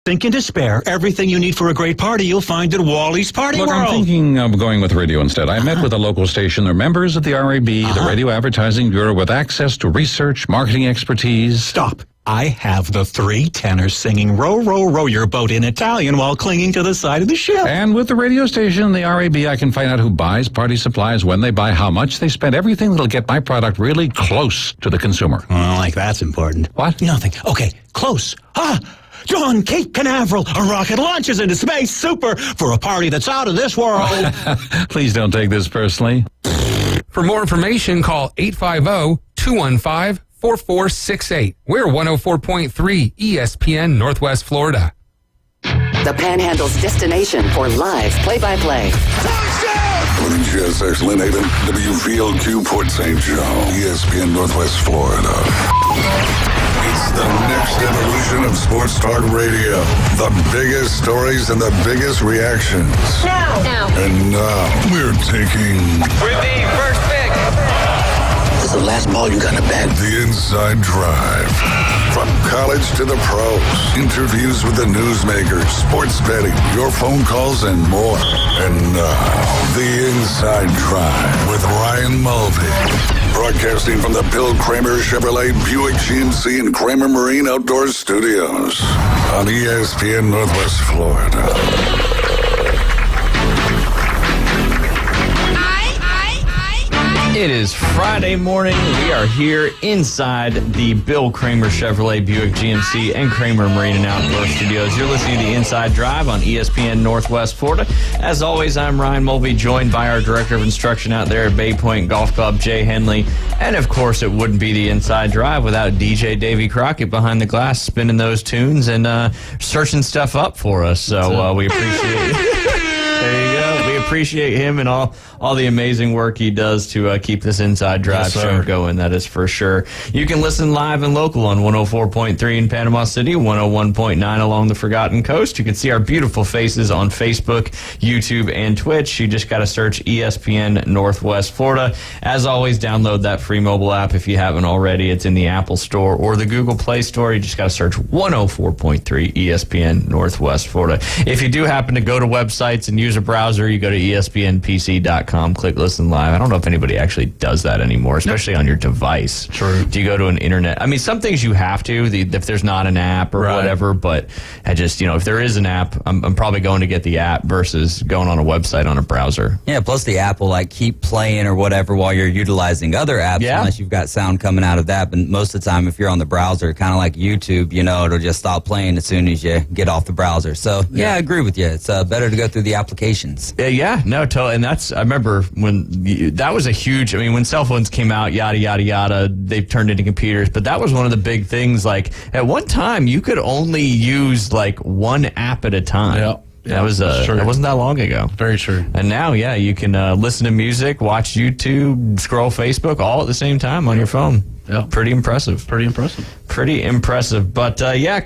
Think in despair. Everything you need for a great party, you'll find at Wally's Party Look, World. I'm thinking of going with radio instead. I met with a local station. They're members of the RAB, the Radio Advertising Bureau, with access to research, marketing expertise. Stop. I have the three tenors singing Row, Row, Row Your Boat in Italian while clinging to the side of the ship. And with the radio station, the RAB, I can find out who buys party supplies, when they buy, how much they spend, everything that'll get my product really close to the consumer. Well, like that's important. What? Nothing. Okay, close. John Cape Canaveral, a rocket launches into space. Super for a party that's out of this world. Please don't take this personally. For more information, call 850-215-4468. We're 104.3 ESPN Northwest Florida. The Panhandle's destination for live play-by-play. Morning, GSX Lynn Hayden, WVLQ Port St. Joe, ESPN Northwest Florida. It's the next evolution of sports talk radio. The biggest stories and the biggest reactions. Now. And now we're taking With the first pick. This is the last ball you got to bat. The Inside Drive. From college to the pros. Interviews with the newsmakers, sports betting, your phone calls, and more. And now, The Inside Drive with Ryan Mulvey. Broadcasting from the Bill Kramer Chevrolet Buick GMC and Kramer Marine Outdoor Studios on ESPN Northwest Florida. It is Friday morning. We are here inside the Bill Kramer Chevrolet Buick GMC and Kramer Marine and Outdoor Studios. You're listening to the Inside Drive on ESPN Northwest Florida. As always, I'm Ryan Mulvey, joined by our Director of Instruction out there at Bay Point Golf Club, Jay Henley. And, of course, it wouldn't be the Inside Drive without DJ Davey Crockett behind the glass spinning those tunes and searching stuff up for us. So we appreciate it. There you go. We appreciate him and all the amazing work he does to keep this Inside Drive show going, that is for sure. You can listen live and local on 104.3 in Panama City, 101.9 along the Forgotten Coast. You can see our beautiful faces on Facebook, YouTube, and Twitch. You just got to search ESPN Northwest Florida. As always, download that free mobile app if you haven't already. It's in the Apple Store or the Google Play Store. You just got to search 104.3 ESPN Northwest Florida. If you do happen to go to websites and use a browser, you go to ESPNPC.com, click listen live. I don't know if anybody actually does that anymore, especially on your device. True. Do you go to an internet? I mean, some things you have to, if there's not an app or whatever, but I just, if there is an app, I'm probably going to get the app versus going on a website on a browser. Yeah, plus the app will keep playing or whatever while you're utilizing other apps, unless you've got sound coming out of that. But most of the time, if you're on the browser, kind of like YouTube, it'll just stop playing as soon as you get off the browser. So, yeah, I agree with you. It's better to go through the applications. Yeah, no, totally. And I remember when that was a huge, when cell phones came out, yada, yada, yada, they've turned into computers. But that was one of the big things. At one time, you could only use one app at a time. Yeah. That was that wasn't that long ago. Very true. And now, you can listen to music, watch YouTube, scroll Facebook, all at the same time on your phone. Yeah. Pretty impressive. But,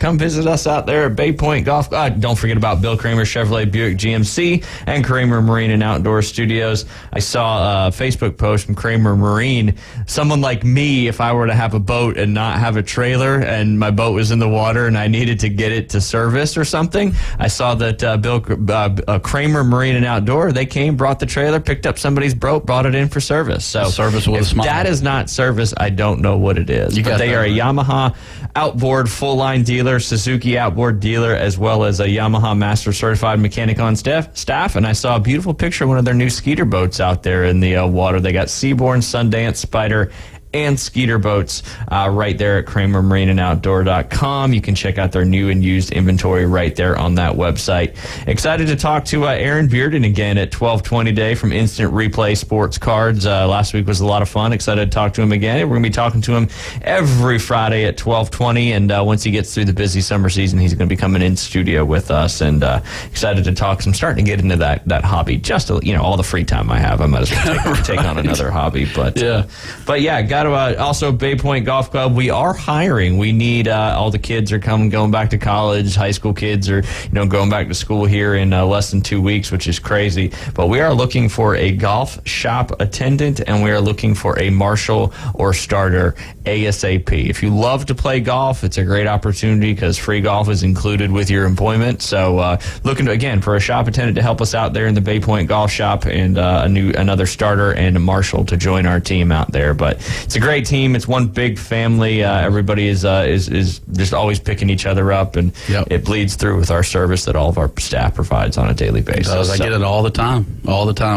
come visit us out there at Bay Point Golf. Don't forget about Bill Kramer Chevrolet Buick GMC and Kramer Marine and Outdoor Studios. I saw a Facebook post from Kramer Marine. Someone like me, if I were to have a boat and not have a trailer and my boat was in the water and I needed to get it to service or something, I saw that Kramer Marine and Outdoor, they came, brought the trailer, picked up somebody's boat, brought it in for service. So service with a smile. That is not service. I don't know what it is. But they are a Yamaha outboard full-line dealer, Suzuki outboard dealer, as well as a Yamaha Master Certified Mechanic on staff. And I saw a beautiful picture of one of their new Skeeter boats out there in the water. They got Seabourn, Sundance, Spider, and Skeeter boats right there at KramerMarineandOutdoor.com. You can check out their new and used inventory right there on that website. Excited to talk to Aaron Bearden again at 12:20 today from Instant Replay Sports Cards. Last week was a lot of fun. Excited to talk to him again. We're going to be talking to him every Friday at 12:20, and once he gets through the busy summer season, he's going to be coming in studio with us, and excited to talk. I'm starting to get into that hobby. Just all the free time I have, I might as well take on another hobby. But yeah, guys. that. Also, Bay Point Golf Club, we are hiring. We need all the kids are going back to college. High school kids are going back to school here in less than 2 weeks, which is crazy. But we are looking for a golf shop attendant, and we are looking for a marshal or starter ASAP. If you love to play golf, it's a great opportunity because free golf is included with your employment. So looking again for a shop attendant to help us out there in the Bay Point Golf Shop, and another starter and a marshal to join our team out there. But it's a great team. It's one big family. Everybody is just always picking each other up, and it bleeds through with our service that all of our staff provides on a daily basis. I get it all the time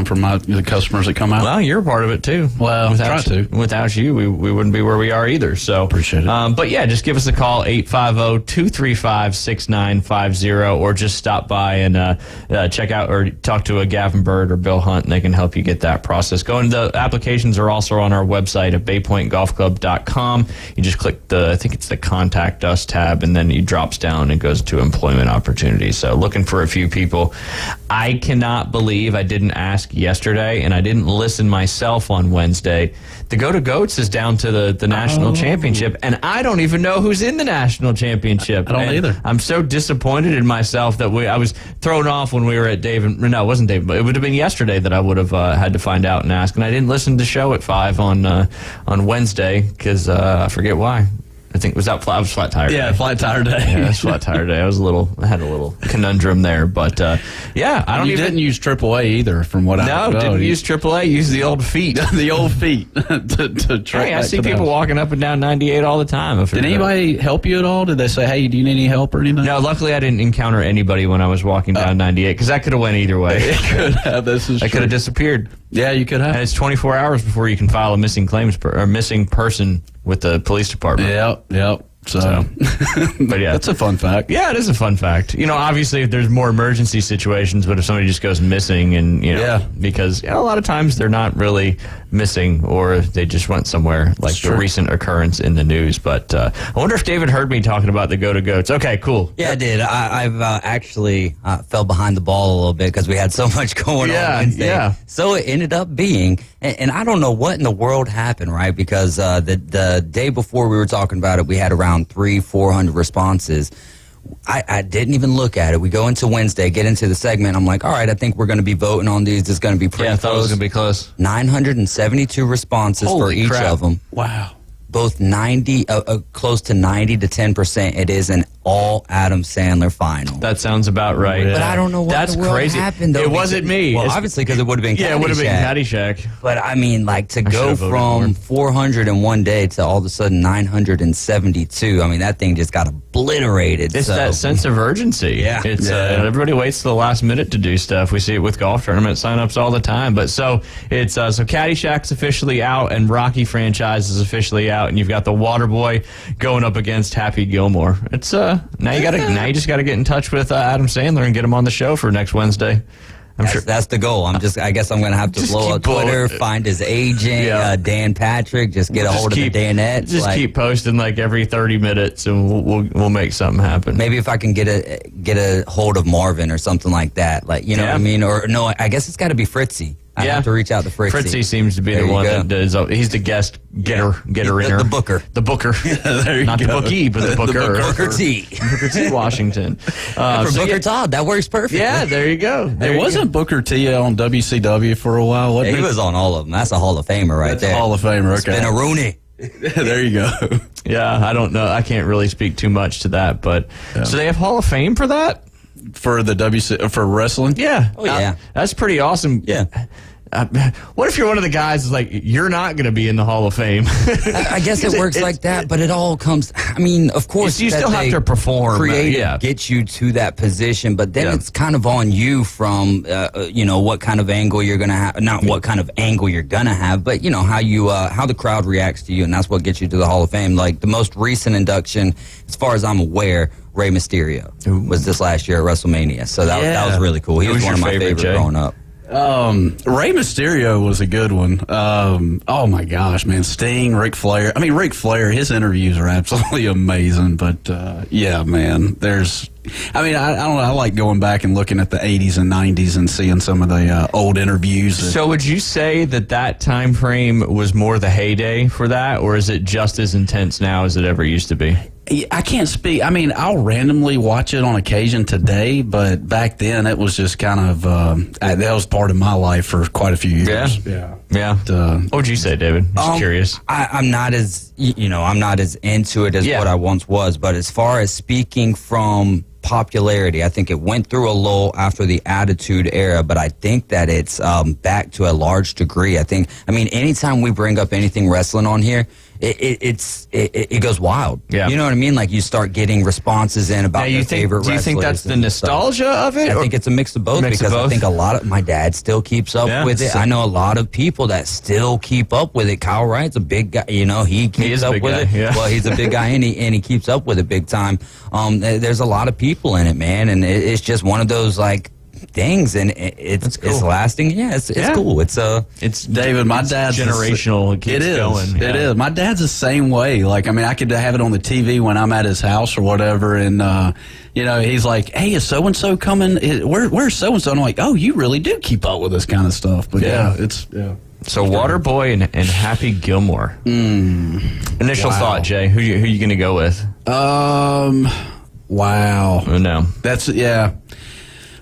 from the customers that come out. Well, you're a part of it too. Well, without you, we wouldn't be where we are either. So appreciate it. But yeah, just give us a call 850-235-6950, or just stop by and check out or talk to a Gavin Bird or Bill Hunt, and they can help you get that process going. The applications are also on our website at baypointgolfclub.com. You just click I think it's the Contact Us tab, and then it drops down and goes to employment opportunities. So looking for a few people. I cannot believe I didn't ask yesterday, and I didn't listen myself on Wednesday. The Go to Goats is down to the national championship, and I don't even know who's in the national championship. I don't either. I'm so disappointed in myself that I was thrown off when we were at Dave. No, it wasn't Dave, but it would have been yesterday that I would have had to find out and ask. And I didn't listen to the show at 5 on Wednesday because I forget why. I think I was flat tire day. Yeah, flat tire day. Yeah, it was flat tire day. I had a little conundrum there, but yeah, You didn't use AAA either, from what I know. No, didn't use AAA. Used the old feet. The old feet to track. Hey, I see people walking up and down 98 all the time. Did anybody help you at all? Did they say, "Hey, do you need any help or anything?" No, luckily I didn't encounter anybody when I was walking down 98, because that could have went either way. It could have. This is I could have disappeared. Yeah, you could have. And it's 24 hours before you can file a missing person with the police department. Yep. So, but yeah, that's a fun fact. Yeah, it is a fun fact. Obviously, if there's more emergency situations, but if somebody just goes missing, and because a lot of times they're not really missing, or they just went somewhere, like the recent occurrence in the news. But I wonder if David heard me talking about the Go to Goats. Okay, cool. Yeah, I did. I've actually fell behind the ball a little bit because we had so much going on Wednesday. Yeah. So it ended up being, and I don't know what in the world happened, right? Because the day before we were talking about it, we had around 300-400 responses. I didn't even look at it. We go into Wednesday, get into the segment. I'm like, all right, I think we're going to be voting on these. It's going to be pretty close. I thought it was going to be close. 972 responses for each of them. Wow. Both close to 90 to 10%. It is an all Adam Sandler final. That sounds about right. But I don't know what the world happened, though. It wasn't me. Well, obviously, because it would have been Caddyshack. Yeah, it would have been Caddyshack. But, I mean, to go from 400 in one day to all of a sudden 972, I mean, that thing just got obliterated. It's that sense of urgency. Yeah. It's everybody waits to the last minute to do stuff. We see it with golf tournament signups all the time. But so Caddyshack's officially out, and Rocky franchise is officially out, and you've got the Waterboy going up against Happy Gilmore. It's now you just got to get in touch with Adam Sandler and get him on the show for next Wednesday. I'm sure that's the goal. I guess I'm going to have to blow up Twitter, find his agent, Dan Patrick, just get a hold of the Danette. Just keep posting every 30 minutes, and we'll make something happen. Maybe if I can get a hold of Marvin or something like that, what I mean? Or no, I guess it's got to be Fritzy. I have to reach out to Fritzy. Fritzy seems to be the one that does. He's the guest getter inner. The booker. The booker. There you Not go. The bookie, but the booker. Booker T. Booker T. Washington. For Booker Todd, that works perfect. Yeah, there you go. Wasn't Booker T on WCW for a while? He was on all of them. That's a Hall of Famer right there. That's a Hall of Famer, okay. Spin a Rooney. There you go. Yeah, I don't know. I can't really speak too much to that, but so they have Hall of Fame for that? For the for wrestling? Yeah. Oh, yeah. That's pretty awesome. Yeah. What if you're one of the guys that's you're not going to be in the Hall of Fame? I guess it works like that, but it all comes, I mean, of course. You still have to perform. Creative gets you to that position, but then it's kind of on you from, what kind of angle you're going to have, not what kind of angle you're going to have, but, how the crowd reacts to you, and that's what gets you to the Hall of Fame. Like the most recent induction, as far as I'm aware, Rey Mysterio was this last year at WrestleMania. So that was really cool. He was one of my favorite growing up. Rey Mysterio was a good one. Oh my gosh, man. Sting, Ric Flair. I mean, Ric Flair, his interviews are absolutely amazing. But, man, there's I mean, I don't know. I like going back and looking at the 80s and 90s and seeing some of the old interviews. So would you say that time frame was more the heyday for that, or is it just as intense now as it ever used to be? I can't speak. I mean, I'll randomly watch it on occasion today, but back then it was just kind of, that was part of my life for quite a few years. Yeah. What would you say, David? Just curious. I'm not as, I'm not as into it as what I once was, but as far as speaking from popularity, I think it went through a lull after the Attitude Era, but I think that it's back to a large degree. I mean, anytime we bring up anything wrestling on here, it goes wild. Yeah. You know what I mean? Like you start getting responses in about their favorite wrestlers. Do you think that's the nostalgia of it? I think it's a mix of both because I think a lot of my dad still keeps up with it. I know a lot of people that still keep up with it. Kyle Wright's a big guy. He keeps up with it. Yeah. Well, he's a big guy and he keeps up with it big time. There's a lot of people in it, man, and it's just one of those like things, and it's lasting. Yeah, it's cool. It's David. My dad's generational. It is going. It is. My dad's the same way. Like, I mean, I could have it on the TV when I'm at his house or whatever, and he's like, "Hey, is so and so coming? Where's so and so?" I'm like, "Oh, you really do keep up with this kind of stuff." But So Waterboy and Happy Gilmore. Initial thought, Jay. Who you going to go with? Wow. Oh, no. That's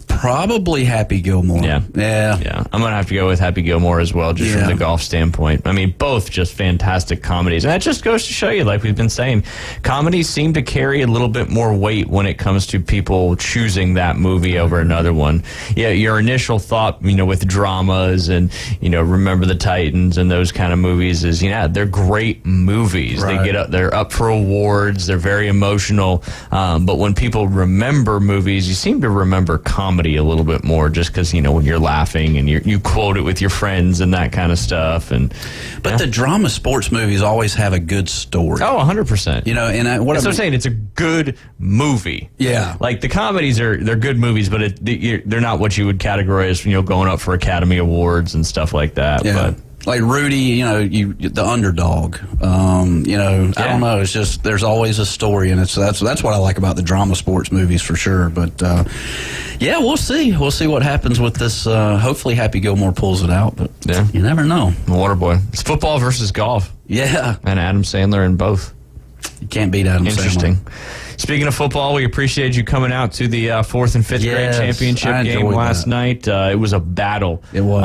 probably Happy Gilmore. Yeah. I'm going to have to go with Happy Gilmore as well, just from the golf standpoint. I mean, both just fantastic comedies. And that just goes to show you, like we've been saying, comedies seem to carry a little bit more weight when it comes to people choosing that movie over another one. Yeah, your initial thought, with dramas and, Remember the Titans and those kind of movies is, they're great movies. Right. They're up for awards. They're very emotional. But when people remember movies, you seem to remember comedy a little bit more, just because when you're laughing and you quote it with your friends and that kind of stuff. But the drama sports movies always have a good story. Oh, 100%. That's what I'm saying. It's a good movie. Yeah, like the comedies they're good movies, but they're not what you would categorize as going up for Academy Awards and stuff like that. Yeah. But like Rudy, the underdog. I don't know. It's just there's always a story, and that's what I like about the drama sports movies for sure. But we'll see. We'll see what happens with this. Hopefully, Happy Gilmore pulls it out, but you never know. Waterboy. It's football versus golf. Yeah, and Adam Sandler in both. You can't beat Adam Interesting. Sandler. Speaking of football, we appreciate you coming out to the 4th and 5th grade championship game last night. It was a battle. It was.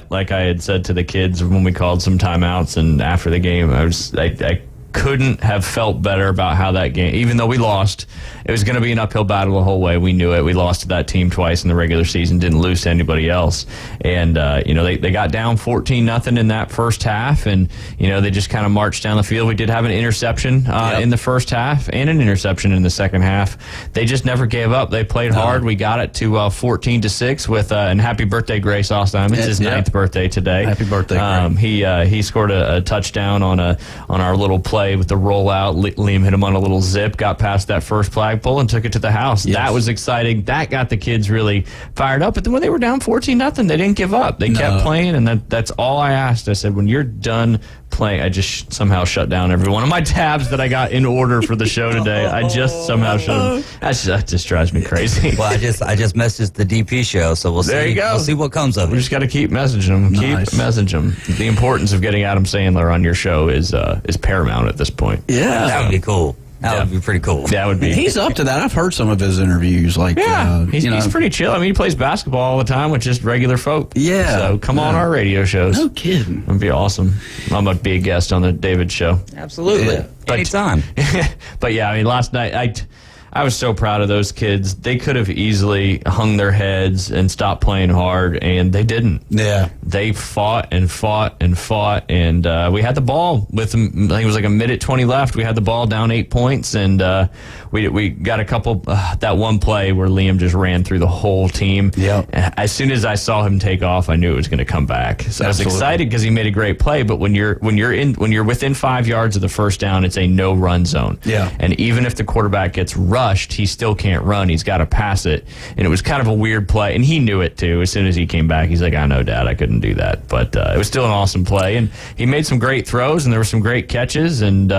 Like I had said to the kids when we called some timeouts and after the game, I couldn't have felt better about how that game, even though we lost, it was going to be an uphill battle the whole way. We knew it. We lost to that team twice in the regular season, didn't lose to anybody else. And, they got down 14-0 in that first half, and, they just kind of marched down the field. We did have an interception in the first half and an interception in the second half. They just never gave up. They played hard. We got it to 14-6 with, and happy birthday, Gray Sauce Diamond. It's his 9th birthday today. Happy birthday, Gray. He scored a touchdown on our little play with the rollout. Liam hit him on a little zip, got past that first flagpole and took it to the house. Yes. That was exciting. That got the kids really fired up. But then when they were down 14-0, they didn't give up. They kept playing, and that's all I asked. I said, when you're done playing, I just somehow shut down every one of my tabs that I got in order for the show today. I just somehow shut them. That just drives me crazy. Well, I just messaged the DP show, so we'll see. There you go. We'll see what comes of it. We just got to keep messaging them. Nice. Keep messaging them. The importance of getting Adam Sandler on your show is paramount at this point. Yeah, that would be cool. That would be pretty cool. That would be. He's up to that. I've heard some of his interviews. He's pretty chill. I mean, he plays basketball all the time with just regular folk. Yeah. So come on our radio shows. No kidding. That'd be awesome. I'm going to be a guest on the David show. Absolutely. Yeah. Anytime. But yeah, I mean, last night I was so proud of those kids. They could have easily hung their heads and stopped playing hard, and they didn't. Yeah. They fought and fought and fought, and we had the ball with, I think it was like a minute 20 left. We had the ball down 8 points, and we got a couple, that one play where Liam just ran through the whole team. Yeah. As soon as I saw him take off, I knew it was going to come back. So I was excited because he made a great play, but when you're within 5 yards of the first down, it's a no-run zone. Yeah. And even if the quarterback gets rushed, rushed, he still can't run. He's got to pass it. And it was kind of a weird play. And he knew it, too. As soon as he came back, he's like, I know, Dad, I couldn't do that. But it was still an awesome play. And he made some great throws, and there were some great catches. And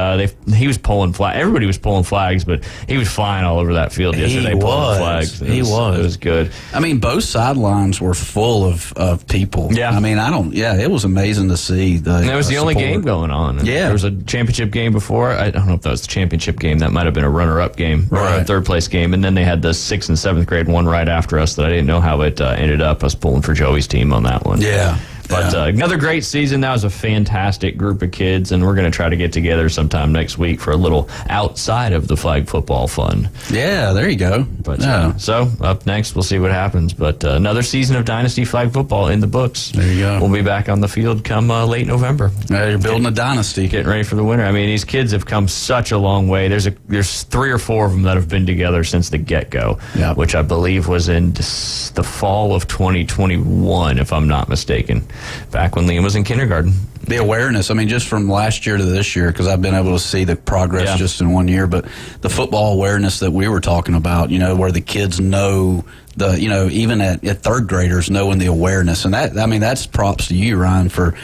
he was pulling flags. Everybody was pulling flags, but he was flying all over that field yesterday pulling flags. It was good. I mean, both sidelines were full of people. Yeah. I mean, it was amazing to see. And that was the only game going on. Yeah. There was a championship game before. I don't know if that was the championship game. That might have been a runner-up game or a third-place game. And then they had the 6th and 7th grade one right after us that I didn't know how it ended up. Us pulling for Joey's team on that one. Yeah. But another great season. That was a fantastic group of kids, and we're going to try to get together sometime next week for a little outside of the flag football fun. Yeah, there you go. But so up next, we'll see what happens. But another season of Dynasty flag football in the books. There you go. We'll be back on the field come late November. You're building a dynasty, getting ready for the winter. I mean, these kids have come such a long way. There's 3 or 4 of them that have been together since the get-go, which I believe was in the fall of 2021, if I'm not mistaken. Back when Liam was in kindergarten. The awareness, I mean, just from last year to this year, because I've been able to see the progress just in 1 year, but the football awareness that we were talking about, where the kids know even at 3rd graders knowing the awareness, and that, I mean, that's props to you, Ryan, for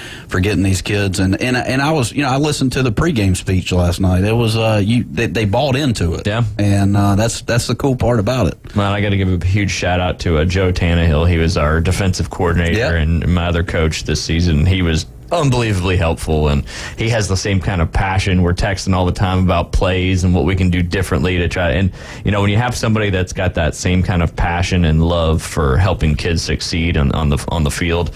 getting these kids. And I was, I listened to the pregame speech last night. It was they bought into it, and that's the cool part about it. Well, I got to give a huge shout out to Joe Tannehill. He was our defensive coordinator and my other coach this season. He was unbelievably helpful, and he has the same kind of passion. We're texting all the time about plays and what we can do differently to try. And when you have somebody that's got that same kind of passion and love for helping kids succeed on the field,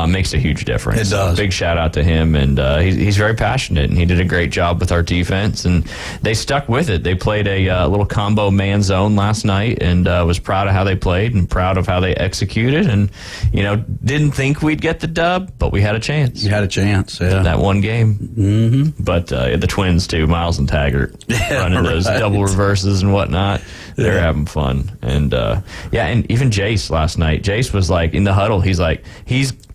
makes a huge difference. It does. Big shout out to him, and he's very passionate, and he did a great job with our defense, and they stuck with it. They played a little combo man zone last night, and was proud of how they played and proud of how they executed, and didn't think we'd get the dub, but we had a chance. You had a chance, that one game. Mm-hmm. But the twins too, Miles and Taggart, running those double reverses and whatnot. They're having fun, and and even Jace last night. Jace was like in the huddle. He's like,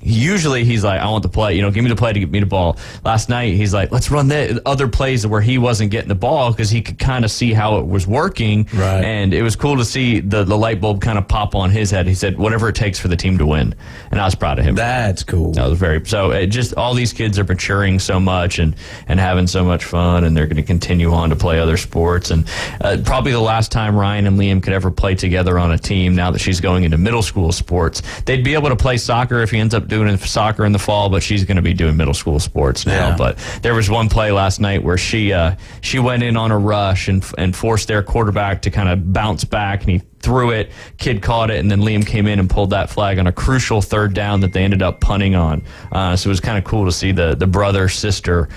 usually he's like, I want the play. Give me the play to get me the ball. Last night he's like, let's run the other plays where he wasn't getting the ball because he could kind of see how it was working. Right. And it was cool to see the light bulb kind of pop on his head. He said, whatever it takes for the team to win, and I was proud of him. That's cool. That was just all these kids are maturing so much and having so much fun, and they're going to continue on to play other sports. And probably the last time Ryan and Liam could ever play together on a team, now that she's going into middle school sports, they'd be able to play soccer if he ends up doing soccer in the fall, but she's going to be doing middle school sports now. Yeah. But there was one play last night where she went in on a rush and forced their quarterback to kind of bounce back, and he threw it, kid caught it, and then Liam came in and pulled that flag on a crucial 3rd down that they ended up punting on. So it was kind of cool to see the brother-sister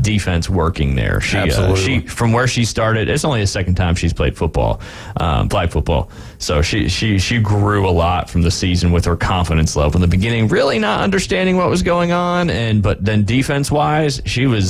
defense working there. Absolutely. She from where she started, it's only the 2nd time she's played football, flag football. So she grew a lot from the season with her confidence level. In the beginning, really not understanding what was going on, but then defense-wise,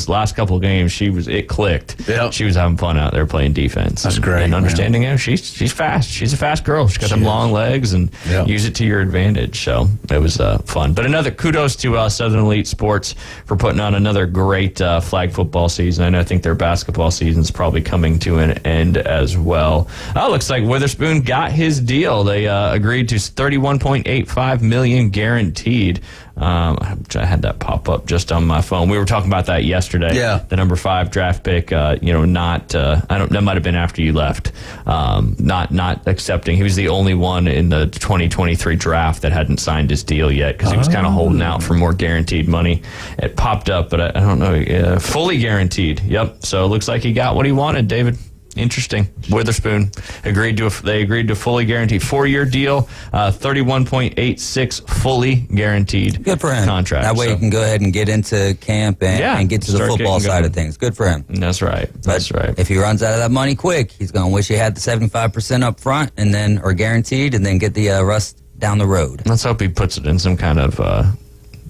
last couple of games, it clicked. Yep. She was having fun out there playing defense. That's great. And understanding she's fast. She's a fast girl. She's got them long legs, and use it to your advantage. So it was fun. But another kudos to Southern Elite Sports for putting on another great flag football season. And I think their basketball season is probably coming to an end as well. Looks like Witherspoon got his deal. They agreed to $31.85 million guaranteed. I had that pop up just on my phone. We were talking about that yesterday. Yeah. The number 5 draft pick, that might have been after you left. Not accepting. He was the only one in the 2023 draft that hadn't signed his deal yet because he was kind of holding out for more guaranteed money. It popped up, but I don't know. Fully guaranteed. Yep. So it looks like he got what he wanted, David. Interesting. Witherspoon agreed to fully guaranteed 4-year deal, 31.86 fully guaranteed. Good for him. Contract. That way he can go ahead and get into camp and get to the football side of things. Good for him. That's right. That's right. If he runs out of that money quick, he's going to wish he had the 75% up front or guaranteed, and then get the rest down the road. Let's hope he puts it in some kind of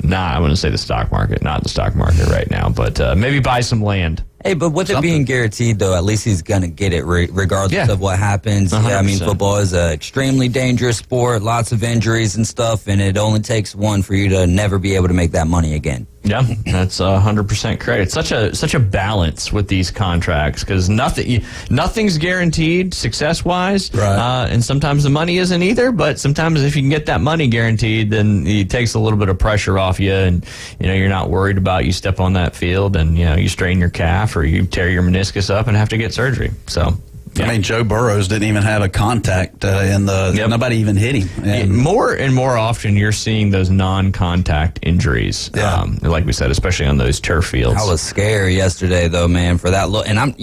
I wouldn't say the stock market, not the stock market right now, but maybe buy some land. Hey, but with it being guaranteed, though, at least he's going to get it regardless of what happens. 100%. Yeah, I mean, football is an extremely dangerous sport, lots of injuries and stuff, and it only takes one for you to never be able to make that money again. Yeah, that's 100% correct. It's such a balance with these contracts because nothing's guaranteed success-wise, right. And sometimes the money isn't either. But sometimes if you can get that money guaranteed, then it takes a little bit of pressure off you, and you're not worried about you step on that field and you strain your calf or you tear your meniscus up and have to get surgery. So. Yeah. I mean, Joe Burrows didn't even have a contact in the. Yep. Nobody even hit him. And more and more often, you're seeing those non-contact injuries. Yeah. Like we said, especially on those turf fields. I was scared yesterday, though, man, for that look. And I'm,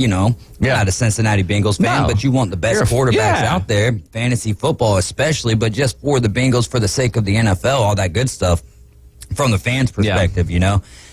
not a Cincinnati Bengals fan, but you want the best quarterbacks out there, fantasy football especially, but just for the Bengals, for the sake of the NFL, all that good stuff, from the fans' perspective,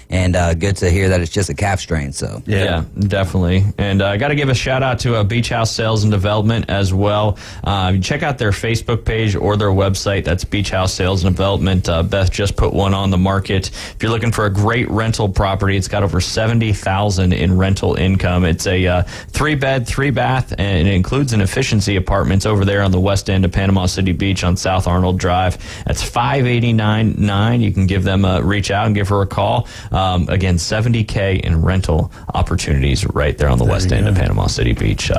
And good to hear that it's just a calf strain. So yeah, definitely. And I got to give a shout out to Beach House Sales and Development as well. Check out their Facebook page or their website. That's Beach House Sales and Development. Beth just put one on the market. If you're looking for a great rental property, it's got over $70,000 in rental income. It's a 3-bed, 3-bath, and it includes an efficiency apartments over there on the west end of Panama City Beach on South Arnold Drive. That's 589-9. You can give them a reach out and give her a call. Again, $70K in rental opportunities right there on the west end of Panama City Beach.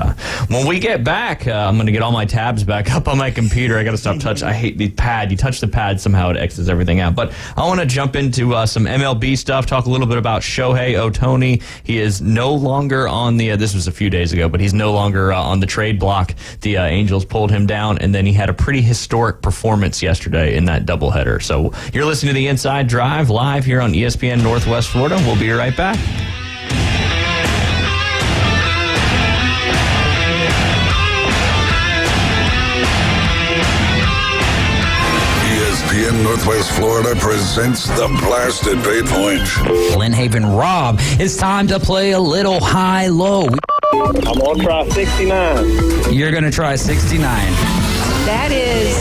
When we get back, I'm going to get all my tabs back up on my computer. I got to stop touching. I hate the pad. You touch the pad, somehow it X's everything out. But I want to jump into some MLB stuff, talk a little bit about Shohei Ohtani. He is no longer on the, this was a few days ago, but he's no longer on the trade block. The Angels pulled him down, and then he had a pretty historic performance yesterday in that doubleheader. So you're listening to the Inside Drive live here on ESPN Northwest Florida. We'll be right back. ESPN Northwest Florida presents the Blasted Bay Point. Lynn Haven Rob, it's time to play a little high-low. I'm going to try 69. You're going to try 69. That is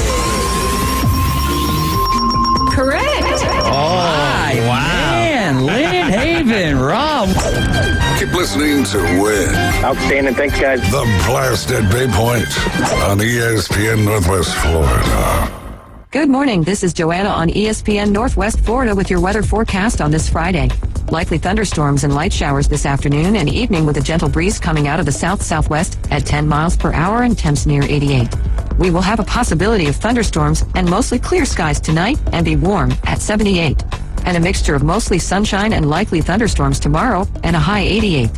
correct. Oh, wow. Man, Lynn Haven, Rob. Keep listening to win. Outstanding. Thanks, guys. The Blasted Bay Point on ESPN Northwest Florida. Good morning. This is Joanna on ESPN Northwest Florida with your weather forecast on this Friday. Likely thunderstorms and light showers this afternoon and evening with a gentle breeze coming out of the south-southwest at 10 miles per hour and temps near 88. We will have a possibility of thunderstorms and mostly clear skies tonight and be warm at 78. And a mixture of mostly sunshine and likely thunderstorms tomorrow and a high 88.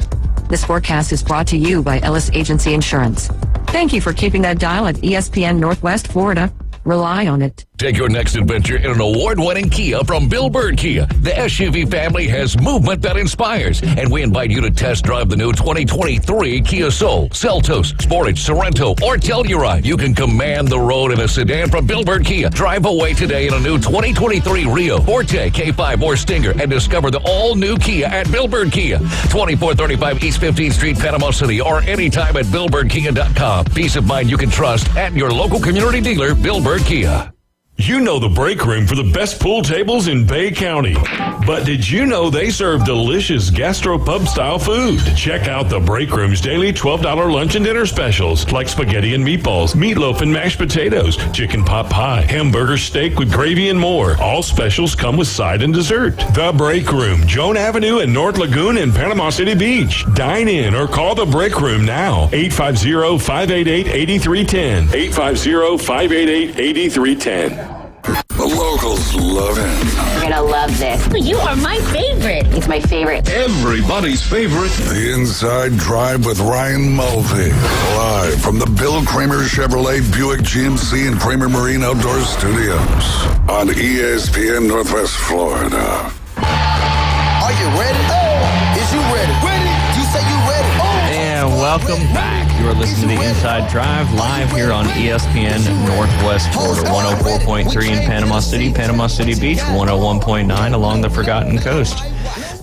This forecast is brought to you by Ellis Agency Insurance. Thank you for keeping that dial at ESPN Northwest Florida. Rely on it. Take your next adventure in an award-winning Kia from Bill Bird Kia. The SUV family has movement that inspires, and we invite you to test drive the new 2023 Kia Soul, Seltos, Sportage, Sorento, or Telluride. You can command the road in a sedan from Bill Bird Kia. Drive away today in a new 2023 Rio, Forte, K5, or Stinger, and discover the all-new Kia at Bill Bird Kia. 2435 East 15th Street, Panama City, or anytime at BillBirdKia.com. Peace of mind you can trust at your local community dealer, Bill Bird Kia. You know the Break Room for the best pool tables in Bay County. But did you know they serve delicious gastropub-style food? Check out the Break Room's daily $12 lunch and dinner specials like spaghetti and meatballs, meatloaf and mashed potatoes, chicken pot pie, hamburger steak with gravy, and more. All specials come with side and dessert. The Break Room, Joan Avenue and North Lagoon in Panama City Beach. Dine in or call the Break Room now. 850-588-8310. 850-588-8310. The locals love him. You're gonna love this. You are my favorite. It's my favorite. Everybody's favorite. The Inside Drive with Ryan Mulvey. Live from the Bill Kramer Chevrolet Buick GMC and Kramer Marine Outdoor Studios on ESPN Northwest Florida. Are you ready? Is you ready? Ready? You say you ready? And welcome back. You are listening to the Inside Drive live here on ESPN Northwest Florida. 104.3 in Panama City Beach, 101.9 along the Forgotten Coast.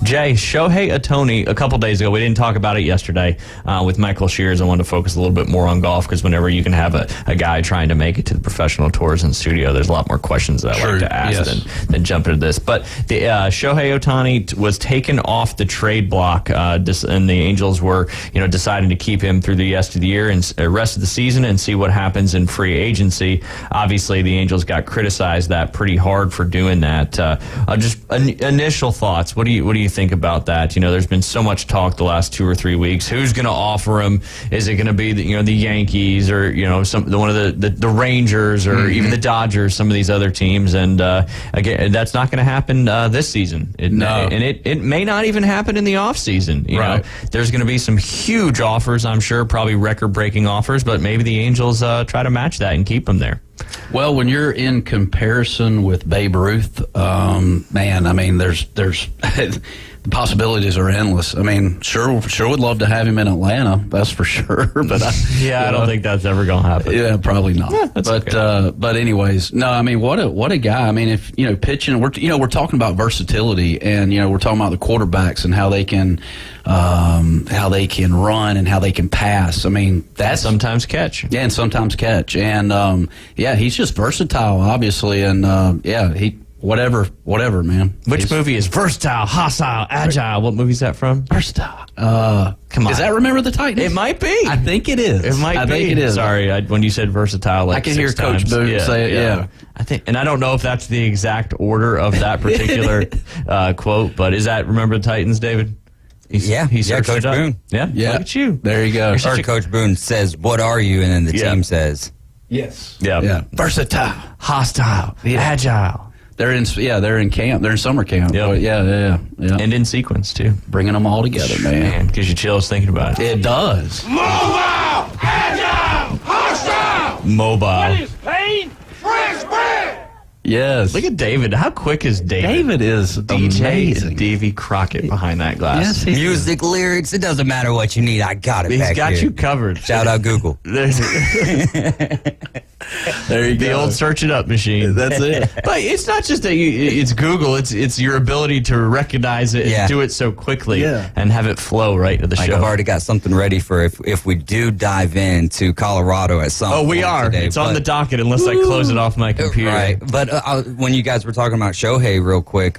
Jay, Shohei Ohtani, a couple days ago, we didn't talk about it yesterday with Michael Shears. I wanted to focus a little bit more on golf because whenever you can have a guy trying to make it to the professional tours in studio, there's a lot more questions that I like to ask than jump into this. But the Shohei Ohtani was taken off the trade block, and the Angels were deciding to keep him through the rest of the year and rest of the season and see what happens in free agency. Obviously, the Angels got criticized that pretty hard for doing that. Just initial thoughts. What do you think about that? There's been so much talk the last 2 or 3 weeks. Who's going to offer him? Is it going to be the Yankees or one of the Rangers or even the Dodgers? Some of these other teams, and again, that's not going to happen this season. It may not even happen in the off season. There's going to be some huge offers, I'm sure, probably record-breaking offers, but maybe the Angels try to match that and keep them there. Well, when you're in comparison with Babe Ruth, man, I mean, there's the possibilities are endless. I mean, sure would love to have him in Atlanta, that's for sure. But I don't think that's ever going to happen. Yeah, probably not. Yeah, but anyways, no, I mean, what a guy. I mean, if pitching, we're talking about versatility, and we're talking about the quarterbacks and how they can run and how they can pass. I mean, that's sometimes catch. Yeah, and sometimes catch, and he's just versatile, obviously, and he. Whatever, man. Which movie is versatile, hostile, agile? What movie is that from? Versatile. Come on. Is that Remember the Titans? It might be. I think it is. It might be. I think it is. Sorry, when you said versatile, I can hear Coach Boone say it. Yeah. I think, and I don't know if that's the exact order of that particular quote, but is that Remember the Titans, David? He searched Coach Boone. Yeah. Yeah. Look at you. There you go. Or Coach Boone says, "What are you?" and then the team says, "Yes." Yeah. Versatile, hostile, agile. They're in camp. They're in summer camp. Yep. Yeah. And in sequence too. Bringing them all together, man. Gives you chills thinking about it. It does. Mobile, agile, hostile. Mobile. What is pain? Fresh bread. Yes. Look at David. How quick is David? David is amazing. Davy Crockett behind that glass. Yes, music, lyrics, it doesn't matter what you need. I got it. He's back got here. you covered. Shout out Google. There you go. The old search it up machine. That's it. But it's not just that it's Google. It's your ability to recognize it and do it so quickly and have it flow right to the show. I've already got something ready for if we do dive into Colorado at some point. Oh, we are. Today, it's on the docket unless I close it off my computer. Right. But when you guys were talking about Shohei real quick,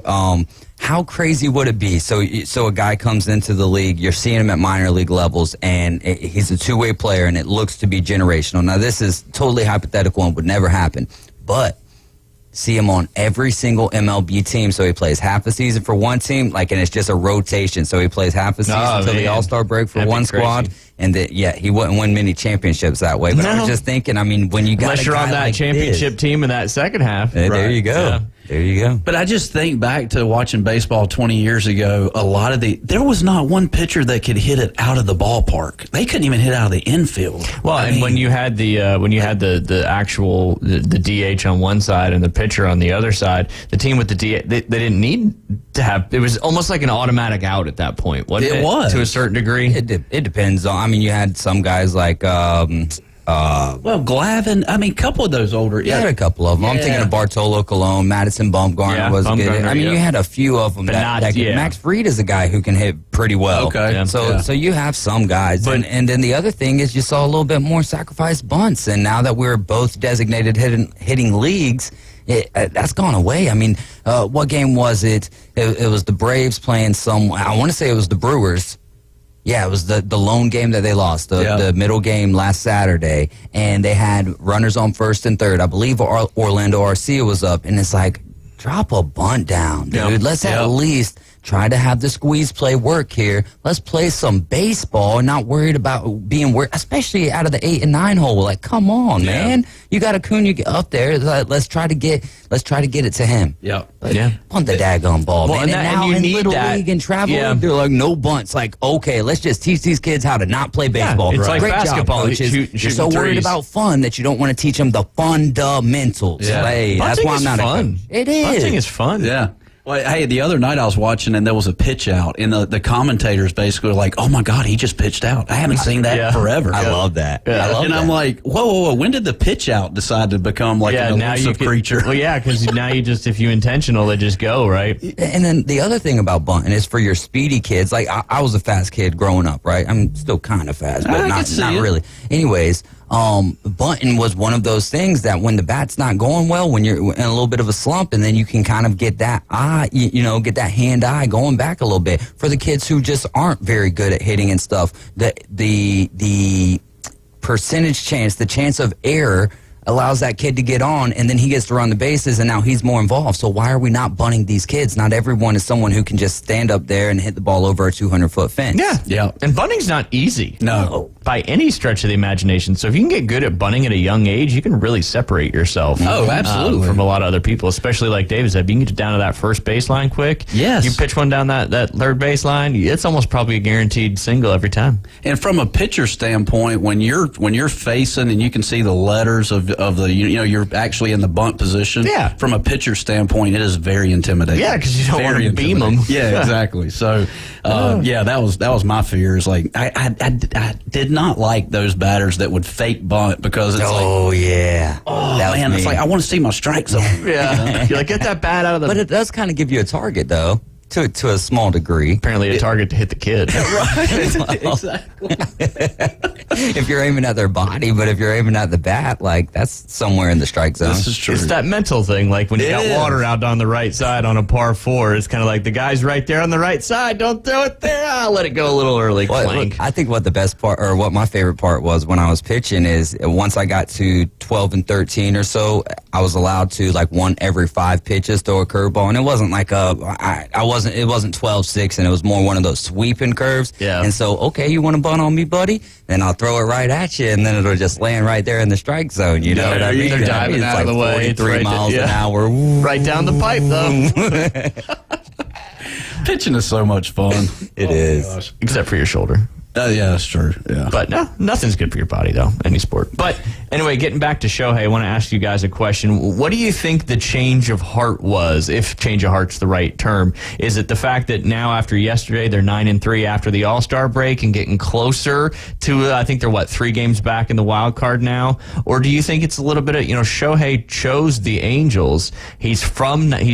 how crazy would it be? So a guy comes into the league, you're seeing him at minor league levels, and he's a two-way player, and it looks to be generational. Now, this is totally hypothetical and would never happen, but see him on every single MLB team. So he plays half a season for one team, and it's just a rotation. So he plays half a season until the All-Star break for one squad. And he wouldn't win many championships that way. But I was just thinking, I mean, when you got unless you're on that championship team in that second half. Hey, there you go. Yeah. There you go. But I just think back to watching baseball 20 years ago. There was not one pitcher that could hit it out of the ballpark. They couldn't even hit out of the infield. Well, when you had the actual DH on one side and the pitcher on the other side, the team with the DH they didn't need to have. It was almost like an automatic out at that point. Wasn't it? It was to a certain degree. It depends on. I mean, you had some guys like. Glavine. I mean, a couple of those older. You had a couple of them. I'm thinking of Bartolo Colon, Madison Bumgarner was good. I mean, you had a few of them. Max Fried is a guy who can hit pretty well. Okay. Yeah. So you have some guys. And then the other thing is you saw a little bit more sacrifice bunts. And now that we're both designated hitting leagues, that's gone away. I mean, what game was it? It was the Braves playing I want to say it was the Brewers. Yeah, it was the lone game that they lost, the middle game last Saturday, and they had runners on first and third. I believe Orlando Arcia was up, and it's like, drop a bunt down, dude. Yep. Let's at least try to have the squeeze play work here. Let's play some baseball and not worried about being worried, especially out of the 8 and 9 hole. Like, come on, man. You got Acuna up there. Let's try to get it to him. Punt the daggone ball, man. And you need Little League and travel league, they're like, no bunts. Like, okay, let's just teach these kids how to not play baseball. It's like Great basketball. Job, coaches. You're so worried about fun that you don't want to teach them the fundamentals. Yeah. Hey, that's why I'm not fun. It is. Bunting is fun. Yeah. Well, hey, the other night I was watching and there was a pitch out, and the commentators basically were like, "Oh my God, he just pitched out. I haven't seen that in forever." I love that. I'm like, whoa, when did the pitch out decide to become like an elusive creature? Well, yeah, because now you just, if you intentional, they just go, right? And then the other thing about bunting is for your speedy kids. Like I was a fast kid growing up, right? I'm still kind of fast, but not really. Anyways, bunting was one of those things that when the bat's not going well, when you're in a little bit of a slump, and then you can kind of get that eye, get that hand-eye going back a little bit. For the kids who just aren't very good at hitting and stuff, the percentage chance, the chance of error allows that kid to get on, and then he gets to run the bases, and now he's more involved. So why are we not bunting these kids? Not everyone is someone who can just stand up there and hit the ball over a 200-foot fence. Yeah. And bunting's not easy. No. By any stretch of the imagination. So if you can get good at bunting at a young age, you can really separate yourself. Oh, absolutely. From a lot of other people, especially like David said. If you can get down to that first baseline quick, yes. You pitch one down that third baseline, it's almost probably a guaranteed single every time. And from a pitcher standpoint, when you're facing and you can see the letters of the, you're actually in the bunt position. Yeah. From a pitcher standpoint, it is very intimidating. Yeah, because you don't want to beam them. Yeah, exactly. So, that was my fear. Is like I did not like those batters that would fake bunt because it's it's like I want to see my strike zone. Yeah, you're like, get that bat out of the. But it does kind of give you a target, though. To a small degree. Apparently a target to hit the kid. Exactly. If you're aiming at their body, but if you're aiming at the bat, like, that's somewhere in the strike zone. This is true. It's that mental thing, like when you got water out on the right side on a par 4, it's kind of like the guy's right there on the right side, don't throw it there, I'll let it go a little early. Clank. I think what the best part, or what my favorite part was when I was pitching is once I got to 12 and 13 or so, I was allowed to, like, one every 5 pitches throw a curveball, and it wasn't like it wasn't 12-6, and it was more one of those sweeping curves. Yeah. And so, okay, you want to bunt on me, buddy? Then I'll throw it right at you, and then it'll just land right there in the strike zone. You know what I mean? They're diving it's out like of the way. 43 miles an hour. Right down the pipe, though. Pitching is so much fun. It is. Gosh. Except for your shoulder. Yeah, that's true. Yeah. But no, nothing's good for your body, though, any sport. But anyway, getting back to Shohei, I want to ask you guys a question. What do you think the change of heart was, if change of heart's the right term? Is it the fact that now after yesterday, they're 9-3 after the All-Star break and getting closer to, I think they're, 3 games back in the wild card now? Or do you think it's a little bit of, Shohei chose the Angels. He's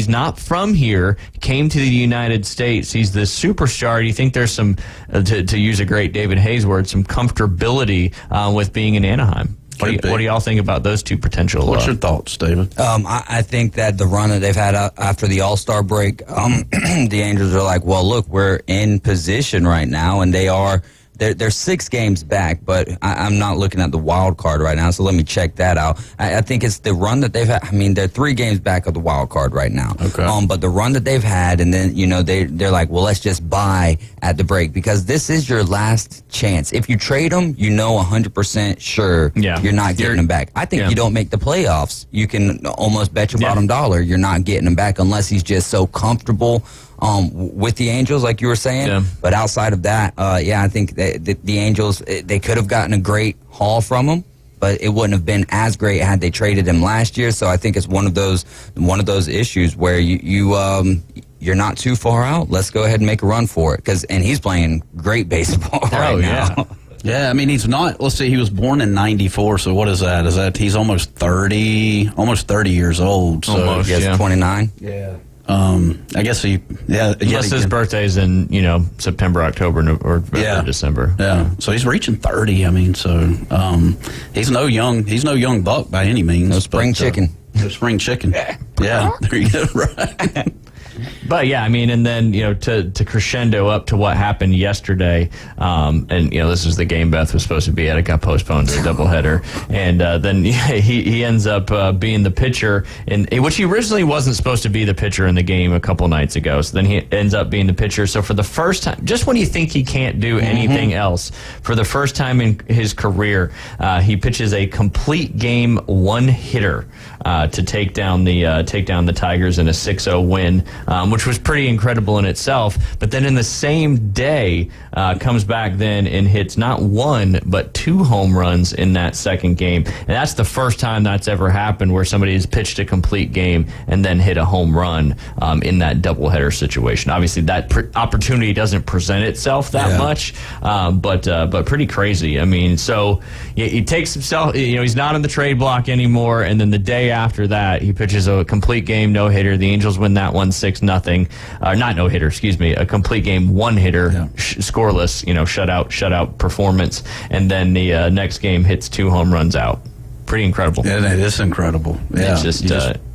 not from here, came to the United States. He's the superstar. Do you think there's some, to use a great David Hayes word, some comfortability with being in Anaheim? What do y'all think about those two potential? What's your thoughts, David? I think that the run that they've had after the All-Star break, the Angels are like, well, look, we're in position right now, and they're 6 games back, but I'm not looking at the wild card right now, so let me check that out. I think it's the run that they've had. I mean, they're 3 games back of the wild card right now. Okay. But the run that they've had, and then, they're like, well, let's just buy at the break, because this is your last chance. If you trade them, 100% sure you're not getting them back. I think you don't make the playoffs, you can almost bet your bottom dollar you're not getting them back unless he's just so comfortable with the Angels, like you were saying. Yeah. But outside of that, I think the Angels, they could have gotten a great haul from him, but it wouldn't have been as great had they traded him last year. So I think it's one of those issues where you're not too far out. Let's go ahead and make a run for it, and he's playing great baseball right now. Yeah, I mean, he's not. Let's see, he was born in '94. So what is that? Is that he's almost 30 years old? So almost, he has 29. Yeah. I guess unless his birthday's in September, October, or December. Yeah, so he's reaching 30. I mean, so he's no young buck by any means. No spring chicken. No spring chicken. Yeah, there you go. Right. But yeah, I mean, and then to crescendo up to what happened yesterday, and this is the game Beth was supposed to be at. It got postponed to a doubleheader, and then he ends up being the pitcher, which he originally wasn't supposed to be the pitcher in the game a couple nights ago. So then he ends up being the pitcher. So for the first time, just when you think he can't do anything else, for the first time in his career, he pitches a complete game 1-hitter to take down the Tigers in a 6-0 win. Which which was pretty incredible in itself. But then in the same day, comes back then and hits not 1, but 2 home runs in that second game. And that's the first time that's ever happened where somebody has pitched a complete game and then hit a home run in that doubleheader situation. Obviously, that opportunity doesn't present itself that much, but pretty crazy. I mean, so he takes himself, he's not on the trade block anymore, and then the day after that, he pitches a complete game no-hitter. The Angels win that one 6-0. Not no-hitter, excuse me, a complete game one-hitter, scoreless, shutout performance, and then the next game hits 2 home runs out. Pretty incredible. Yeah, it is incredible. Yeah, it's just,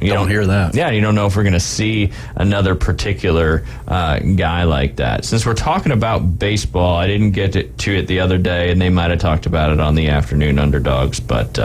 you don't hear that. Yeah, you don't know if we're going to see another particular guy like that. Since we're talking about baseball, I didn't get to it the other day, and they might have talked about it on the afternoon underdogs, but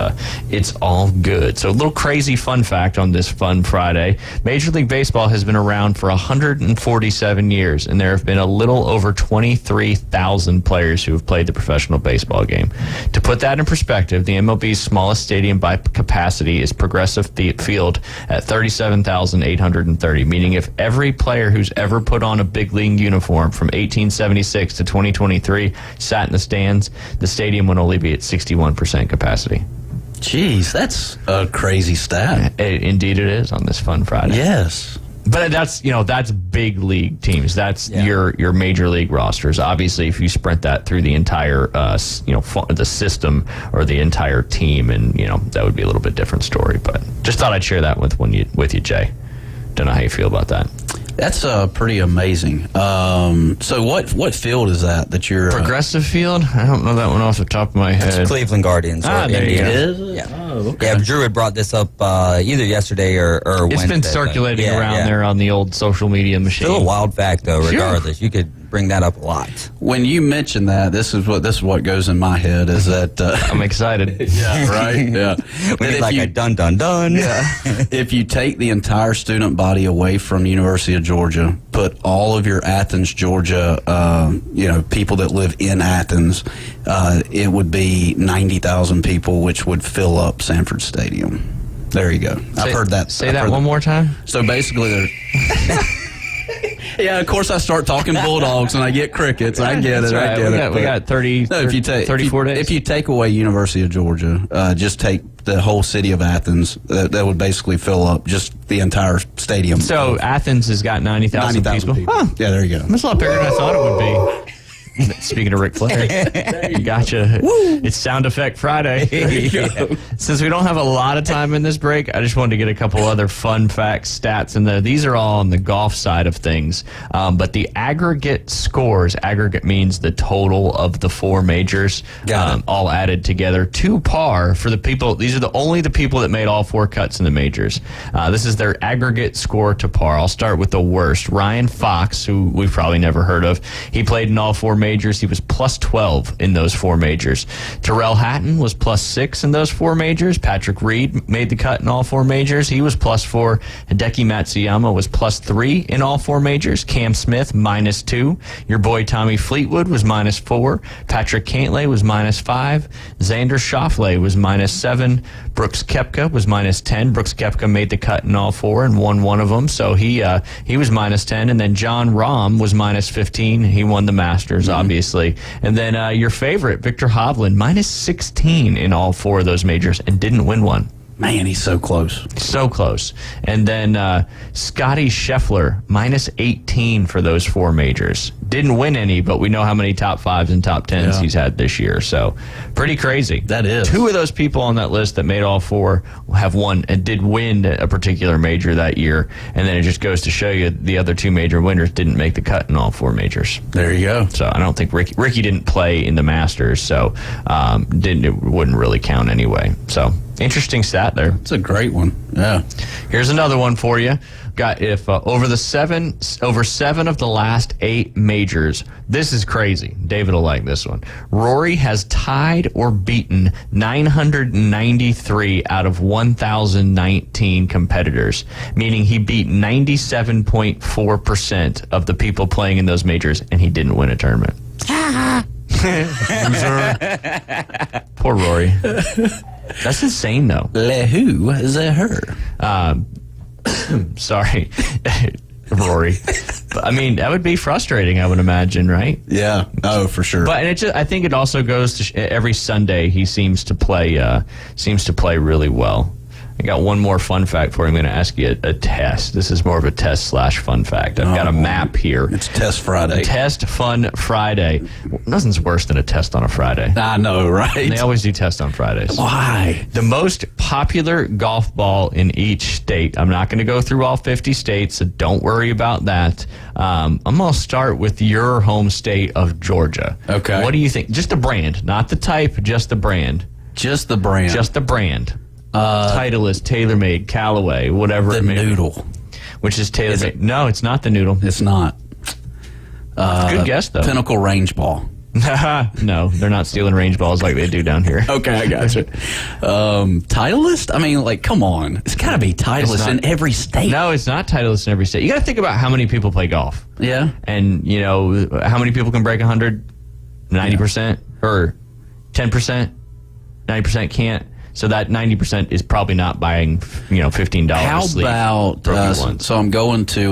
it's all good. So a little crazy fun fact on this fun Friday. Major League Baseball has been around for 147 years, and there have been a little over 23,000 players who have played the professional baseball game. To put that in perspective, the MLB's smallest stadium by capacity is Progressive Field at 37,830, meaning if every player who's ever put on a big league uniform from 1876 to 2023 sat in the stands, the stadium would only be at 61% capacity. Jeez, that's a crazy stat. Indeed it is on this fun Friday. Yes. But that's big league teams. That's your major league rosters. Obviously, if you sprint that through the entire the system or the entire team, and that would be a little bit different story. But just thought I'd share that with you, Jay. Don't know how you feel about that. That's pretty amazing. So what field is that you're... Progressive Field? I don't know that one off the top of my head. It's Cleveland Guardians. There you go. Is it? Yeah. Oh, okay. Yeah, Drew had brought this up either yesterday or Wednesday. It's been circulating around there on the old social media machine. Still a wild fact, though, regardless. You could bring that up a lot. When you mention that, this is what goes in my head is that... I'm excited. Yeah, right? Yeah. We need like a dun-dun-dun. Yeah. If you take the entire student body away from University of Georgia, put all of your Athens, Georgia, people that live in Athens, it would be 90,000 people, which would fill up Sanford Stadium. There you go. I've heard that. Say that one more time. So basically, they're... Yeah, of course I start talking Bulldogs and I get crickets. I get it. Right. I get it. We got 34 days. If you take away University of Georgia, just take the whole city of Athens, that would basically fill up just the entire stadium. So Athens has got 90,000 people. Huh. Yeah, there you go. That's a lot bigger than I thought it would be. Speaking of Ric Flair, gotcha. Woo. It's Sound Effect Friday. Since we don't have a lot of time in this break, I just wanted to get a couple other fun facts, stats in there. These are all on the golf side of things, but the aggregate scores, aggregate means the total of the 4 majors, all added together to par for the people. These are only the people that made all 4 cuts in the majors. This is their aggregate score to par. I'll start with the worst. Ryan Fox, who we've probably never heard of. He played in all 4 majors. He was plus 12 in those 4 majors. Terrell Hatton was plus 6 in those 4 majors. Patrick Reed made the cut in all 4 majors. He was plus 4. Hideki Matsuyama was plus 3 in all 4 majors. Cam Smith, minus 2. Your boy Tommy Fleetwood was minus 4. Patrick Cantlay was minus 5. Xander Schauffele was minus 7. Brooks Koepka was minus 10. Brooks Koepka made the cut in all 4 and won one of them, so he was minus 10. And then John Rahm was minus 15. He won the Masters, obviously. And then your favorite, Victor Hovland, minus 16 in all 4 of those majors and didn't win one. Man, he's so close. So close. And then Scotty Scheffler, minus 18 for those 4 majors. Didn't win any, but we know how many top 5s and top 10s he's had this year. So pretty crazy. That is. 2 of those people on that list that made all 4 have won and did win a particular major that year. And then it just goes to show you the other 2 major winners didn't make the cut in all 4 majors. There you go. So I don't think Ricky didn't play in the Masters, so it wouldn't really count anyway. So interesting stat there. It's a great one. Yeah. Here's another one for you. Got over 7 of the last 8 majors. This is crazy. David will like this one. Rory has tied or beaten 993 out of 1,019 competitors, meaning he beat 97.4% of the people playing in those majors, and he didn't win a tournament. Poor Rory. That's insane, though. Le who is her? Sorry. Rory. But, I mean, that would be frustrating, I would imagine, right? Yeah. Oh, for sure. But I think it also goes to every Sunday he seems to play really well. I got one more fun fact for you. I'm going to ask you a test. This is more of a test/fun fact. I've got a map here. It's Test Friday. Test Fun Friday. Nothing's worse than a test on a Friday. I know, right? And they always do tests on Fridays. Why? The most popular golf ball in each state. I'm not going to go through all 50 states, so don't worry about that. I'm going to start with your home state of Georgia. Okay. What do you think? Just the brand, not the type, just the brand. Just the brand. Just the brand. Titleist, TaylorMade, Callaway, whatever it may be. The Noodle. Which is TaylorMade. No, it's not the Noodle. It's not. Good guess, though. Pinnacle Range Ball. No, they're not stealing range balls like they do down here. Okay, I got you. Titleist? I mean, like, come on. It's got to be Titleist in every state. No, it's not Titleist in every state. You got to think about how many people play golf. Yeah. And, you know, how many people can break 100? 90%? Or 10%? 90% can't. So that 90% is probably not buying, $15. How about, so I'm going to,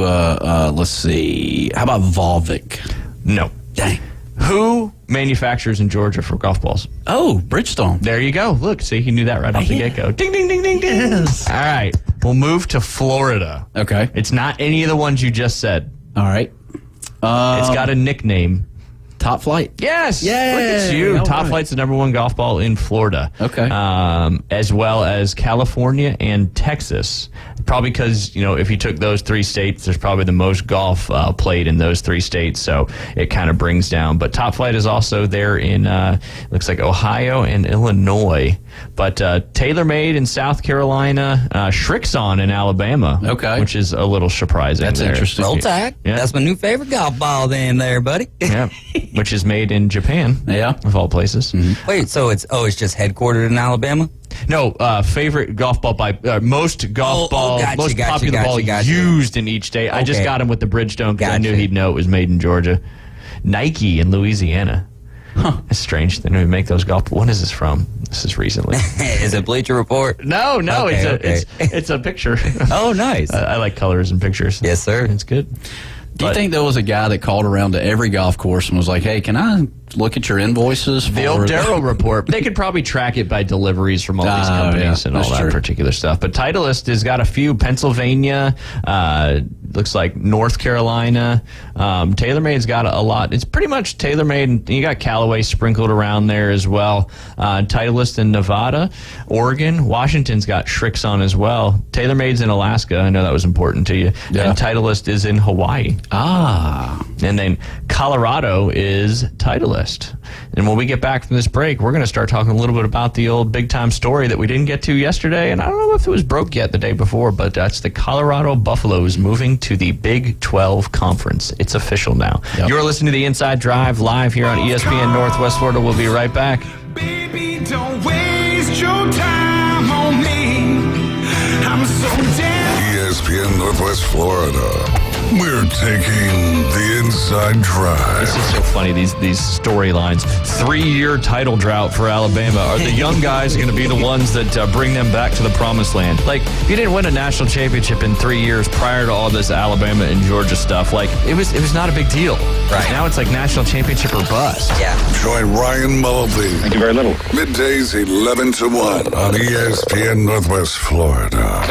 let's see, how about Volvic? No. Dang. Who manufactures in Georgia for golf balls? Oh, Bridgestone. There you go. Look, see, he knew that right off the get-go. Ding, ding, ding, ding, ding. Yes. All right. We'll move to Florida. Okay. It's not any of the ones you just said. All right. It's got a nickname. Top Flight? Yes. Yeah. Look at you. Top Flight's the number one golf ball in Florida. Okay. As well as California and Texas. Probably because, if you took those three states, there's probably the most golf played in those three states. So it kind of brings down. But Top Flight is also there in, looks like Ohio and Illinois. But TaylorMade in South Carolina, Shrixon in Alabama. Okay. Which is a little surprising. That's there. interesting. Roll Tide. Yeah. That's my new favorite golf ball then there, buddy. Yeah. Which is made in Japan. Yeah. Of all places. Mm-hmm. Wait, so it's just headquartered in Alabama? No, favorite golf ball by most golf ball, most popular ball used in each state. I just got him with the Bridgestone because I knew he'd know it was made in Georgia. Nike in Louisiana. Huh. It's strange. They don't even make those golf. When is this from? This is recently. Is it Bleacher Report? No, it's a picture. Oh, nice. I like colors and pictures. Yes, sir. It's good. Do you think there was a guy that called around to every golf course and was like, hey, can I look at your invoices? The old Darrow report. They could probably track it by deliveries from all these companies and all that particular stuff. But Titleist has got a few. Pennsylvania, looks like North Carolina. TaylorMade's got a lot. It's pretty much TaylorMade. You got Callaway sprinkled around there as well. Titleist in Nevada, Oregon. Washington's got Shrixon as well. TaylorMade's in Alaska. I know that was important to you. Yeah. And Titleist is in Hawaii. Ah. And then Colorado is Titleist. And when we get back from this break, we're going to start talking a little bit about the old big-time story that we didn't get to yesterday. And I don't know if it was broke yet the day before, but that's the Colorado Buffaloes moving to the Big 12 Conference. It's official now. Yep. You're listening to The Inside Drive live here on ESPN Northwest Florida. We'll be right back. Baby, don't waste your time on me. I'm so damn. ESPN Northwest Florida. We're taking the Inside Drive. This is so funny, these storylines. 3-year title drought for Alabama. Are the young guys going to be the ones that bring them back to the promised land? Like, you didn't win a national championship in 3 years prior to all this Alabama and Georgia stuff. Like, it was not a big deal. Right. Now it's like national championship or bust. Yeah. Join Ryan Mulvey. Thank you very little. Middays 11 to 1 on ESPN Northwest Florida.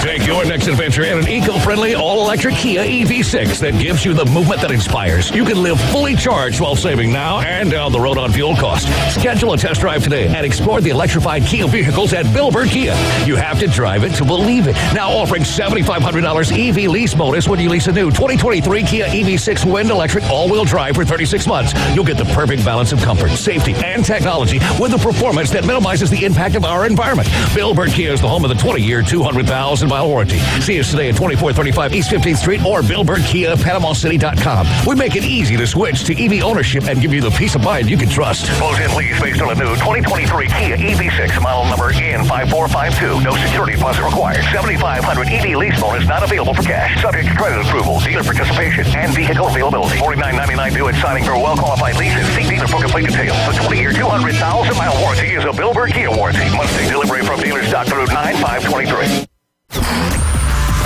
Take your next adventure in an eco-friendly, all-electric Kia EV6 that gives you the movement that inspires. You can live fully charged while saving now and down the road on fuel costs. Schedule a test drive today and explore the electrified Kia vehicles at Bill Bird Kia. You have to drive it to believe it. Now offering $7,500 EV lease bonus when you lease a new 2023 Kia EV6 Wind Electric all-wheel drive for 36 months. You'll get the perfect balance of comfort, safety, and technology with a performance that minimizes the impact of our environment. Bill Bird Kia is the home of the 20-year, 200,000-mile warranty. See us today at 2435 East 15th Street or BillBirdKia.PanamaCity.com. We make it easy to switch to EV ownership and give you the peace of mind you can trust. Close-in lease based on a new 2023 Kia EV6 model number N5452. No security deposit required. $7,500 EV lease bonus not available for cash. Subject to credit approval, dealer participation, and vehicle availability. $49.99 due at signing for well-qualified leases. See dealer for complete details. The 20-year, 200,000-mile warranty is a Bill Bird Kia warranty. Must take delivery from dealer stock through 9/5/23.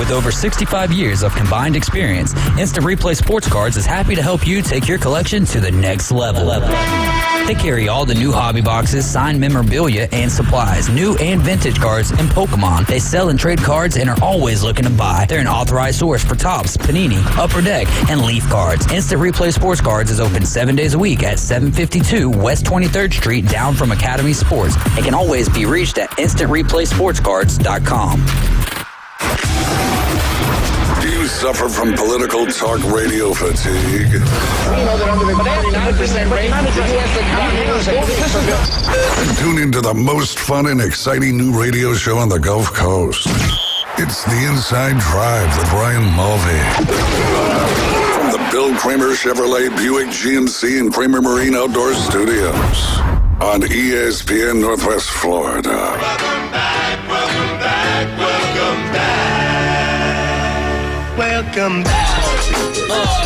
With over 65 years of combined experience, Instant Replay Sports Cards is happy to help you take your collection to the next level. They carry all the new hobby boxes, signed memorabilia, and supplies, new and vintage cards, and Pokemon. They sell and trade cards and are always looking to buy. They're an authorized source for Topps, Panini, Upper Deck, and Leaf cards. Instant Replay Sports Cards is open 7 days a week at 752 West 23rd Street, down from Academy Sports, and can always be reached at InstantReplaySportsCards.com. Do you suffer from political talk radio fatigue? Then tune into the most fun and exciting new radio show on the Gulf Coast. It's The Inside Drive with Brian Mulvey. From the Bill Kramer Chevrolet Buick GMC and Kramer Marine Outdoor Studios on ESPN Northwest Florida. Welcome back.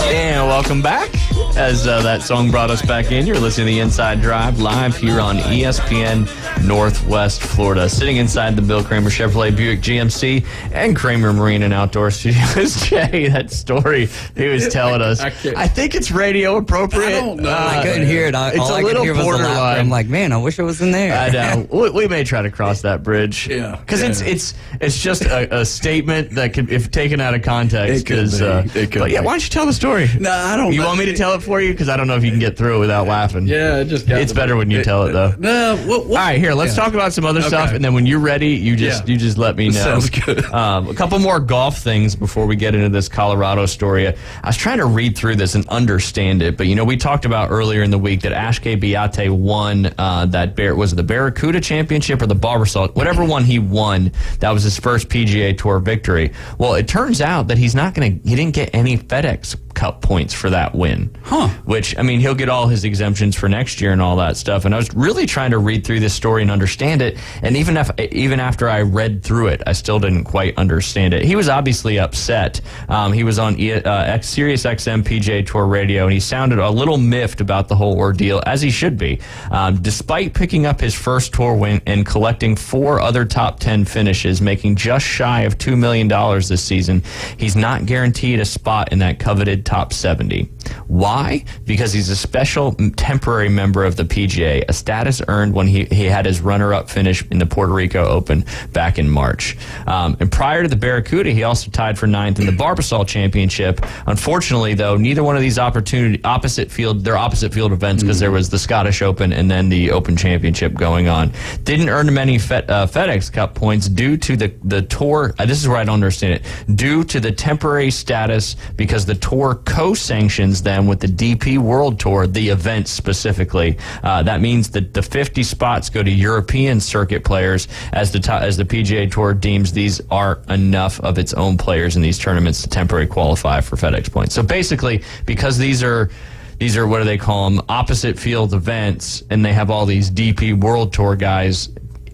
And welcome back. As that song brought us back in, you're listening to The Inside Drive live here on ESPN Northwest Florida. Sitting inside the Bill Kramer Chevrolet Buick GMC and Kramer Marine and Outdoor Studios. Jay, that story he was telling us. I think it's radio appropriate. I don't know. I couldn't hear it. It's all a I could little hear was the laughter. borderline. I'm like, man, I wish I was in there. I know. We may try to cross that bridge. Yeah. Because it's just a statement that could, if taken out of context, because. But yeah, why don't you tell the story? No, I don't. You want me to tell it for you? Because I don't know if you can get through it without laughing. Yeah, it's better when you tell it though. No. All right, here. Let's talk about some other stuff, and then when you're ready, you just let me know. Sounds good. A couple more golf things before we get into this Colorado story. I was trying to read through this and understand it, but we talked about earlier in the week that Ashke Biate won was it the Barracuda Championship or the Barbasol, whatever one he won. That was his first PGA Tour victory. Well, it turns out that he didn't get any FedEx Cup points for that win. Huh. Which, he'll get all his exemptions for next year and all that stuff. And I was really trying to read through this story and understand it. And even after I read through it, I still didn't quite understand it. He was obviously upset. He was on Sirius XM PGA Tour Radio, and he sounded a little miffed about the whole ordeal, as he should be. Despite picking up his first tour win and collecting 4 other top 10 finishes, making just shy of $2 million this season, he's not guaranteed a spot in that coveted top 70. Why? Because he's a special temporary member of the PGA, a status earned when he had his runner-up finish in the Puerto Rico Open back in March. And prior to the Barracuda, he also tied for 9th in the Barbasol Championship. Unfortunately, though, neither one of these opposite field events, because there was the Scottish Open and then the Open Championship going on, didn't earn many FedEx Cup points due to the tour. This is where I don't understand it. Due to the temporary status, because the tour co-sanctions them with the DP World Tour, the event specifically. That means that the 50 spots go to European circuit players, as the PGA Tour deems these are enough of its own players in these tournaments to temporarily qualify for FedEx points. So basically, because these are what do they call them, opposite field events, and they have all these DP World Tour guys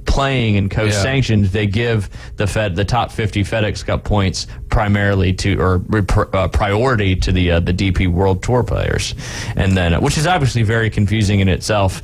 playing and co-sanctioned, they give the top 50 FedEx Cup points primarily priority to the DP World Tour players, and then which is obviously very confusing in itself.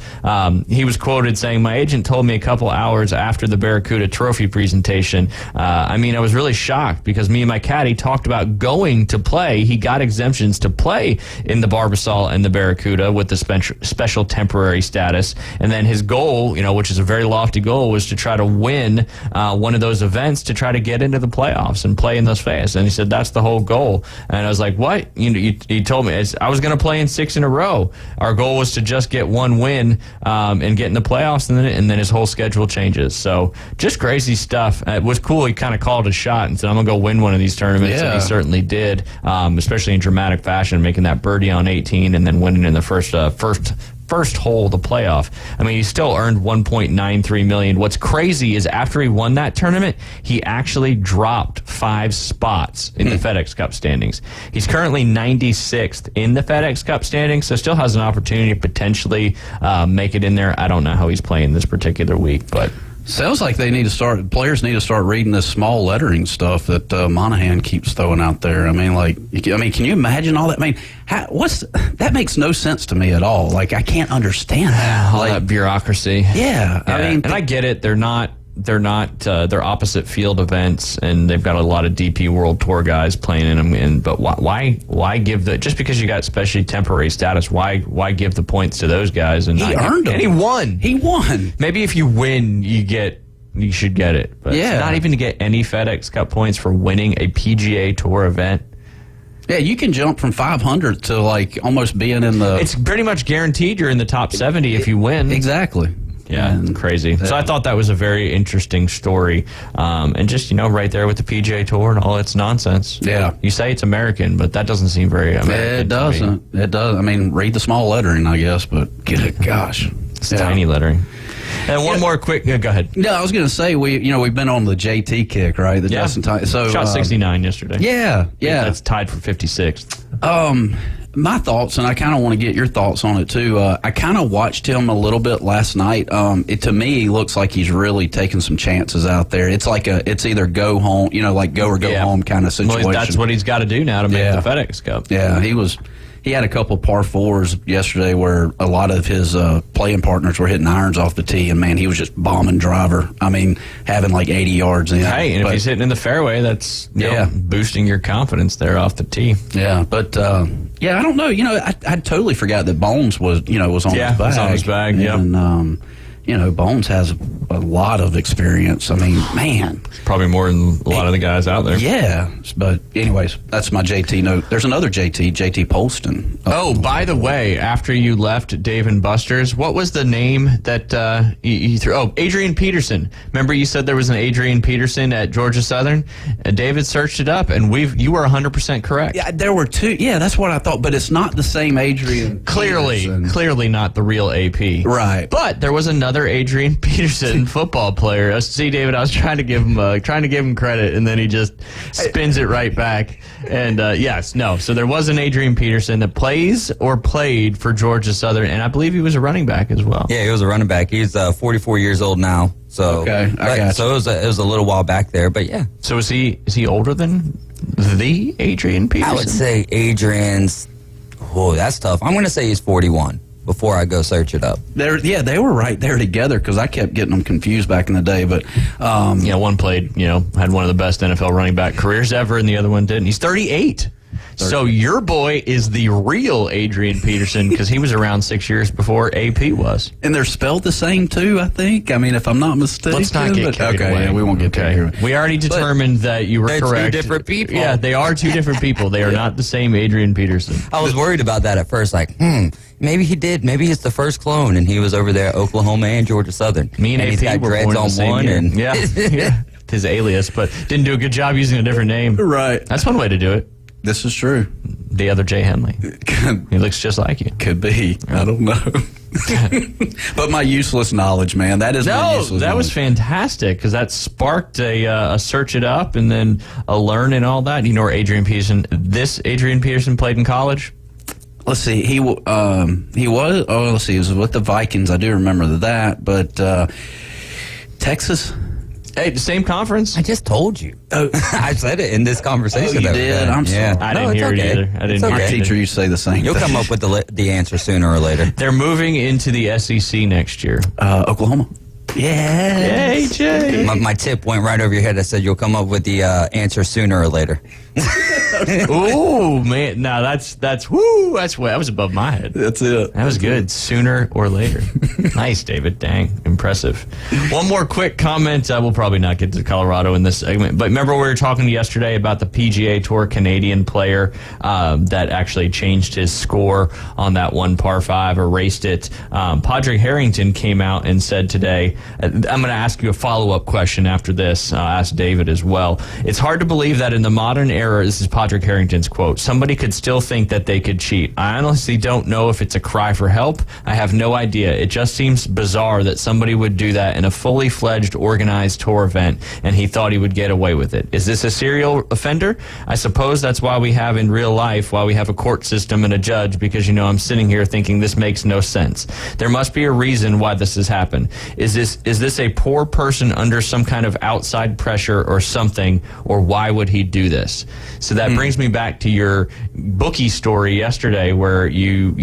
He was quoted saying, "My agent told me a couple hours after the Barracuda Trophy presentation. I was really shocked because me and my caddy talked about going to play. He got exemptions to play in the Barbasol and the Barracuda with the special temporary status, and then his goal, which is a very lofty goal, was to try to win one of those events to try to get into the playoffs and play in those phases." And he said, "That's the whole goal." And I was like, "What?" He told me, I was going to play in 6 in a row. Our goal was to just get one win and get in the playoffs, and then his whole schedule changes. So just crazy stuff. It was cool. He kind of called a shot and said, "I'm going to go win one of these tournaments." And he certainly did, especially in dramatic fashion, making that birdie on 18 and then winning in the first hole, the playoff. He still earned $1.93 million. What's crazy is after he won that tournament, he actually dropped 5 spots in the FedEx Cup standings. He's currently 96th in the FedEx Cup standings, so still has an opportunity to potentially make it in there. I don't know how he's playing this particular week, but sounds like players need to start reading this small lettering stuff that Monahan keeps throwing out there. Can you imagine all that? That makes no sense to me at all. I can't understand that. All that bureaucracy. Yeah. And I get it. They're not they're opposite field events, and they've got a lot of DP World Tour guys playing in them. But why give just because you got especially temporary status? Why give the points to those guys? And he earned them. And he won. He won. Maybe if you win, you should get it. But not even to get any FedEx Cup points for winning a PGA Tour event. Yeah, you can jump from 500 to like almost being in the. It's pretty much guaranteed you're in the top 70 if you win. Exactly. Yeah, it's crazy. So I thought that was a very interesting story. And just, right there with the PGA Tour and all its nonsense. Yeah. You say it's American, but that doesn't seem very American. It doesn't. It does. I mean, read the small lettering, I guess, but gosh. It's tiny lettering. And one more quick, go ahead. No, I was going to say, we've been on the JT kick, right? The Justin So shot 69 yesterday. Yeah. That's tied for 56th. My thoughts, and I kind of want to get your thoughts on it too. I kind of watched him a little bit last night. It to me looks like he's really taking some chances out there. It's like it's either go home, like go or go home kind of situation. Well, that's what he's got to do now to make the FedEx Cup. Yeah, he had a couple par fours yesterday where a lot of his playing partners were hitting irons off the tee, and man, he was just bombing driver. I mean, having like 80 yards in. Hey, and if he's hitting in the fairway, that's boosting your confidence there off the tee. Yeah, but I don't know. I totally forgot that Bones was on his bag. Yeah, was on his bag. Yeah, and Bones has a lot of experience. I mean, man, probably more than a lot of the guys out there. Yeah, but anyways, that's my JT note. There's another JT Polston. Oh, by the way, after you left Dave and Buster's, what was the name that you threw? Oh, Adrian Peterson. Remember you said there was an Adrian Peterson at Georgia Southern? David searched it up, and you were 100% correct. Yeah, there were two. Yeah, that's what I thought, but it's not the same Adrian. Clearly not the real AP. Right. But there was another Adrian Peterson football player. See, David, I was trying to give him credit, and then he just spins it right back. And so there was an Adrian Peterson that plays or played for Georgia Southern, and I believe he was a running back as well. Yeah, he was a running back. He's 44 years old now. So okay, I got you. So it was a little while back there, but yeah. So is he older than the Adrian Peterson? I would say Adrian's. Oh, that's tough. I'm going to say he's 41. Before I go search it up. They were right there together because I kept getting them confused back in the day. But one played, had one of the best NFL running back careers ever, and the other one didn't. He's 38. So your boy is the real Adrian Peterson because he was around 6 years before AP was. And they're spelled the same too, I think. I mean, if I'm not mistaken. Let's not get carried away. Yeah, we won't get carried away. We already determined that you were they're correct. Two different people. Yeah, they are two different people. They are not the same Adrian Peterson. I was worried about that at first, like, maybe he did. Maybe he's the first clone, and he was over there at Oklahoma and Georgia Southern. Me and he's AP got were dreads born in on the same one, year. and yeah, his alias, but didn't do a good job using a different name. Right. That's one way to do it. This is true. The other Jay Henley. He looks just like you. Could be. I don't know. But my useless knowledge, man. That is my useless knowledge. Was fantastic because that sparked a search it up and then a learn and all that. You know where Adrian Peterson played in college? Let's see. He was. He was with the Vikings. I do remember that. But Texas. Hey, the same conference? I just told you. Oh. I said it in this conversation. Oh, you did? I'm sorry. I didn't hear it either. I didn't hear My teacher used to say the same You'll thing. come up with the answer sooner or later. They're moving into the SEC next year. Oklahoma. Yeah. Yay, Jay. My tip went right over your head. I said you'll come up with the answer sooner or later. Ooh, man. No, that was above my head. That's it. That was good. Sooner or later. Nice, David. Dang. Impressive. One more quick comment. We'll probably not get to Colorado in this segment, but remember we were talking yesterday about the PGA Tour Canadian player that actually changed his score on that one par 5, erased it. Padraig Harrington came out and said today, I'm going to ask you a follow-up question after this. I'll ask David as well. It's hard to believe that in the modern era, this is Padraig Harrington's quote, somebody could still think that they could cheat. I honestly don't know if it's a cry for help. I have no idea. It just seems bizarre that somebody would do that in a fully fledged organized tour event, and he thought he would get away with it. Is this a serial offender? I suppose that's why we have in real life, why we have a court system and a judge, because, I'm sitting here thinking this makes no sense. There must be a reason why this has happened. Is this a poor person under some kind of outside pressure or something, or why would he do this? So that brings me back to your bookie story yesterday where you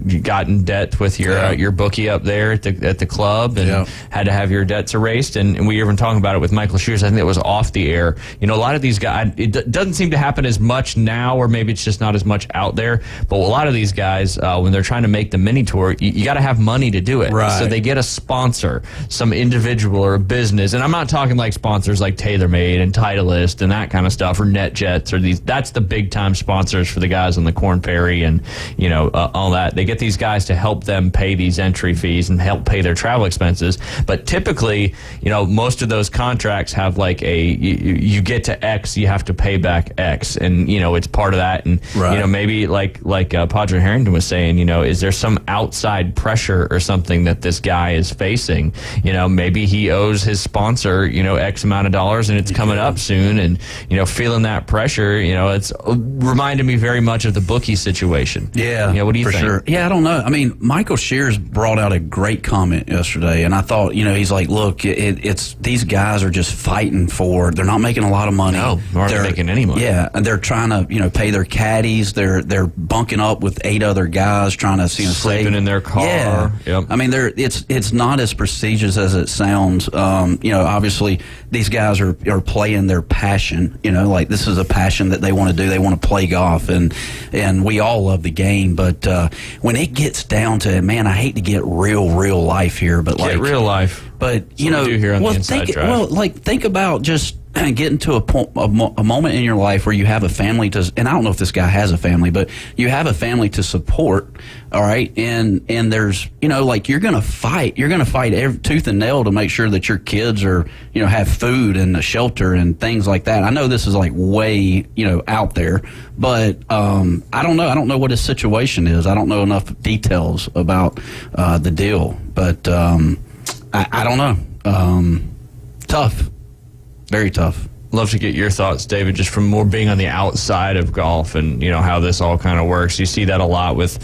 you got in debt with your bookie up there at the club and had to have your debts erased. And we were even talking about it with Michael Shears. I think it was off the air. You know, a lot of these guys, it doesn't seem to happen as much now, or maybe it's just not as much out there. But a lot of these guys, when they're trying to make the mini tour, you got to have money to do it. Right. So they get a sponsor, some individual or a business. And I'm not talking like sponsors like TaylorMade and Titleist and that kind of stuff, or NetJets or these. That's the big time sponsors for the guys on the Korn Ferry and, you know, all that. They get these guys to help them pay these entry fees and help pay their travel expenses. But typically, you know, most of those contracts have like you get to X, you have to pay back X. And, you know, it's part of that. And, you know, maybe like Padre Harrington was saying, you know, is there some outside pressure or something that this guy is facing? You know, maybe he owes his sponsor, you know, X amount of dollars and it's coming up soon. And, you know, feeling that pressure, you know, it's reminded me very much of the bookie situation. Yeah. What do you think? Sure. Yeah, I don't know. I mean, Michael Shears brought out a great comment yesterday, and I thought, you know, he's like, look, it's these guys are just fighting for, they're not making a lot of money. No, they're making any money. Yeah, and they're trying to, you know, pay their caddies. They're bunking up with 8 other guys trying to, you know, sleeping in their car. Yeah. Yep. I mean, it's not as prestigious as it sounds. You know, obviously these guys are playing their passion. You know, like this is a passion that they want to do. They want to play golf, and we all love the game. But when it gets down to, man, I hate to get real life here, but like real life. But you That's what know, we do here on the Inside Drive. think about just getting to a moment in your life where you have a family to, and I don't know if this guy has a family, but you have a family to support, all right, and there's, you know, like you're gonna fight every tooth and nail to make sure that your kids are, you know, have food and a shelter and things like that. I know this is like way, you know, out there, but I don't know what his situation is. I don't know enough details about the deal, but I don't know. Tough. Very tough. Love to get your thoughts, David, just from more being on the outside of golf and, you know, how this all kind of works. You see that a lot with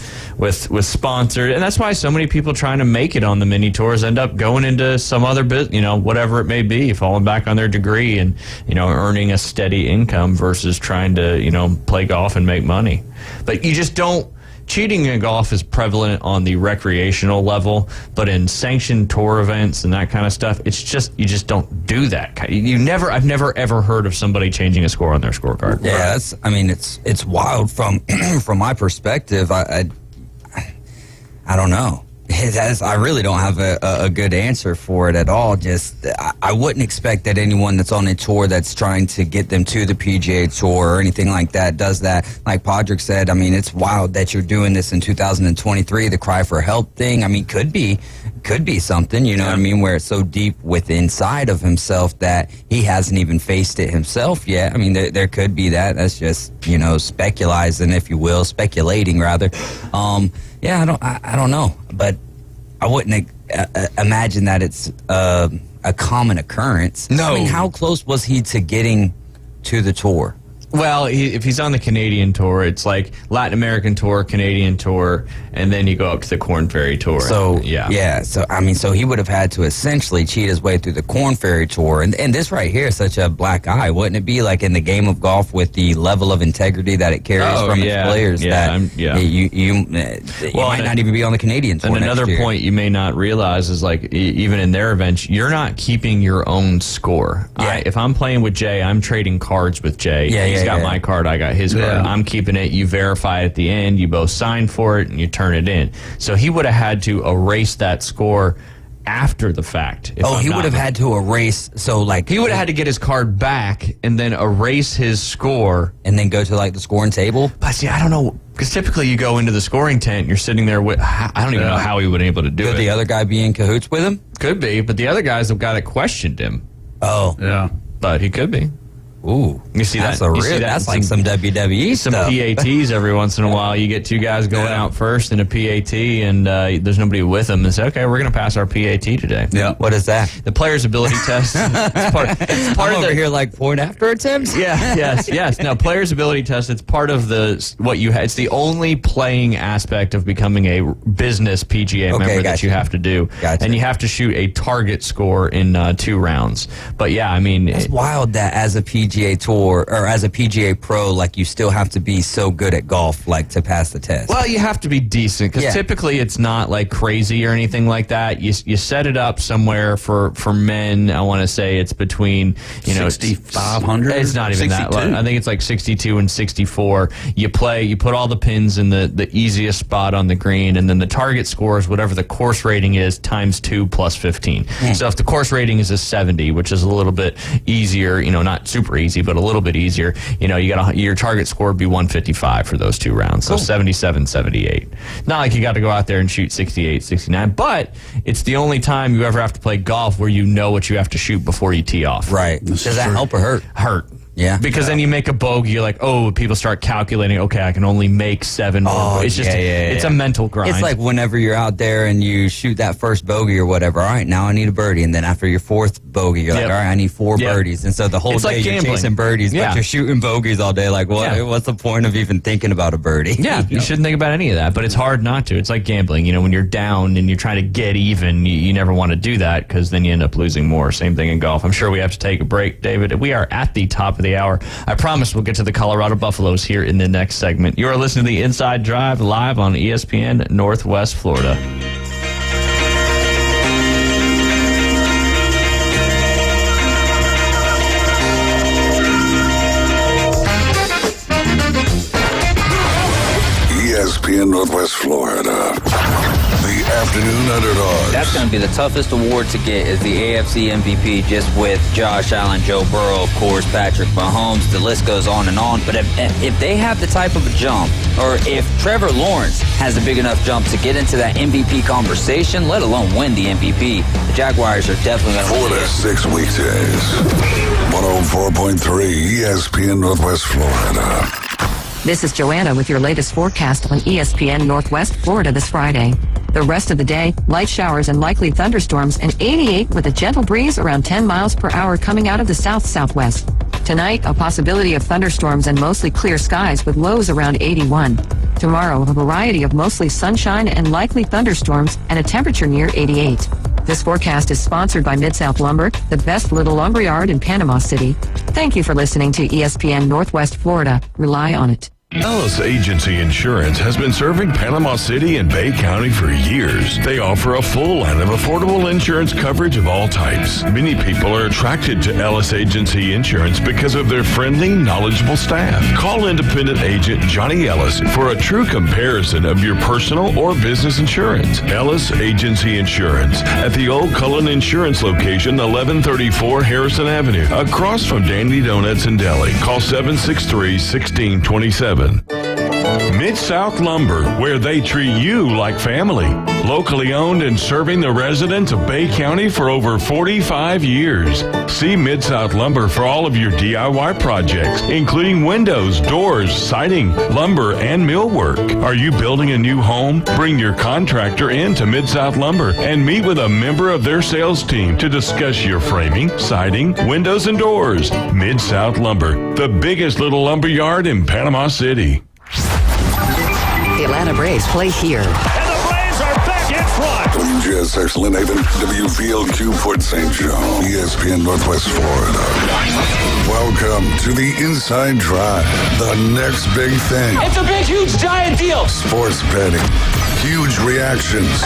sponsors, and that's why so many people trying to make it on the mini tours end up going into some other business, you know, whatever it may be, falling back on their degree and, you know, earning a steady income versus trying to, you know, play golf and make money. But you just don't. Cheating in golf is prevalent on the recreational level, but in sanctioned tour events and that kind of stuff, it's just, you just don't do that. I've never ever heard of somebody changing a score on their scorecard. Yeah, it's wild from from my perspective. I don't know. I really don't have a good answer for it at all. Just I wouldn't expect that anyone that's on a tour that's trying to get them to the PGA Tour or anything like that does that. Like Podrick said, I mean, it's wild that you're doing this in 2023. The cry for help thing, I mean, could be something, you know what I mean, where it's so deep within inside of himself that he hasn't even faced it himself yet. I mean, there could be that. That's just, you know, speculating rather. Yeah, I don't know, but I wouldn't imagine that it's a common occurrence. No. I mean, how close was he to getting to the tour? Well, if he's on the Canadian Tour, it's like Latin American Tour, Canadian Tour, and then you go up to the Korn Ferry Tour. So, so he would have had to essentially cheat his way through the Korn Ferry Tour. And this right here is such a black eye. Wouldn't it be like in the game of golf with the level of integrity that it carries from its players? You might not even be on the Canadian Tour. And another point you may not realize is, like, even in their events, you're not keeping your own score. Yeah. If I'm playing with Jay, I'm trading cards with Jay. He's got my card, I got his card. I'm keeping it. You verify at the end. You both sign for it, and you turn it in. So he would have had to erase that score after the fact. He would have had to erase. So, like, he would have had to get his card back and then erase his score and then go to, like, the scoring table. But see, I don't know, because typically you go into the scoring tent and you're sitting there with, I don't even know how he would be able to do it. Could the other guy be in cahoots with him? Could be, but the other guy's the guy that questioned him. Oh, yeah, but he could be. Ooh, you see that's that? That's like some WWE some stuff. PATs every once in a while. You get two guys going out first in a PAT, and there's nobody with them. And say, okay, we're going to pass our PAT today. Yeah. What is that? The player's ability test. It's part I'm of over here like point after attempts. Yeah. Yes. No, player's ability test. It's part of what you. It's the only playing aspect of becoming a business PGA member that you have to do. Gotcha. And you have to shoot a target score in 2 rounds. But yeah, I mean, it's wild that as a PGA PGA Tour or as a PGA pro, like you still have to be so good at golf, like to pass the test? Well, you have to be decent because typically it's not like crazy or anything like that. You set it up somewhere for men. I want to say it's between 6,500. It's not even 62. that. I think it's like 62 and 64. You put all the pins in the easiest spot on the green, and then the target score is whatever the course rating is times 2 plus 15. So if the course rating is a 70, which is a little bit easier, not super easy, but a little bit easier, your target score would be 155 for those 2 rounds. So 77, 78. Not like you got to go out there and shoot 68, 69, but it's the only time you ever have to play golf where you know what you have to shoot before you tee off. Right. Does that help or hurt? Hurt. Yeah. Because then you make a bogey, you're like, people start calculating, okay, I can only make 7 more. Oh, it's just, it's a mental grind. It's like whenever you're out there and you shoot that first bogey or whatever, all right, now I need a birdie. And then after your 4th bogey, you're like, all right, I need 4 birdies. And so the whole It's day like you're gambling. chasing birdies, but you're shooting bogeys all day. Like, what's the point of even thinking about a birdie? Yeah, you shouldn't think about any of that, but it's hard not to. It's like gambling. When you're down and you're trying to get even, you never want to do that because then you end up losing more. Same thing in golf. I'm sure we have to take a break, David. We are at the top of the hour. I promise we'll get to the Colorado Buffaloes here in the next segment. You are listening to the Inside Drive live on ESPN Northwest Florida. ESPN Northwest Florida. The afternoon underdogs. That's going to be the toughest award to get is the AFC MVP, just with Josh Allen, Joe Burrow, of course, Patrick Mahomes. The list goes on and on. But if they have the type of a jump, or if Trevor Lawrence has a big enough jump to get into that MVP conversation, let alone win the MVP, the Jaguars are definitely going to win. 4 to 6 weekdays. 104.3 ESPN Northwest Florida. This is Joanna with your latest forecast on ESPN Northwest Florida this Friday. The rest of the day, light showers and likely thunderstorms, and 88 with a gentle breeze around 10 miles per hour coming out of the south-southwest. Tonight, a possibility of thunderstorms and mostly clear skies with lows around 81. Tomorrow, a variety of mostly sunshine and likely thunderstorms and a temperature near 88. This forecast is sponsored by Mid-South Lumber, the best little lumberyard in Panama City. Thank you for listening to ESPN Northwest Florida. Rely on it. Ellis Agency Insurance has been serving Panama City and Bay County for years. They offer a full line of affordable insurance coverage of all types. Many people are attracted to Ellis Agency Insurance because of their friendly, knowledgeable staff. Call independent agent Johnny Ellis for a true comparison of your personal or business insurance. Ellis Agency Insurance at the Old Cullen Insurance location, 1134 Harrison Avenue, across from Dandy Donuts and Deli. Call 763-1627. Mid-South Lumber, where they treat you like family. Locally owned and serving the residents of Bay County for over 45 years. See Mid-South Lumber for all of your DIY projects, including windows, doors, siding, lumber, and millwork. Are you building a new home? Bring your contractor in to Mid-South Lumber and meet with a member of their sales team to discuss your framing, siding, windows, and doors. Mid-South Lumber, the biggest little lumber yard in Panama City. The Atlanta Braves play here. And the Braves are back in front. WGSX Lynn Haven, WVLQ Port St. Joe, ESPN Northwest Florida. Welcome to the Inside Drive, the next big thing. It's a big, huge, giant deal. Sports betting, huge reactions.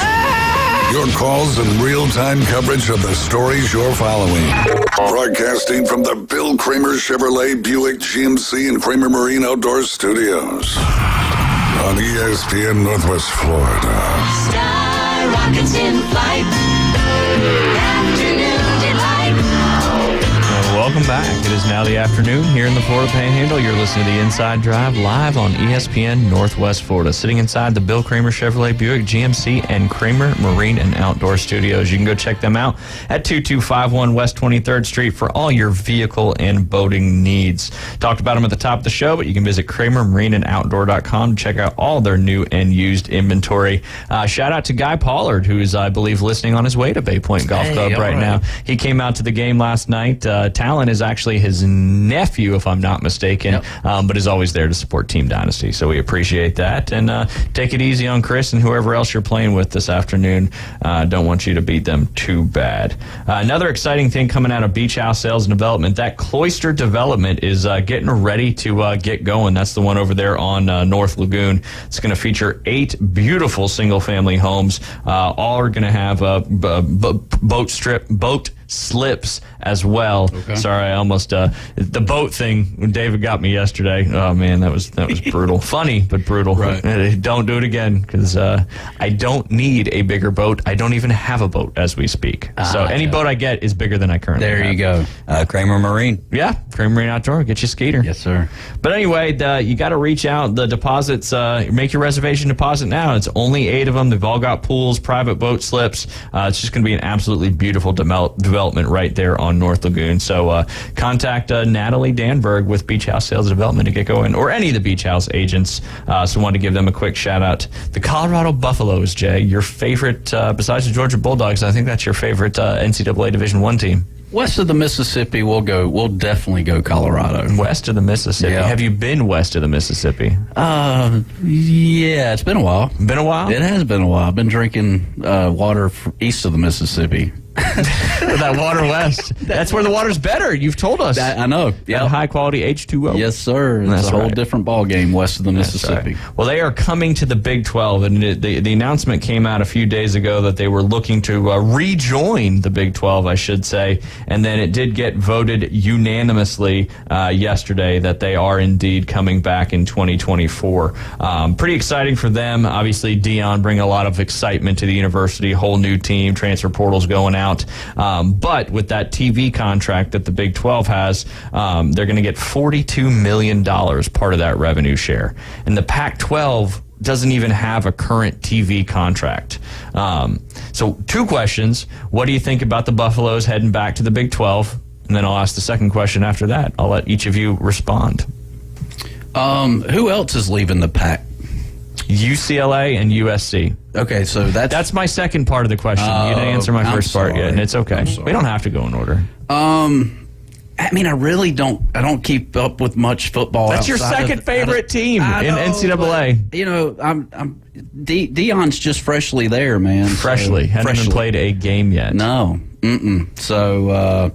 Your calls and real-time coverage of the stories you're following. Broadcasting from the Bill Kramer Chevrolet Buick GMC and Kramer Marine Outdoor Studios. On ESPN Northwest Florida. Sky rockets in flight. Afternoon delight. Welcome back. It is now the afternoon here in the Florida Panhandle. You're listening to the Inside Drive live on ESPN Northwest Florida. Sitting inside the Bill Kramer Chevrolet Buick GMC and Kramer Marine and Outdoor Studios. You can go check them out at 2251 West 23rd Street for all your vehicle and boating needs. Talked about them at the top of the show, but you can visit KramerMarineandOutdoor.com to check out all their new and used inventory. Shout out to Guy Pollard, who's, I believe, listening on his way to Bay Point Golf Club right now. He came out to the game last night. Talon is actually his nephew, if I'm not mistaken, but is always there to support Team Dynasty. So we appreciate that. And take it easy on Chris and whoever else you're playing with this afternoon. Don't want you to beat them too bad. Another exciting thing coming out of Beach House Sales and Development, that Cloister development is getting ready to get going. That's the one over there on North Lagoon. It's going to feature 8 beautiful single-family homes. All are going to have boat slips as well. Okay. Sorry, I almost the boat thing. David got me yesterday. Oh man, that was brutal. Funny but brutal. Right. Don't do it again because I don't need a bigger boat. I don't even have a boat as we speak. So any boat I get is bigger than I currently have. There you go. Kramer Marine. Yeah, Kramer Marine Outdoor. Get you a skeeter. Yes, sir. But anyway, you got to reach out. The deposits. Make your reservation deposit now. It's only 8 of them. They've all got pools, private boat slips. It's just going to be an absolutely beautiful development right there on North Lagoon. So contact Natalie Danberg with Beach House Sales and Development to get going, or any of the Beach House agents. So wanted to give them a quick shout out. The Colorado Buffaloes, Jay, your favorite besides the Georgia Bulldogs. I think that's your favorite NCAA Division I team. West of the Mississippi, we'll definitely go Colorado. West of the Mississippi. Yeah. Have you been west of the Mississippi? Yeah, it's been a while. Been a while? It has been a while. I've been drinking water east of the Mississippi. That water west. That's where the water's better. You've told us. I know. Yeah. High quality H2O. Yes, sir. It's a whole different ball game west of the Mississippi. Right. Well, they are coming to the Big 12, and the announcement came out a few days ago that they were looking to rejoin the Big 12, I should say, and then it did get voted unanimously yesterday that they are indeed coming back in 2024. Pretty exciting for them. Obviously, Dion bringing a lot of excitement to the university, whole new team, transfer portals going out. But with that TV contract that the Big 12 has, they're going to get $42 million, part of that revenue share. And the Pac-12 doesn't even have a current TV contract. So 2 questions. What do you think about the Buffaloes heading back to the Big 12? And then I'll ask the second question after that. I'll let each of you respond. Who else is leaving the Pac? UCLA and USC. Okay, so that's my second part of the question. You didn't answer my first part yet, and it's okay. We don't have to go in order. I mean, I really don't. I don't keep up with much football. That's your second favorite team in NCAA. But, you know, Dion's just freshly there, man. Freshly, hadn't even played a game yet. No, So,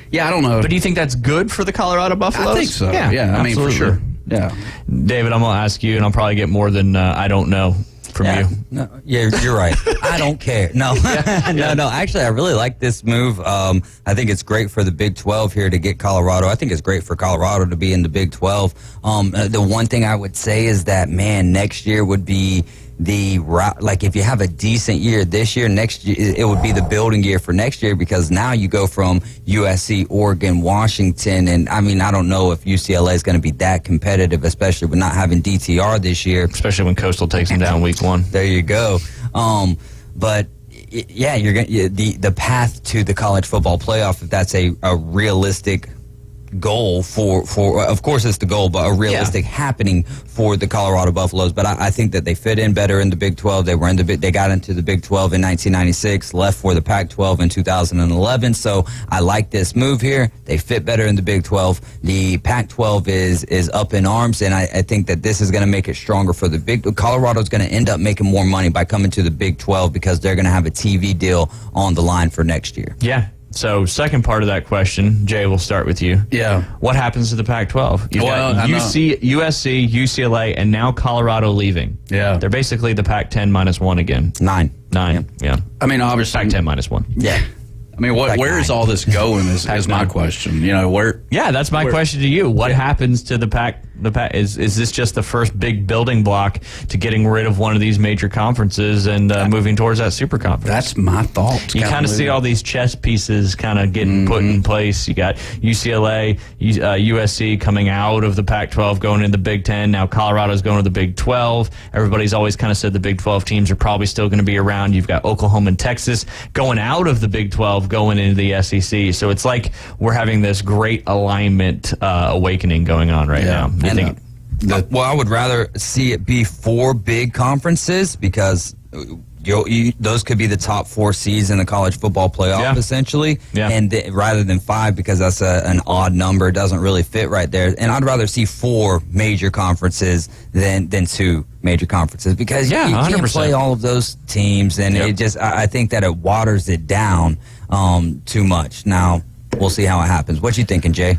yeah, I don't know. But do you think that's good for the Colorado Buffaloes? I think so. Yeah, I mean, for sure. Yeah, David, I'm gonna ask you, and I'll probably get more than I don't know from you. No, yeah, you're right. I don't care. No, no. Actually, I really like this move. I think it's great for the Big 12 here to get Colorado. I think it's great for Colorado to be in the Big 12. The one thing I would say is that, man, next year would be like if you have a decent year this year, next year it would be the building year for next year, because now you go from USC, Oregon, Washington, and I mean, I don't know if UCLA is going to be that competitive, especially with not having DTR this year. Especially when Coastal takes them down week 1. There you go. But yeah, you're going the path to the college football playoff, if that's a realistic goal for of course it's the goal, but a realistic happening for the Colorado Buffaloes. But I think that they fit in better in the Big 12. They got into the Big 12 in 1996, left for the Pac-12 in 2011. So I like this move here. They fit better in the Big 12. The Pac-12 is up in arms, and I think that this is going to make it stronger for the Big. Colorado's going to end up making more money by coming to the Big 12 because they're going to have a TV deal on the line for next year. Yeah. So, second part of that question, Jay, we'll start with you. Yeah. What happens to the Pac-12? You've got USC, UCLA, and now Colorado leaving. Yeah. They're basically the Pac-10 -1 again. 9. Yeah. I mean, obviously. Pac-10 -1. Yeah. I mean, where is all this going is my question. You know, where? Yeah, that's my question to you. What happens to the Pac? Is this just the first big building block to getting rid of one of these major conferences and moving towards that super conference? That's my thought. You kind of see all these chess pieces kind of getting put in place. You got UCLA, USC coming out of the Pac-12, going into the Big 10. Now Colorado's going to the Big 12. Everybody's always kind of said the Big 12 teams are probably still going to be around. You've got Oklahoma and Texas going out of the Big 12, going into the SEC. So it's like we're having this great alignment awakening going on right now. Well, I would rather see it be 4 big conferences because those could be the top 4 seeds in the college football playoff, essentially. Yeah. And rather than 5, because that's an odd number, it doesn't really fit right there. And I'd rather see 4 major conferences than 2 major conferences, because you can't 100%. play all of those teams, and it just, I think that it waters it down too much. Now, we'll see how it happens. What you thinking, Jay?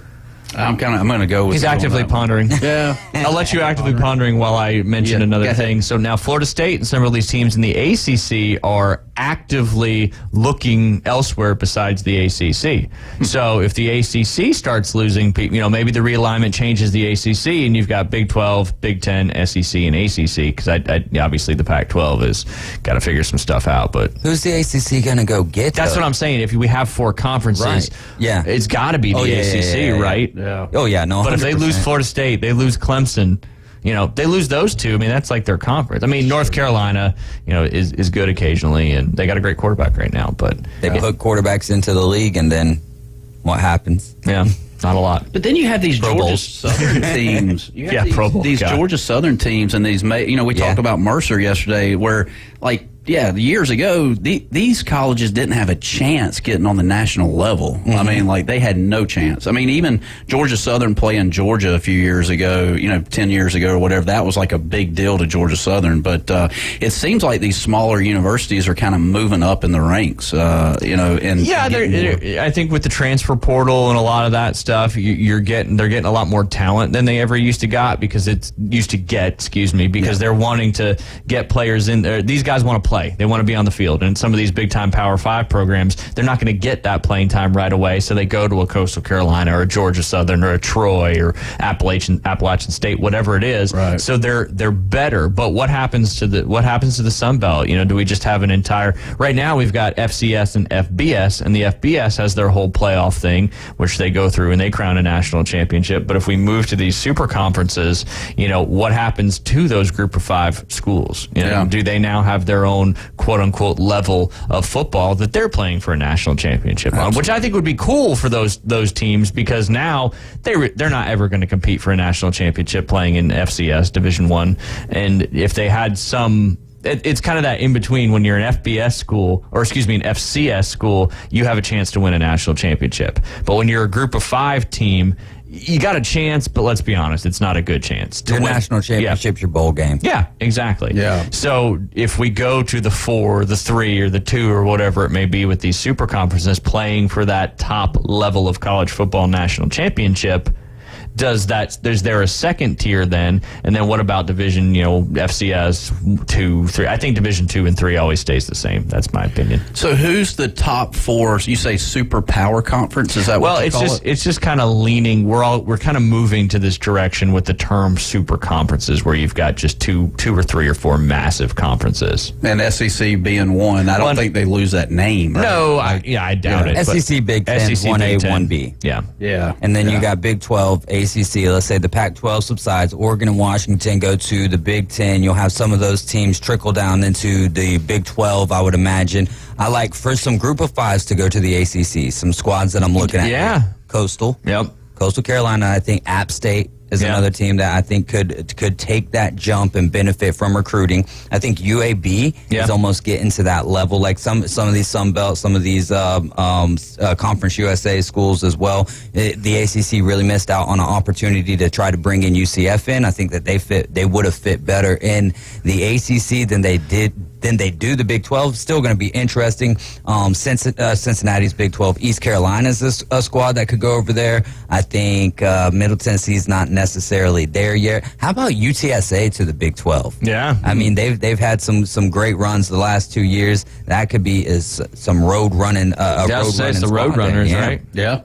I'm going to go with. He's actively pondering. Yeah. I'll let you actively pondering while I mention another thing. So now Florida State and several of these teams in the ACC are actively looking elsewhere besides the ACC. So if the ACC starts losing, maybe the realignment changes the ACC, and you've got Big 12, Big 10, SEC, and ACC, because obviously the Pac-12 has got to figure some stuff out. But who's the ACC going to go get? That's what I'm saying. If we have 4 conferences, it's got to be the ACC, right? Yeah. Oh, yeah, no. But if they lose Florida State, they lose Clemson, they lose those 2. I mean, that's like their conference. I mean, North Carolina, is good occasionally, and they got a great quarterback right now. But they put quarterbacks into the league, and then what happens? Yeah, not a lot. But then you have these Georgia Southern teams. You have these Georgia Southern teams, and these, we talked about Mercer yesterday, where years ago, these colleges didn't have a chance getting on the national level. Mm-hmm. I mean, they had no chance. I mean, even Georgia Southern playing Georgia a few years ago, 10 years ago or whatever, that was like a big deal to Georgia Southern. But it seems like these smaller universities are kind of moving up in the ranks, and I think with the transfer portal and a lot of that stuff, they're getting a lot more talent than they ever used to get, because they're wanting to get players in there. These guys want to play. They want to be on the field. And some of these big-time Power 5 programs, they're not going to get that playing time right away, so they go to a Coastal Carolina or a Georgia Southern or a Troy or Appalachian State, whatever it is. Right. So they're better. But what happens to the Sun Belt? Do we just have an entire... Right now we've got FCS and FBS, and the FBS has their whole playoff thing, which they go through and they crown a national championship. But if we move to these super conferences, what happens to those group of 5 schools? Do they now have their own quote-unquote level of football that they're playing for a national championship on, which I think would be cool for those teams, because now they're not ever going to compete for a national championship playing in FCS Division I. And if they had some... It's kind of that in between. When you're an FCS school, you have a chance to win a national championship. But when you're a group of 5 team, you got a chance, but let's be honest, it's not a good chance. Your national championship's your bowl game. Yeah, exactly. Yeah. So if we go to the 4, the 3, or the 2, or whatever it may be with these super conferences playing for that top level of college football national championship, is there a second tier then? And then what about division, FCS 2, 3? I think division 2 and 3 always stays the same. That's my opinion. So who's the top 4? You say super power conference? Is that what you call it? It's just kind of leaning. We're kind of moving to this direction with the term super conferences, where you've got just two or 3 or 4 massive conferences. And SEC being one. I don't think they lose that name. Right? No, I doubt it. SEC Big 10, SEC 1A, Big 10. 1B. Yeah. Yeah. And then you got Big 12, ACC. Let's say the Pac-12 subsides, Oregon and Washington go to the Big 10. You'll have some of those teams trickle down into the Big 12, I would imagine. I like for some group of 5s to go to the ACC. Some squads that I'm looking at. Yeah. Coastal. Yep. Coastal Carolina, I think App State is another team that I think could take that jump and benefit from recruiting. I think UAB is almost getting to that level, like some of these Sun Belt, some of these Conference USA schools as well. The ACC really missed out on an opportunity to try to bring in UCF in. I think that they would have fit better in the ACC than they do the Big 12. Still going to be interesting. Cincinnati's Big 12. East Carolina's a squad that could go over there. I think Middle Tennessee's not necessarily there yet. How about UTSA to the Big 12? Yeah. I mean, they've had some great runs the last 2 years. That could be some road running. It's the road runners, right? Yeah.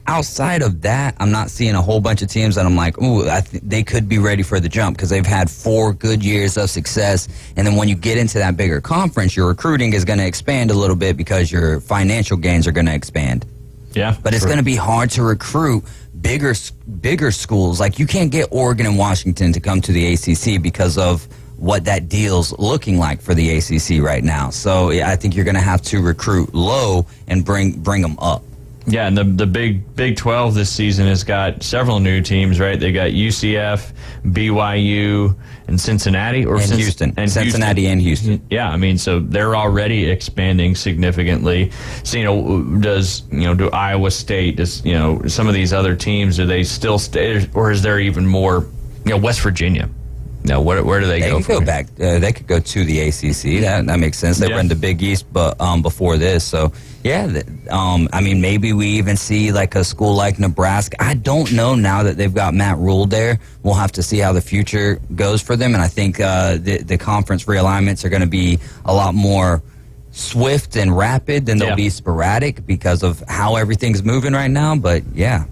Outside of that, I'm not seeing a whole bunch of teams that I'm like, ooh, they could be ready for the jump, because they've had 4 good years of success. And then when you get into that bigger conference, your recruiting is going to expand a little bit because your financial gains are going to expand. Yeah. But it's going to be hard to recruit bigger schools. Like, you can't get Oregon and Washington to come to the ACC because of what that deal's looking like for the ACC right now. So I think you're going to have to recruit low and bring them up. Yeah, and the Big 12 this season has got several new teams, right? They got UCF, BYU, and Cincinnati, Houston, and Cincinnati and Houston. Yeah, I mean, so they're already expanding significantly. So do Iowa State, some of these other teams, do they still stay, or is there even more? West Virginia. Now, where do they go? They could go back. They could go to the ACC. That makes sense. They were in the Big East, but before this, so yeah. I mean, maybe we even see like a school like Nebraska. I don't know now that they've got Matt Rule there. We'll have to see how the future goes for them, and I think the conference realignments are going to be a lot more swift and rapid than they'll be sporadic because of how everything's moving right now. But yeah.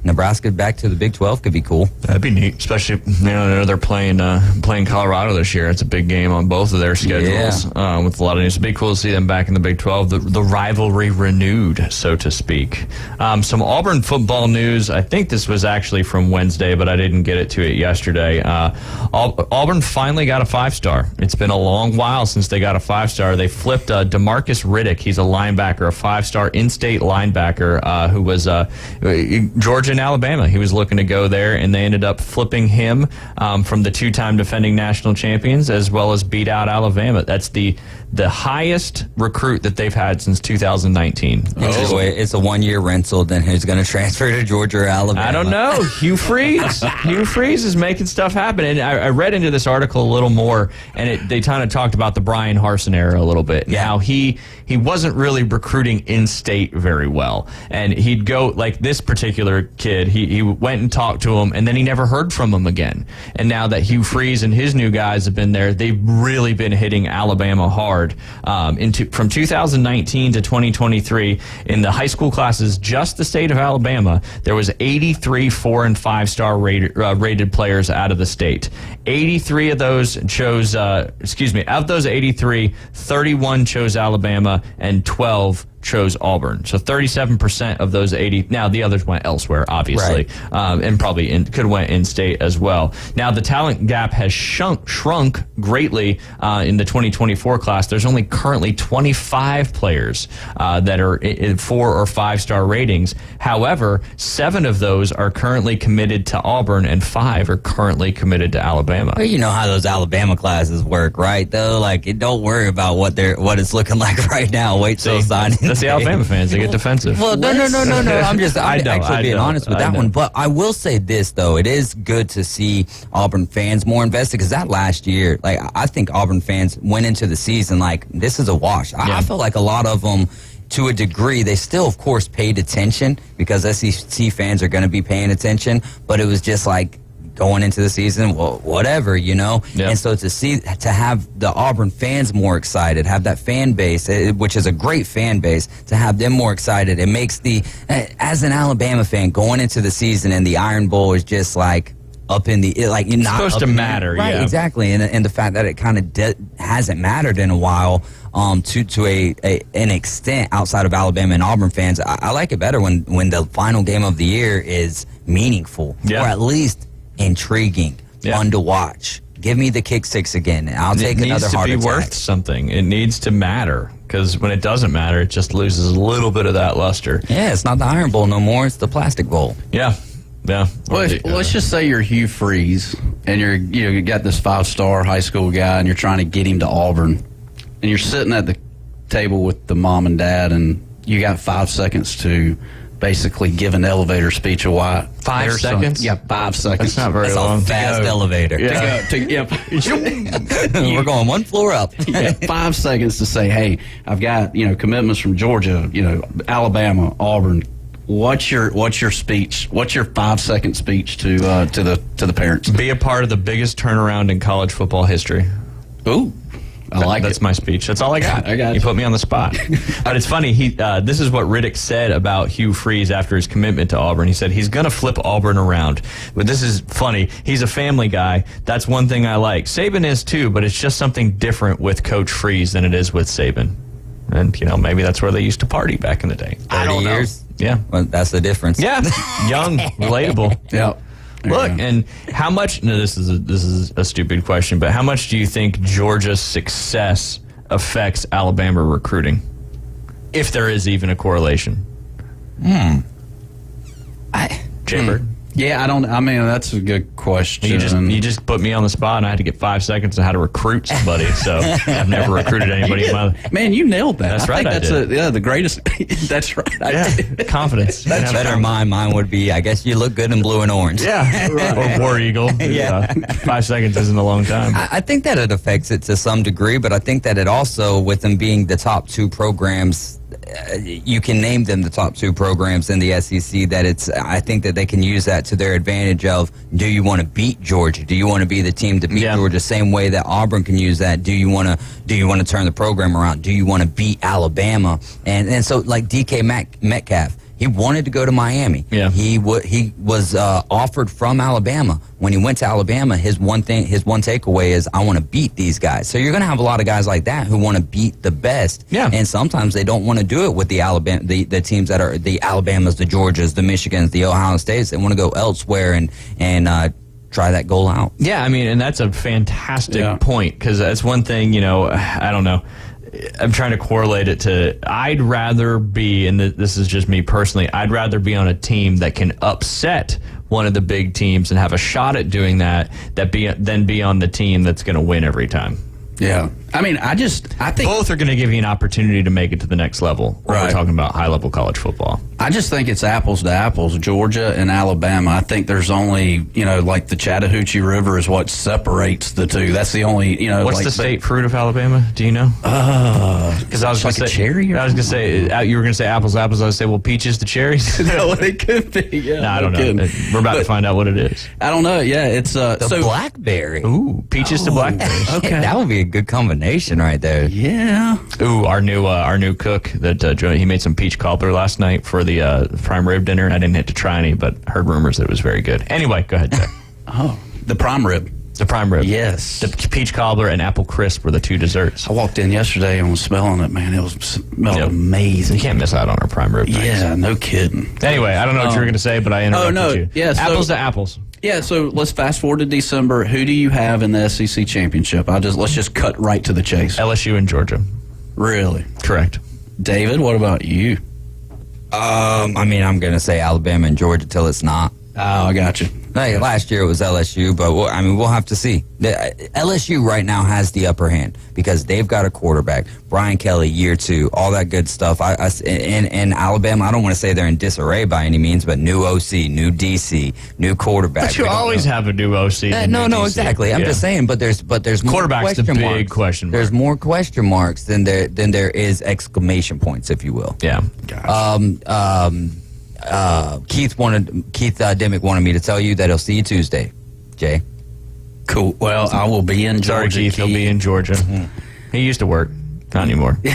Nebraska back to the Big 12 could be cool. That'd be neat, especially they're playing Colorado this year. It's a big game on both of their schedules with a lot of news. It'd be cool to see them back in the Big 12. The rivalry renewed, so to speak. Some Auburn football news. I think this was actually from Wednesday, but I didn't get it to it yesterday. Auburn finally got a 5-star. It's been a long while since they got a 5-star. They flipped DeMarcus Riddick. He's a linebacker, a 5-star in-state linebacker who was Georgia and Alabama. He was looking to go there, and they ended up flipping him from the 2-time defending national champions, as well as beat out Alabama. That's the highest recruit that they've had since 2019. It's a 1-year rental. Then who's going to transfer to Georgia or Alabama? I don't know. Hugh Freeze. Hugh Freeze is making stuff happen. And I read into this article a little more, and they kind of talked about the Brian Harsin era a little bit. Yeah. How he wasn't really recruiting in-state very well. And he'd go, like this particular kid, he went and talked to him, and then he never heard from him again. And now that Hugh Freeze and his new guys have been there, they've really been hitting Alabama hard. From 2019 to 2023, in the high school classes, just the state of Alabama, there was 83 4- and 5-star rated players out of the state. 83 of those chose, of those 83, 31 chose Alabama and 12 chose Auburn. So 37% of those 80. Now the others went elsewhere, obviously, and probably could have went in-state as well. Now the talent gap has shrunk greatly in the 2024 class. There's only currently 25 players that are in 4- or 5-star ratings. However, 7 of those are currently committed to Auburn, and 5 are currently committed to Alabama. Well, you know how those Alabama classes work, right? Though, like, don't worry about what it's looking like right now. Wait till signing. That's the Alabama fans. They get defensive. Well, no. I'm actually being honest with that one. But I will say this, though. It is good to see Auburn fans more invested, because that last year, like, I think Auburn fans went into the season like, this is a wash. I feel like a lot of them, to a degree, they still, of course, paid attention, because SEC fans are going to be paying attention. But it was just like, going into the season, well, whatever, Yep. And so to have the Auburn fans more excited, have that fan base, which is a great fan base, to have them more excited, it makes as an Alabama fan, going into the season and the Iron Bowl is just like up in the, like, it's not supposed to matter, right? Yeah. Exactly, and the fact that it kind of hasn't mattered in a while. To an extent outside of Alabama and Auburn fans, I like it better when the final game of the year is meaningful, or at least intriguing, fun to watch. Give me the kick six again, and I'll take another heart attack. It needs to be worth something. It needs to matter, because when it doesn't matter, it just loses a little bit of that luster. Yeah, it's not the Iron Bowl no more. It's the Plastic Bowl. Yeah. Yeah. Well, let's just say you're Hugh Freeze, and you got this 5-star high school guy, and you're trying to get him to Auburn, and you're sitting at the table with the mom and dad, and you got 5 seconds to basically give an elevator speech of why. 5 seconds? Yeah, 5 seconds. That's not very long. That's a fast elevator. Yeah. We're going one floor up. 5 seconds to say, hey, I've got commitments from Georgia, Alabama, Auburn. What's your speech? What's your 5-second speech to the parents? Be a part of the biggest turnaround in college football history. Ooh. That's my speech. That's all I got. I got you. Put me on the spot. But it's funny. This is what Riddick said about Hugh Freeze after his commitment to Auburn. He said he's going to flip Auburn around. But this is funny. He's a family guy. That's one thing I like. Saban is too, but it's just something different with Coach Freeze than it is with Saban. And, maybe that's where they used to party back in the day. 30 years? Yeah. Well, that's the difference. Yeah. Young, relatable. Yeah. Look, and how much? No, this is a stupid question, but how much do you think Georgia's success affects Alabama recruiting, if there is even a correlation? Jaybird. Yeah, I mean, that's a good question. You just put me on the spot, and I had to get 5 seconds on how to recruit somebody. So I've never recruited anybody in my life. Man, you nailed that. That's right. That's the greatest. That's right. Yeah, confidence. That's better. Mine would be, I guess you look good in blue and orange. Yeah, right. Or War Eagle. Yeah. 5 seconds isn't a long time. I think that it affects it to some degree, but I think that it also, with them being the top 2 programs, you can name them the top 2 programs in the SEC. I think that they can use that to their advantage. Of, do you want to beat Georgia? Do you want to be the team to beat Georgia? Same way that Auburn can use that. Do you want to turn the program around? Do you want to beat Alabama? And so, like DK Metcalf, he wanted to go to Miami. Yeah. He was offered from Alabama. When he went to Alabama, his one takeaway is, I want to beat these guys. So you're going to have a lot of guys like that who want to beat the best. Yeah. And sometimes they don't want to do it with the teams that are the Alabamas, the Georgias, the Michigans, the Ohio States. They want to go elsewhere and try that goal out. Yeah, I mean, and that's a fantastic point, because that's one thing, I don't know. I'm trying to correlate it to, I'd rather be, and this is just me personally, I'd rather be on a team that can upset one of the big teams and have a shot at doing that than be on the team that's going to win every time. Yeah. I mean, I think both are going to give you an opportunity to make it to the next level when we're talking about high-level college football. I just think it's apples to apples. Georgia and Alabama, I think there's only, like the Chattahoochee River is what separates the two. That's the only, What's the state fruit of Alabama? Do you know? Because I was like going a cherry. I was going to say, you were going to say apples. I was going to say, well, peaches to cherries. No, they could be. Yeah, no, I don't know. We're about to find out what it is. I don't know. Yeah, it's the blackberry. Ooh, peaches to blackberries. Okay, that would be a good combination right there. Yeah. Ooh, our new cook that he made some peach cobbler last night for the prime rib dinner. I didn't get to try any, but heard rumors that it was very good. Anyway, go ahead, Jack. The prime rib. The prime rib. Yes. The peach cobbler and apple crisp were the 2 desserts. I walked in yesterday and was smelling it, man. It smelled amazing. You can't miss out on our prime rib. Yeah, no kidding. Anyway, I don't know what you were going to say, but I interrupted you. Yeah, apples to apples. Yeah, so let's fast forward to December. Who do you have in the SEC championship? Let's just cut right to the chase. LSU and Georgia. Really? Correct. David, what about you? I mean, I'm going to say Alabama and Georgia till it's not. Oh, I got you. Hey, last year it was LSU, but we'll have to see. LSU right now has the upper hand because they've got a quarterback, Brian Kelly, year 2, all that good stuff. In Alabama, I don't want to say they're in disarray by any means, but new OC, new DC, new quarterback. But you always have a new OC. No, exactly. I'm just saying, but there's more quarterback's question the big marks. question mark. There's more question marks than there is exclamation points, if you will. Yeah. Keith Dimmick wanted me to tell you that he'll see you Tuesday, Jay. Cool. Well, I will be in Georgia. Sorry, Keith. He'll be in Georgia. He used to work. Not anymore. But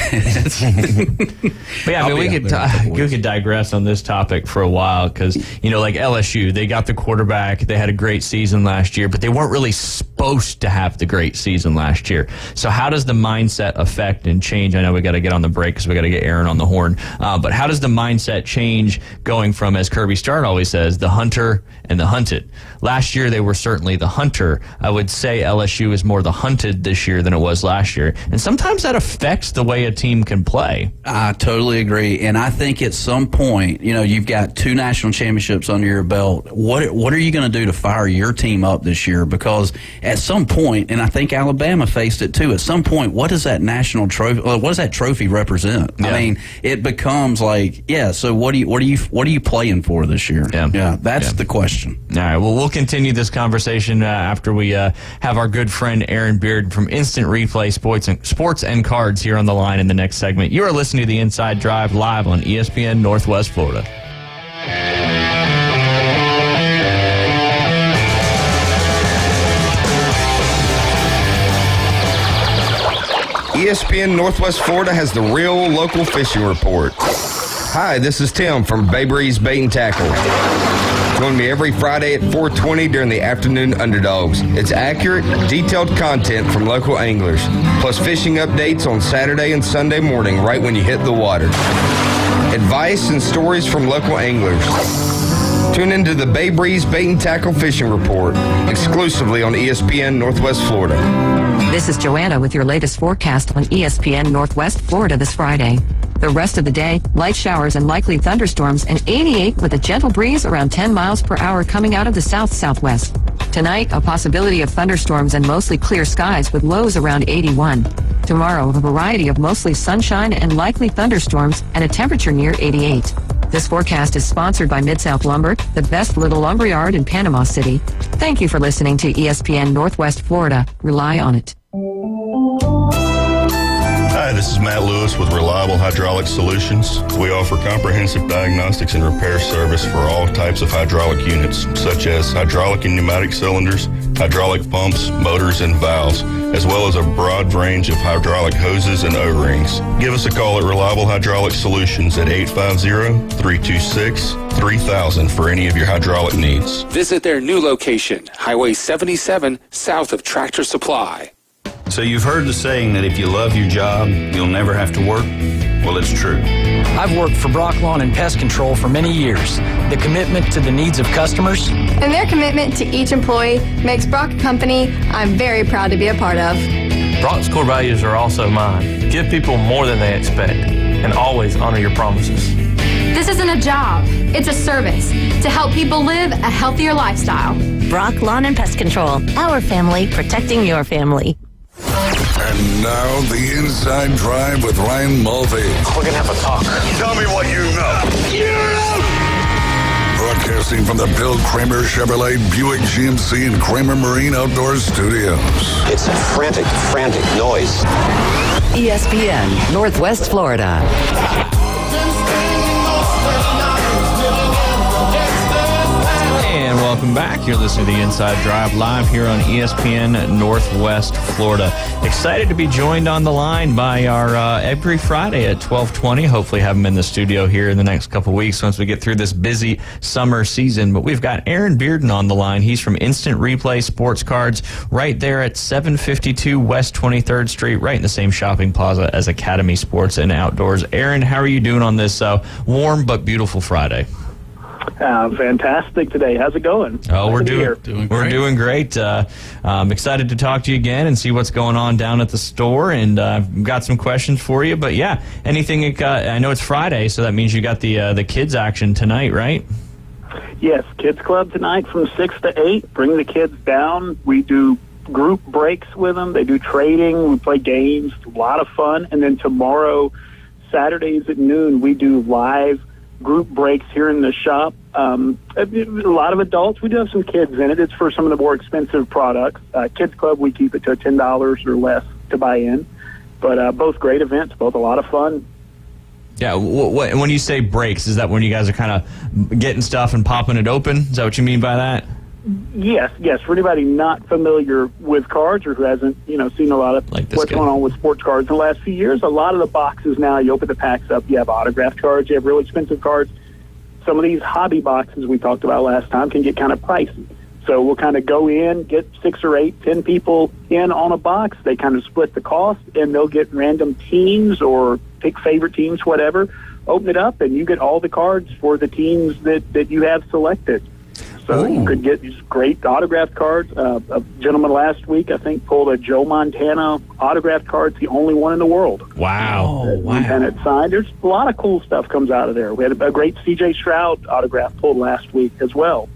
yeah, I mean, we could digress on this topic for a while because, like LSU, they got the quarterback. They had a great season last year, but they weren't really supposed to have the great season last year. So how does the mindset affect and change? I know we got to get on the break because we got to get Aaron on the horn. But how does the mindset change going from, as Kirby Starr always says, the hunter and the hunted? Last year, they were certainly the hunter. I would say LSU is more the hunted this year than it was last year. And sometimes that affects the way a team can play. I totally agree. And I think at some point, you've got 2 national championships under your belt. What are you going to do to fire your team up this year? Because at some point, and I think Alabama faced it too, at some point, what does that national trophy, what does that trophy represent? Yeah. I mean, it becomes like, so what are you playing for this year? Yeah, that's the question. All right, well, we'll continue this conversation after we have our good friend Aaron Beard from Instant Replay Sports and Cards here on the line in the next segment. You are listening to The Inside Drive live on ESPN Northwest Florida. ESPN Northwest Florida has the real local fishing report. Hi, this is Tim from Bay Breeze Bait and Tackle. Join me every Friday at 4:20 during the afternoon Underdogs. It's accurate, detailed content from local anglers, plus fishing updates on Saturday and Sunday morning right when you hit the water. Advice and stories from local anglers. Tune into the Bay Breeze Bait and Tackle Fishing Report, exclusively on ESPN Northwest Florida. This is Joanna with your latest forecast on ESPN Northwest Florida this Friday. The rest of the day, light showers and likely thunderstorms, and 88 with a gentle breeze around 10 miles per hour coming out of the south-southwest. Tonight, a possibility of thunderstorms and mostly clear skies with lows around 81. Tomorrow, a variety of mostly sunshine and likely thunderstorms and a temperature near 88. This forecast is sponsored by Mid-South Lumber, the best little lumberyard in Panama City. Thank you for listening to ESPN Northwest Florida. Rely on it. Hi, this is Matt Lewis with Reliable Hydraulic Solutions. We offer comprehensive diagnostics and repair service for all types of hydraulic units, such as hydraulic and pneumatic cylinders, hydraulic pumps, motors, and valves, as well as a broad range of hydraulic hoses and O-rings. Give us a call at Reliable Hydraulic Solutions at 850-326-3000 for any of your hydraulic needs. Visit their new location, Highway 77, south of Tractor Supply. So you've heard the saying that if you love your job, you'll never have to work? Well, it's true. I've worked for Brock Lawn and Pest Control for many years. The commitment to the needs of customers And their commitment to each employee makes Brock a company I'm very proud to be a part of. Brock's core values are also mine. Give people more than they expect, and always honor your promises. This isn't a job, it's a service to help people live a healthier lifestyle. Brock Lawn and Pest Control. Our family protecting your family. And now the Inside Drive with Ryan Mulvey. We're going to have a talk. Tell me what you know. Broadcasting from the Bill Kramer Chevrolet Buick GMC and Kramer Marine Outdoor Studios. It's a frantic noise. ESPN Northwest Florida. And welcome back. You're listening to the Inside Drive live here on ESPN Northwest Florida. Excited to be joined on the line by our every Friday at 12:20. Hopefully have him in the studio here in the next couple weeks once we get through this busy summer season. But we've got Aaron Bearden on the line. He's from Instant Replay Sports Cards right there at 752 West 23rd Street, right in the same shopping plaza as Academy Sports and Outdoors. Aaron, how are you doing on this warm but beautiful Friday? Fantastic today. How's it going? Oh, we're doing great. I'm excited to talk to you again and see what's going on down at the store. And I've got some questions for you. But yeah, anything. I know it's Friday, so that means you got the kids action tonight, right? Yes, Kids Club tonight from 6 to 8. Bring the kids down. We do group breaks with them. They do trading. We play games. A lot of fun. And then tomorrow, Saturdays at noon, we do live group breaks here in the shop. A lot of adults. We do have some kids in it. It's for some of the more expensive products. Kids Club, we keep it to $10 or less to buy in. But both great events, both a lot of fun. Yeah, when you say breaks, is that when you guys are kind of getting stuff and popping it open? Is that what you mean by that? Yes. For anybody not familiar with cards or who hasn't, seen a lot of what's going on with sports cards in the last few years, a lot of the boxes now, you open the packs up, you have autographed cards, you have really expensive cards. Some of these hobby boxes we talked about last time can get kind of pricey. So we'll kind of go in, get 6 or 8, 10 people in on a box. They kind of split the cost, and they'll get random teams or pick favorite teams, whatever. Open it up, and you get all the cards for the teams that you have selected. So you could get these great autographed cards. A gentleman last week, I think, pulled a Joe Montana autographed card. It's the only one in the world. Wow. Montana signed. There's a lot of cool stuff comes out of there. We had a great C.J. Stroud autograph pulled last week as well.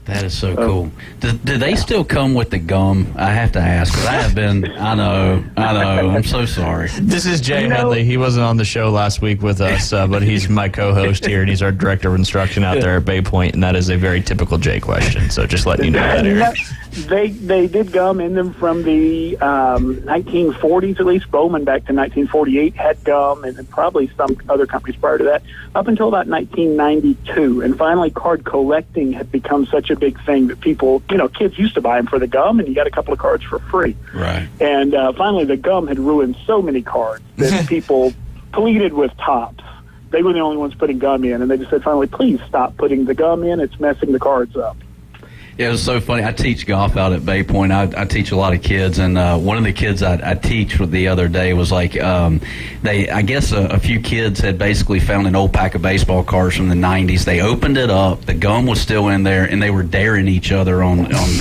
That is so cool. Do they still come with the gum? I have to ask, because I have been, I know. I'm so sorry. This is Jay Headley. He wasn't on the show last week with us, but he's my co-host here, and he's our director of instruction out there at Bay Point, and that is a very typical Jay question, so just letting you know that, Aaron. They did gum in them from the 1940s, at least. Bowman back to 1948 had gum, and probably some other companies prior to that, up until about 1992. And finally, card collecting had become such a big thing that people, kids used to buy them for the gum, and you got a couple of cards for free. Right. And finally, the gum had ruined so many cards that people pleaded with Topps. They were the only ones putting gum in, and they just said, finally, please stop putting the gum in. It's messing the cards up. Yeah, it was so funny. I teach golf out at Bay Point. I teach a lot of kids, and one of the kids I teach the other day was like, I guess a few kids had basically found an old pack of baseball cards from the 90s. They opened it up, the gum was still in there, and they were daring each other on who's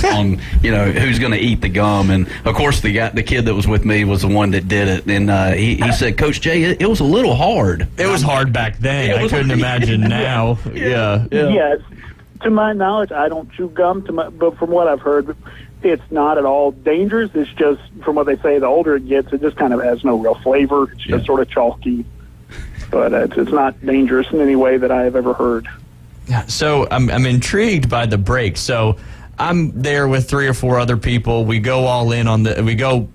going to eat the gum. And of course, the kid that was with me was the one that did it, and he said, Coach Jay, it was a little hard. It was hard back then. I couldn't imagine now. Yeah. Yes. To my knowledge, I don't chew gum, but from what I've heard, it's not at all dangerous. It's just, from what they say, the older it gets, it just kind of has no real flavor. It's just sort of chalky. But it's not dangerous in any way that I have ever heard. So I'm intrigued by the break. So I'm there with 3 or 4 other people. We go all in on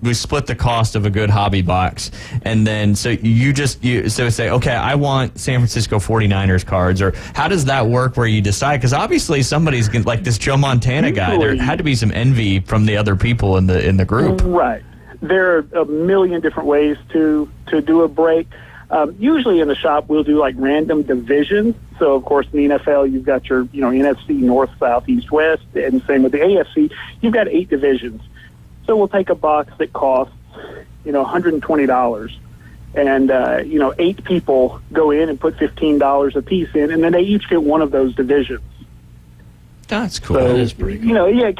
we split the cost of a good hobby box. And then, so you say, okay, I want San Francisco 49ers cards, or how does that work where you decide? Because obviously somebody's like this Joe Montana guy. There had to be some envy from the other people in the group. Right. There are a million different ways to do a break. Usually in the shop, we'll do like random divisions. So, of course, in the NFL, you've got your, NFC, North, South, East, West, and same with the AFC. You've got 8 divisions. So we'll take a box that costs, $120, and 8 people go in and put $15 a piece in, and then they each get one of those divisions. That's cool. So, that is pretty cool. It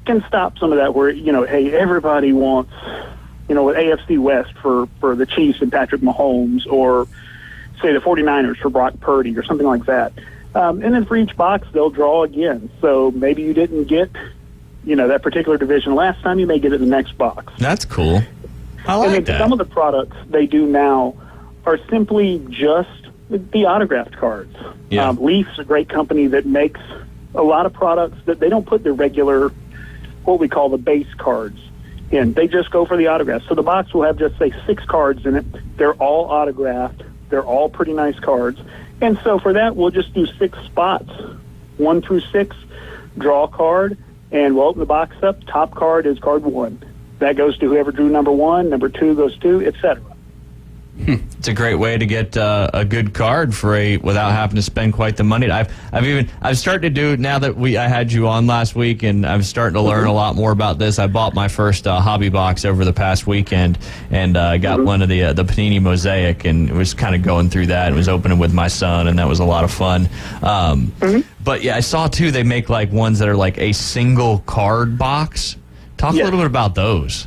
can stop some of that where, hey, everybody wants, with AFC West for the Chiefs and Patrick Mahomes, or say the 49ers for Brock Purdy or something like that. And then for each box, they'll draw again. So maybe you didn't get, that particular division last time, you may get it in the next box. That's cool. I like that. Some of the products they do now are simply just the autographed cards. Yeah. Leaf's a great company that makes a lot of products that they don't put the regular, what we call the base cards in. They just go for the autographs. So the box will have just, say, 6 cards in it. They're all autographed. They're all pretty nice cards. And so for that, we'll just do 6 spots, 1 through 6, draw a card, and we'll open the box up. Top card is card 1. That goes to whoever drew number 1, number 2 goes to, etc. It's a great way to get a good card without having to spend quite the money. I've started to do, now that I had you on last week, and I'm starting to learn a lot more about this. I bought my first hobby box over the past weekend, and got one of the Panini Mosaic, and was kind of going through that and was opening with my son, and that was a lot of fun. But yeah, I saw too they make like ones that are like a single card box. Talk a little bit about those.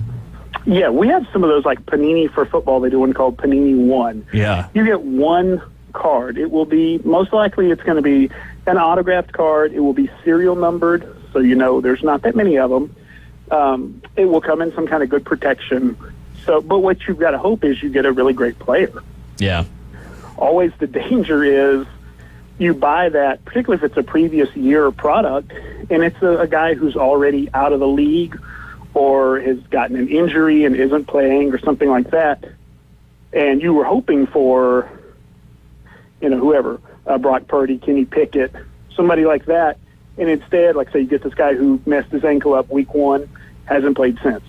Yeah, we have some of those, like Panini for football. They do one called Panini One. Yeah. You get one card. It will be, most likely it's going to be an autographed card. It will be serial numbered, so there's not that many of them. It will come in some kind of good protection. But what you've got to hope is you get a really great player. Yeah. Always the danger is you buy that, particularly if it's a previous year product, and it's a guy who's already out of the league, or has gotten an injury and isn't playing or something like that, and you were hoping for, whoever, Brock Purdy, Kenny Pickett, somebody like that, and instead, like say you get this guy who messed his ankle up week 1, hasn't played since.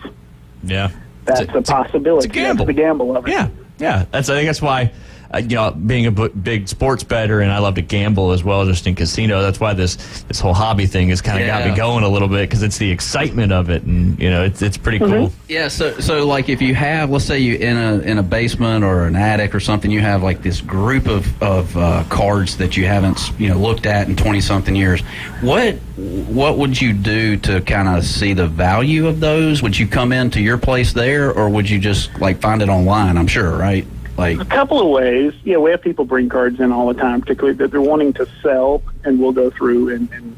Yeah. That's a possibility. It's a gamble. That's the gamble of it. Yeah. I think that's why, being a big sports bettor, and I love to gamble as well, just in casino. That's why this whole hobby thing has kind of got me going a little bit, because it's the excitement of it, and it's pretty cool. Yeah. So like if you have, let's say you in a basement or an attic or something, you have like this group of cards that you haven't looked at in 20-something years. What would you do to kind of see the value of those? Would you come into your place there, or would you just like find it online? I'm sure, right? Like a couple of ways. Yeah, we have people bring cards in all the time, particularly that they're wanting to sell, and we'll go through and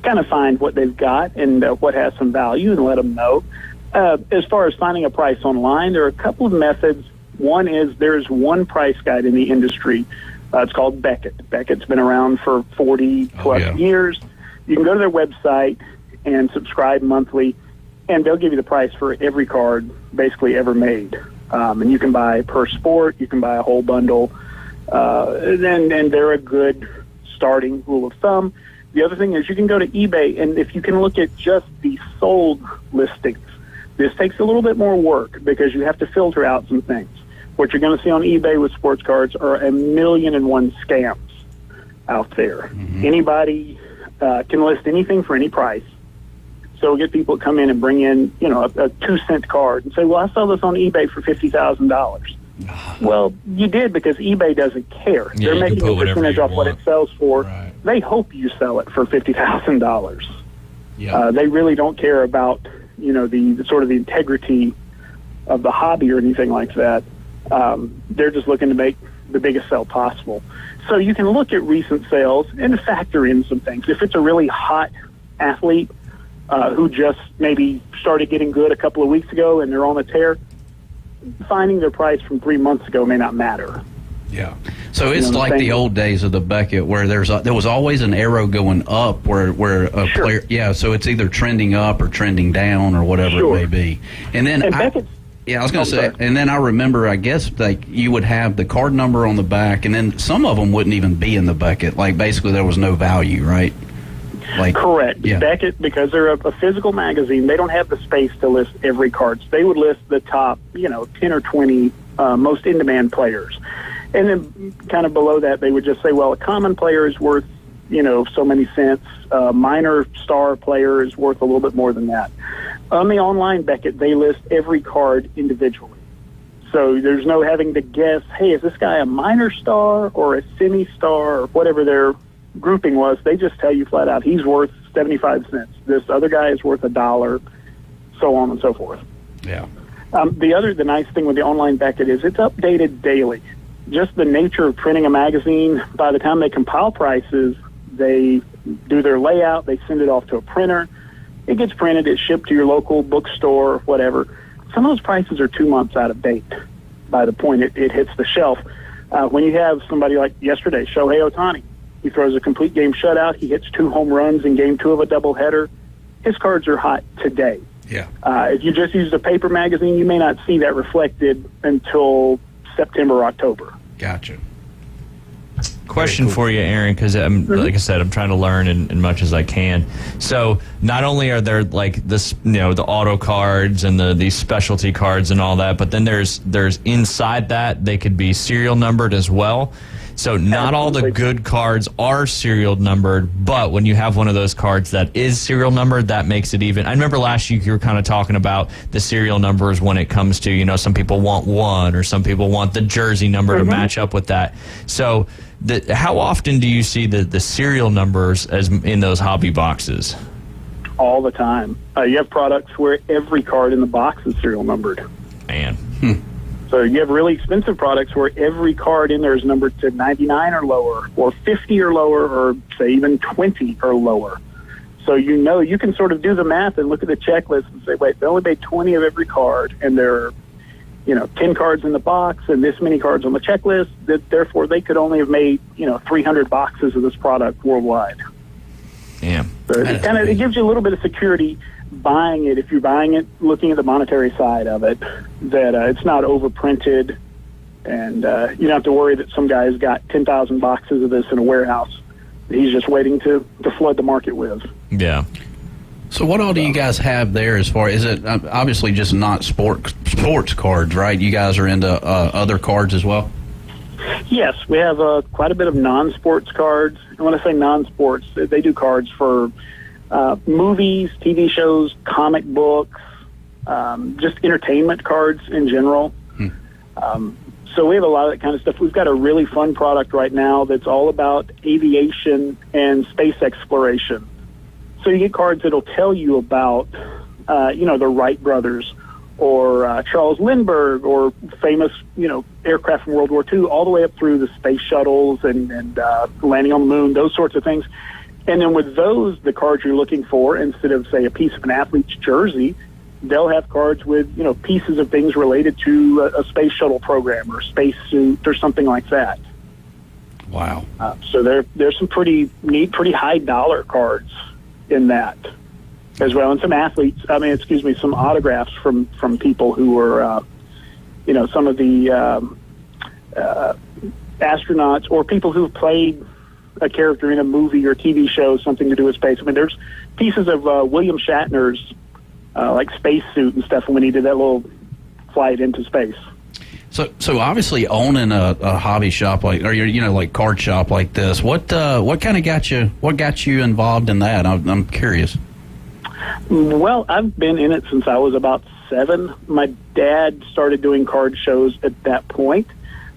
kind of find what they've got and what has some value and let them know. As far as finding a price online, there are a couple of methods. One is there's one price guide in the industry. It's called Beckett. Beckett's been around for 40-plus years. You can go to their website and subscribe monthly, and they'll give you the price for every card basically ever made. And you can buy per sport, you can buy a whole bundle, and they're a good starting rule of thumb. The other thing is you can go to eBay, and if you can look at just the sold listings, this takes a little bit more work because you have to filter out some things. What you're going to see on eBay with sports cards are 1,000,001 scams out there. Anybody can list anything for any price. So we get people that come in and bring in, a 2-cent card and say, well, I saw this on eBay for $50,000. Well, you did because eBay doesn't care. Yeah, they're making a percentage off what it sells for. Right. They hope you sell it for $50,000. Yeah. They really don't care about, the sort of the integrity of the hobby or anything like that. They're just looking to make the biggest sale possible. So you can look at recent sales and factor in some things. If it's a really hot athlete who just maybe started getting good a couple of weeks ago and they're on a tear, finding their price from 3 months ago may not matter. Yeah. So it's like the old days of the Beckett where there was always an arrow going up where a player, so it's either trending up or trending down or whatever it may be. And then I was going to say, and then I remember, I guess, like you would have the card number on the back, and then some of them wouldn't even be in the Beckett. Like basically there was no value, right? Correct. Yeah. Beckett, because they're a physical magazine, they don't have the space to list every card. So they would list the top, 10 or 20 most in-demand players. And then kind of below that, they would just say, well, a common player is worth, so many cents. A minor star player is worth a little bit more than that. On the online Beckett, they list every card individually. So there's no having to guess, hey, is this guy a minor star or a semi-star or whatever their grouping was. They just tell you flat out, he's worth 75 cents. This other guy is worth $1, so on and so forth. Yeah. The nice thing with the online Beckett is it's updated daily. Just the nature of printing a magazine, by the time they compile prices, they do their layout, they send it off to a printer. It gets printed, it's shipped to your local bookstore, whatever. Some of those prices are 2 months out of date by the point it hits the shelf. When you have somebody like yesterday, Shohei Ohtani, he throws a complete game shutout, he hits 2 home runs in game 2 of a doubleheader. His cards are hot today. Yeah. If you just use a paper magazine, you may not see that reflected until September or October. Gotcha. Question for you, Aaron, because like I said, I'm trying to learn as much as I can. So not only are there like this, the auto cards and these specialty cards and all that, but then there's inside that they could be serial numbered as well. So not all the good cards are serial numbered, but when you have one of those cards that is serial numbered, that makes it even. I remember last week you were kind of talking about the serial numbers when it comes to, some people want 1 or some people want the jersey number to match up with that. So how often do you see the serial numbers as in those hobby boxes? All the time. You have products where every card in the box is serial numbered. Man. So you have really expensive products where every card in there is numbered to 99 or lower, or 50 or lower, or say even 20 or lower. So you can sort of do the math and look at the checklist and say, wait, they only made 20 of every card, and there are 10 cards in the box and this many cards on the checklist. Therefore, they could only have made 300 boxes of this product worldwide. Yeah. So it gives you a little bit of security buying it, if you're buying it, looking at the monetary side of it, that it's not overprinted, and you don't have to worry that some guy's got 10,000 boxes of this in a warehouse that he's just waiting to flood the market with. Yeah. So what all do you guys have there as far as it? Obviously just not sports cards, right? You guys are into other cards as well? Yes, we have quite a bit of non-sports cards. And when I say non-sports, they do cards for movies, TV shows, comic books, just entertainment cards in general. So we have a lot of that kind of stuff. We've got a really fun product right now that's all about aviation and space exploration. So you get cards that'll tell you about, the Wright brothers or Charles Lindbergh or famous, aircraft from World War II, all the way up through the space shuttles and landing on the moon, those sorts of things. And then with those, the cards you're looking for, instead of, say, a piece of an athlete's jersey, they'll have cards with, pieces of things related to a space shuttle program or a space suit or something like that. Wow. So there's some pretty neat, pretty high dollar cards in that as well. And some some autographs from people who were, some of the astronauts or people who played a character in a movie or TV show, something to do with space. I mean, there's pieces of William Shatner's like space suit and stuff when he did that little flight into space. So obviously owning a hobby shop like card shop like this, what kind of got you involved in that? I'm curious. Well, I've been in it since I was about 7. My dad started doing card shows at that point.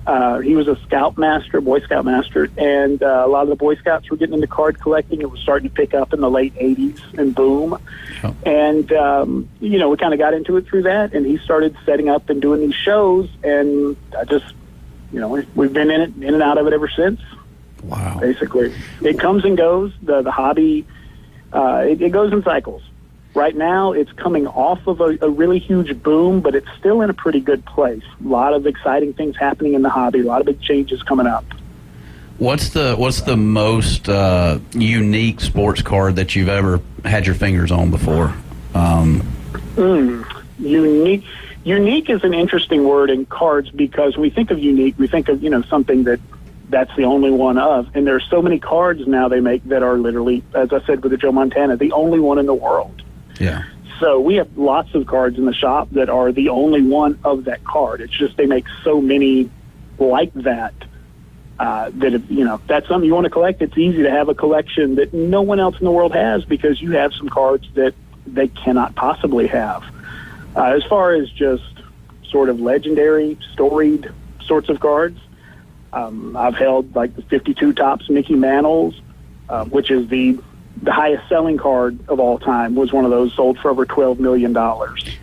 He was a Boy Scout master, and a lot of the Boy Scouts were getting into card collecting. It was starting to pick up in the late 80s and boom. Oh. And, we kind of got into it through that, and he started setting up and doing these shows, and I just, we've been in and out of it ever since. Wow. Basically. It comes and goes. The hobby, it goes in cycles. Right now, it's coming off of a really huge boom, but it's still in a pretty good place. A lot of exciting things happening in the hobby. A lot of big changes coming up. What's the most unique sports card that you've ever had your fingers on before? Unique. Unique is an interesting word in cards because when we think of unique, we think of something that's the only one of. And there are so many cards now they make that are literally, as I said with the Joe Montana, the only one in the world. Yeah. So we have lots of cards in the shop that are the only one of that card. It's just they make so many like that that if, that's something you want to collect. It's easy to have a collection that no one else in the world has because you have some cards that they cannot possibly have. As far as just sort of legendary, storied sorts of cards, I've held like the 52 Topps Mickey Mantles, which is the highest selling card of all time, was one of those, sold for over $12 million.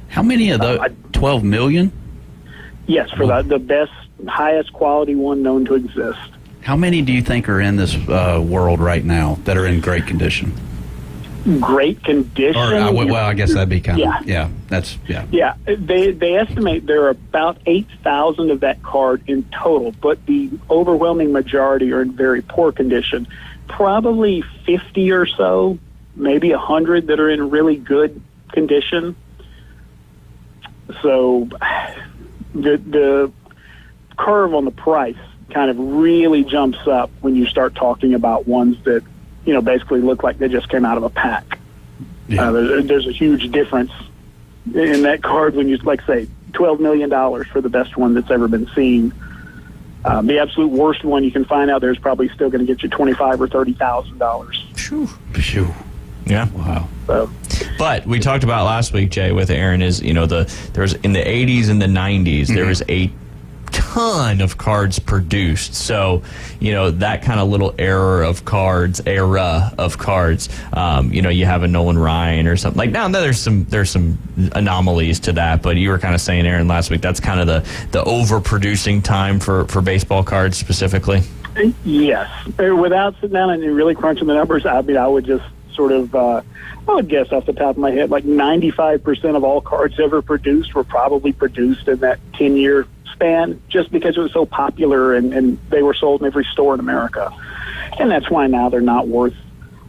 How many of those? 12 million? Yes, for the best, highest quality one known to exist. How many do you think are in this world right now that are in great condition? Great condition? I guess that'd be kind of, Yeah, they estimate there are about 8,000 of that card in total, but the overwhelming majority are in very poor condition. Probably 50 or so, maybe 100 that are in really good condition. So the curve on the price kind of really jumps up when you start talking about ones that, basically look like they just came out of a pack. Yeah. There's a huge difference in that card when you, say, $12 million for the best one that's ever been seen. The absolute worst one you can find out there is probably still going to get you $25,000 or $30,000. Phew. Yeah. Wow. But we talked about last week, Jay, with Aaron, is there's in the 80s and the 90s there was a ton of cards produced. So that kind of little era of cards. You have a Nolan Ryan or something like. Now there's some anomalies to that, but you were kind of saying, Aaron, last week that's kind of the overproducing time for baseball cards specifically. Yes, without sitting down and really crunching the numbers, I would just sort of I would guess off the top of my head like 95% of all cards ever produced were probably produced in that 10-year span, just because it was so popular and they were sold in every store in America. And that's why now they're not worth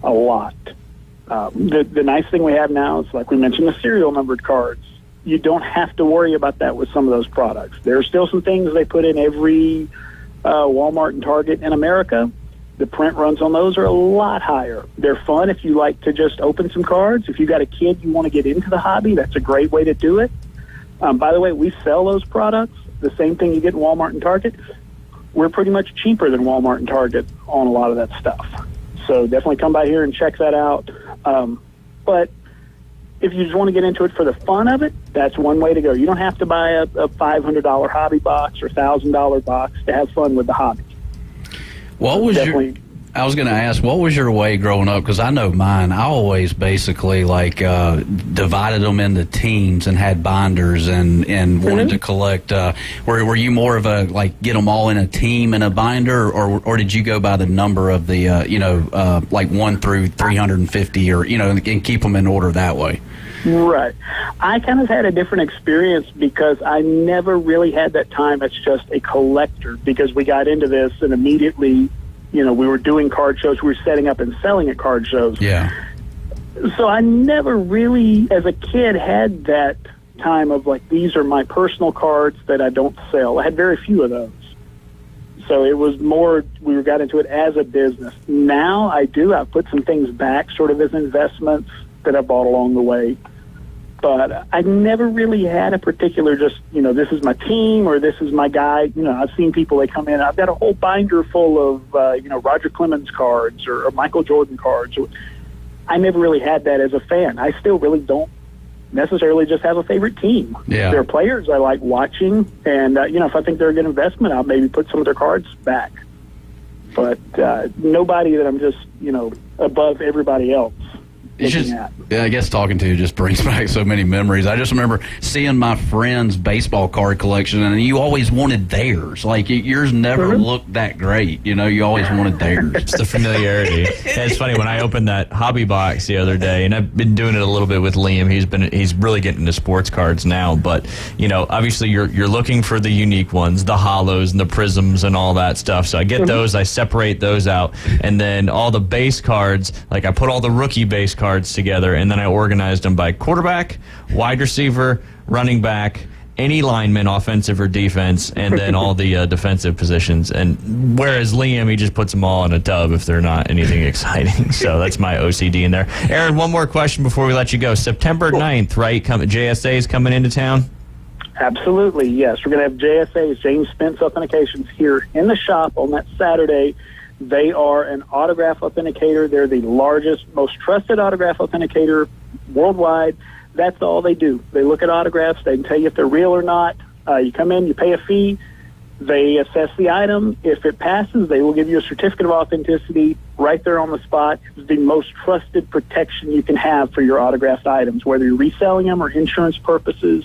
a lot. The nice thing we have now is, like we mentioned, the serial numbered cards. You don't have to worry about that with some of those products. There are still some things they put in every Walmart and Target in America. The print runs on those are a lot higher. They're fun if you like to just open some cards. If you've got a kid you want to get into the hobby, that's a great way to do it. By the way, we sell those products. The same thing you get in Walmart and Target. We're pretty much cheaper than Walmart and Target on a lot of that stuff. So definitely come by here and check that out. But if you just want to get into it for the fun of it, that's one way to go. You don't have to buy a $500 hobby box or $1,000 box to have fun with the hobby. I was going to ask, what was your way growing up? Because I know mine. I always basically divided them into teams and had binders and wanted to collect. Were you more of a get them all in a team in a binder, or did you go by the number of the 1 through 350 or and keep them in order that way? Right. I kind of had a different experience because I never really had that time as just a collector, because we got into this and immediately, we were doing card shows. We were setting up and selling at card shows. Yeah. So I never really, as a kid, had that time of these are my personal cards that I don't sell. I had very few of those. So it was more, we got into it as a business. Now I do. I've put some things back sort of as investments that I bought along the way. But I never really had a particular just, this is my team or this is my guy. I've seen people, they come in, I've got a whole binder full of, Roger Clemens cards or Michael Jordan cards. I never really had that as a fan. I still really don't necessarily just have a favorite team. Yeah. There are players I like watching, and, if I think they're a good investment, I'll maybe put some of their cards back. But nobody that I'm just, above everybody else. I guess talking to you just brings back so many memories. I just remember seeing my friend's baseball card collection, and you always wanted theirs. Like, yours never looked that great. You always wanted theirs. It's the familiarity. It's funny, when I opened that hobby box the other day, and I've been doing it a little bit with Liam. He's really getting into sports cards now. But, obviously you're looking for the unique ones, the hollows and the prisms and all that stuff. So I get those, I separate those out. And then all the base cards, like I put all the rookie base cards together, and then I organized them by quarterback, wide receiver, running back, any lineman, offensive or defense, and then all the defensive positions. And whereas Liam, he just puts them all in a tub if they're not anything exciting. So that's my OCD in there. Aaron, one more question before we let you go. September 9th, right? JSA is coming into town? Absolutely, yes. We're going to have JSA's, James Spence Authentications, here in the shop on that Saturday. They are an autograph authenticator. They're the largest, most trusted autograph authenticator worldwide. That's all they do. They look at autographs. They can tell you if they're real or not. You come in, you pay a fee. They assess the item. If it passes, they will give you a certificate of authenticity right there on the spot. It's the most trusted protection you can have for your autographed items, whether you're reselling them or insurance purposes.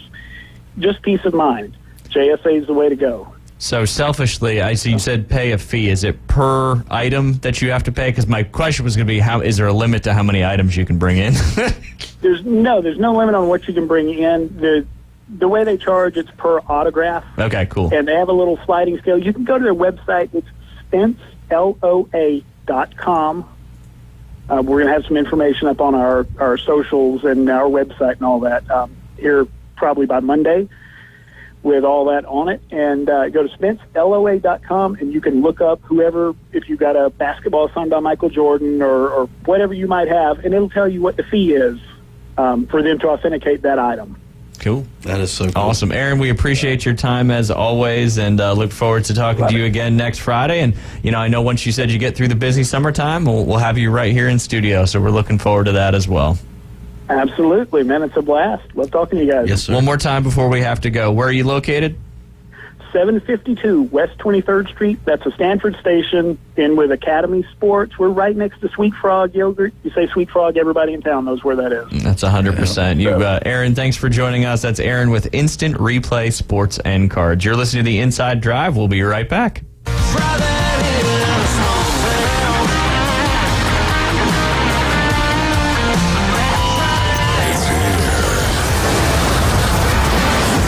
Just peace of mind. JSA is the way to go. So selfishly, I see you said pay a fee. Is it per item that you have to pay? Because my question was going to be, is there a limit to how many items you can bring in? There's no limit on what you can bring in. The way they charge, it's per autograph. Okay, cool. And they have a little sliding scale. You can go to their website. It's SpenceLOA.com. We're going to have some information up on our socials and our website and all that here probably by Monday, with all that on it. And go to SpenceLOA.com, and you can look up whoever, if you've got a basketball signed by Michael Jordan or whatever you might have, and it'll tell you what the fee is for them to authenticate that item. Cool. That is so cool. Awesome. Aaron, we appreciate your time as always, and look forward to talking to you again next Friday. And, I know once you said you get through the busy summertime, we'll have you right here in studio, so we're looking forward to that as well. Absolutely, man. It's a blast. Love talking to you guys. Yes, sir. One more time before we have to go. Where are you located? 752 West 23rd Street. That's a Stanford station in with Academy Sports. We're right next to Sweet Frog Yogurt. You say Sweet Frog, everybody in town knows where that is. That's 100%. Aaron, thanks for joining us. That's Aaron with Instant Replay Sports and Cards. You're listening to The Inside Drive. We'll be right back.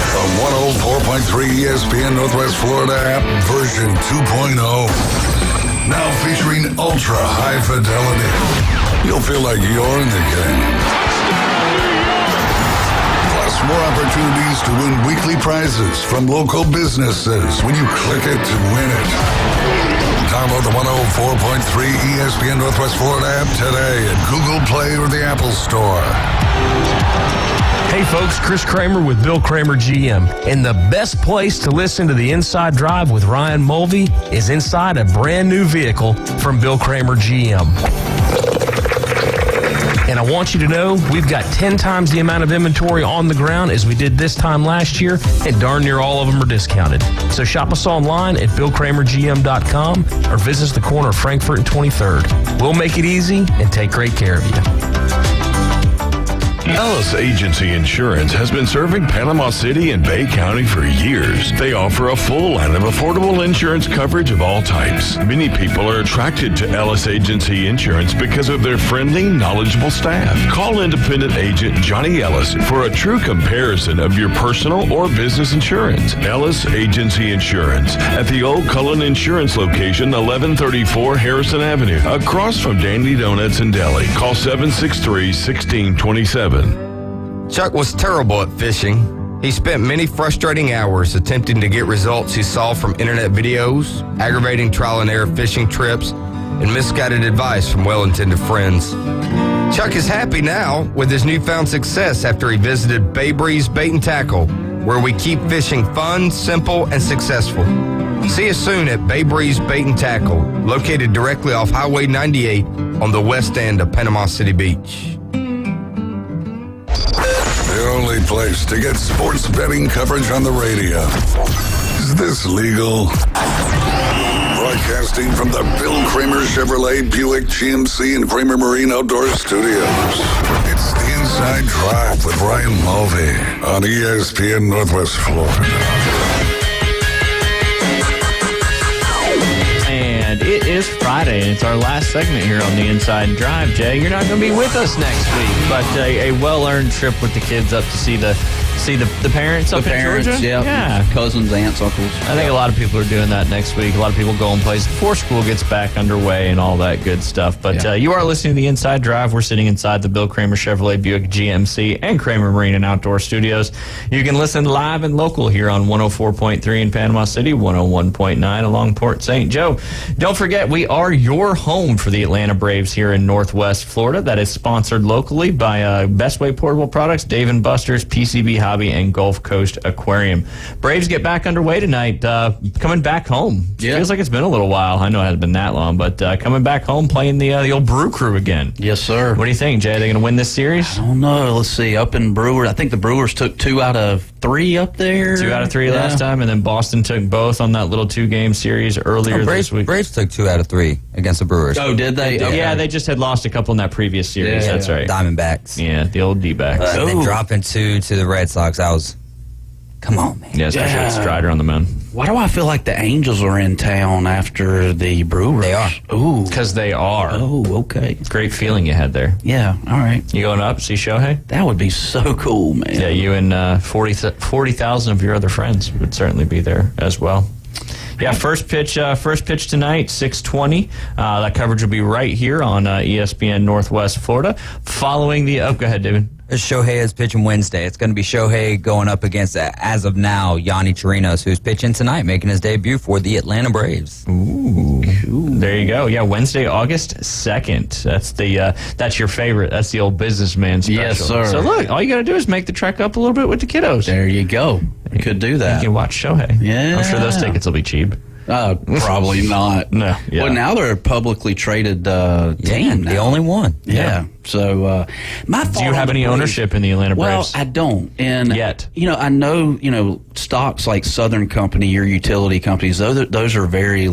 The 104.3 ESPN Northwest Florida app version 2.0. Now featuring ultra high fidelity. You'll feel like you're in the game. Plus more opportunities to win weekly prizes from local businesses when you click it to win it. Download the 104.3 ESPN Northwest Florida app today at Google Play or the Apple Store. Hey folks, Chris Kramer with Bill Kramer GM. And the best place to listen to the Inside Drive with Ryan Mulvey is inside a brand new vehicle from Bill Kramer GM. And I want you to know we've got 10 times the amount of inventory on the ground as we did this time last year, and darn near all of them are discounted. So shop us online at BillKramerGM.com or visit us the corner of Frankfurt and 23rd. We'll make it easy and take great care of you. Ellis Agency Insurance has been serving Panama City and Bay County for years. They offer a full line of affordable insurance coverage of all types. Many people are attracted to Ellis Agency Insurance because of their friendly, knowledgeable staff. Call independent agent Johnny Ellis for a true comparison of your personal or business insurance. Ellis Agency Insurance at the Old Cullen Insurance location, 1134 Harrison Avenue, across from Dandy Donuts and Deli. Call 763-1627. Chuck was terrible at fishing. He spent many frustrating hours attempting to get results he saw from internet videos, aggravating trial and error fishing trips, and misguided advice from well-intended friends. Chuck is happy now with his newfound success after he visited Bay Breeze Bait and Tackle, where we keep fishing fun, simple, and successful. See us soon at Bay Breeze Bait and Tackle, located directly off Highway 98 on the west end of Panama City Beach. The only place to get sports betting coverage on the radio. Is this legal? Broadcasting from the Bill Kramer Chevrolet Buick GMC and Kramer Marine Outdoor Studios. It's the Inside Drive with Ryan Mulvey on ESPN Northwest Florida. And it is Friday, and it's our last segment here on the Inside Drive. Jay, you're not going to be with us next week, but a well-earned trip with the kids up to see the parents up in Georgia? Yeah. Cousins, aunts, uncles. I think a lot of people are doing that next week. A lot of people go and play before school gets back underway and all that good stuff. But you are listening to the Inside Drive. We're sitting inside the Bill Kramer Chevrolet Buick GMC and Kramer Marine and Outdoor Studios. You can listen live and local here on 104.3 in Panama City, 101.9 along Port St. Joe. Don't forget, we are your home for the Atlanta Braves here in Northwest Florida. That is sponsored locally by Best Way Portable Products, Dave & Buster's, PCB Hobby, and Gulf Coast Aquarium. Braves get back underway tonight, coming back home. Feels like it's been a little while. I know it hasn't been that long, but coming back home playing the old Brew Crew again. Yes, sir. What do you think, Jay? Are they going to win this series? I don't know. Let's see. Up in Brewers, I think the Brewers took 2 out of 3 up there. 2 out of 3 last time, and then Boston took both on that little 2-game series earlier this week. Braves took 2 out of 3 against the Brewers. Oh, did they? Okay. Yeah, they just had lost a couple in that previous series. That's right. Diamondbacks. Yeah, the old D-backs. And then dropping 2 to the Red Sox. Come on, man. Yeah, especially with Strider on the mound. Why do I feel like the Angels are in town after the Brewers? They are. Ooh. Because they are. Oh, okay. Great feeling you had there. Yeah, all right. You going up, see Shohei? That would be so cool, man. Yeah, you and 40,000 of your other friends would certainly be there as well. Yeah, first pitch tonight, 6:20. That coverage will be right here on ESPN Northwest Florida. Following the... Oh, go ahead, David. Shohei is pitching Wednesday. It's going to be Shohei going up against, as of now, Yanni Chirinos, who's pitching tonight, making his debut for the Atlanta Braves. Ooh. There you go. Yeah, Wednesday, August 2nd. That's your favorite. That's the old businessman special. Yes, sir. So look, all you got to do is make the trek up a little bit with the kiddos. There you go. You could do that. You can watch Shohei. Yeah. I'm sure those tickets will be cheap. Probably not. No. Yeah. Well, now they're a publicly traded team. The only one. Yeah. So, my thought. Do you have any ownership in the Atlanta Braves? Well, I don't. And yet, I know, stocks like Southern Company, your utility companies, those are very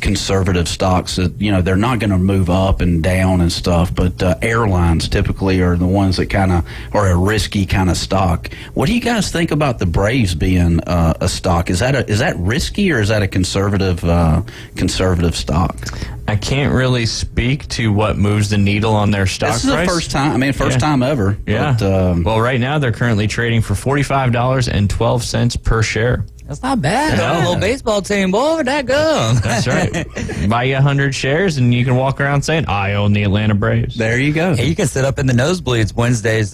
conservative stocks that, they're not going to move up and down and stuff. But airlines typically are the ones that kind of are a risky kind of stock. What do you guys think about the Braves being a stock? Is that risky, or is that a conservative stock? I can't really speak to what moves the needle on their stock price. This is the first time. I mean, time ever. Yeah. But, well, right now they're currently trading for $45.12 per share. That's not bad. A little baseball team, boy. Where'd that go? That's right. Buy you 100 shares, and you can walk around saying, "I own the Atlanta Braves." There you go. Hey, you can sit up in the nosebleeds Wednesday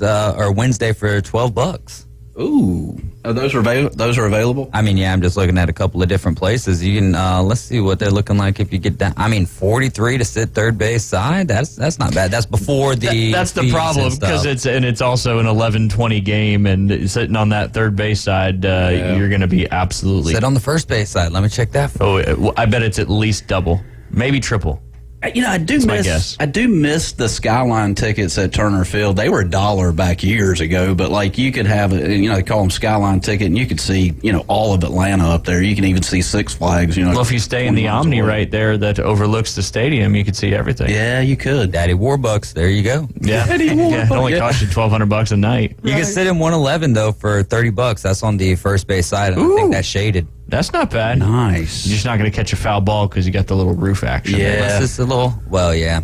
for $12. Ooh. Those are available? I mean, yeah, I'm just looking at a couple of different places. You can, let's see what they're looking like if you get down. I mean, 43 to sit third base side, that's not bad. That's before the That's the problem, because it's also an 11-20 game, and sitting on that third base side, you're going to be absolutely... Sit on the first base side. Let me check that for you. I bet it's at least double, maybe triple. I do miss the Skyline tickets at Turner Field. They were $1 back years ago, but you could have they call them Skyline ticket, and you could see all of Atlanta up there. You can even see Six Flags. Well, if you stay in the Omni right there that overlooks the stadium, you could see everything. Yeah, you could. Daddy Warbucks, there you go. Yeah, Daddy Warbucks. Yeah, it only cost you $1,200 a night. You can sit in 111 though for $30. That's on the first base side, and I think that's shaded. That's not bad. Nice. You're just not going to catch a foul ball because you got the little roof action. Yeah. It's just a little, yeah.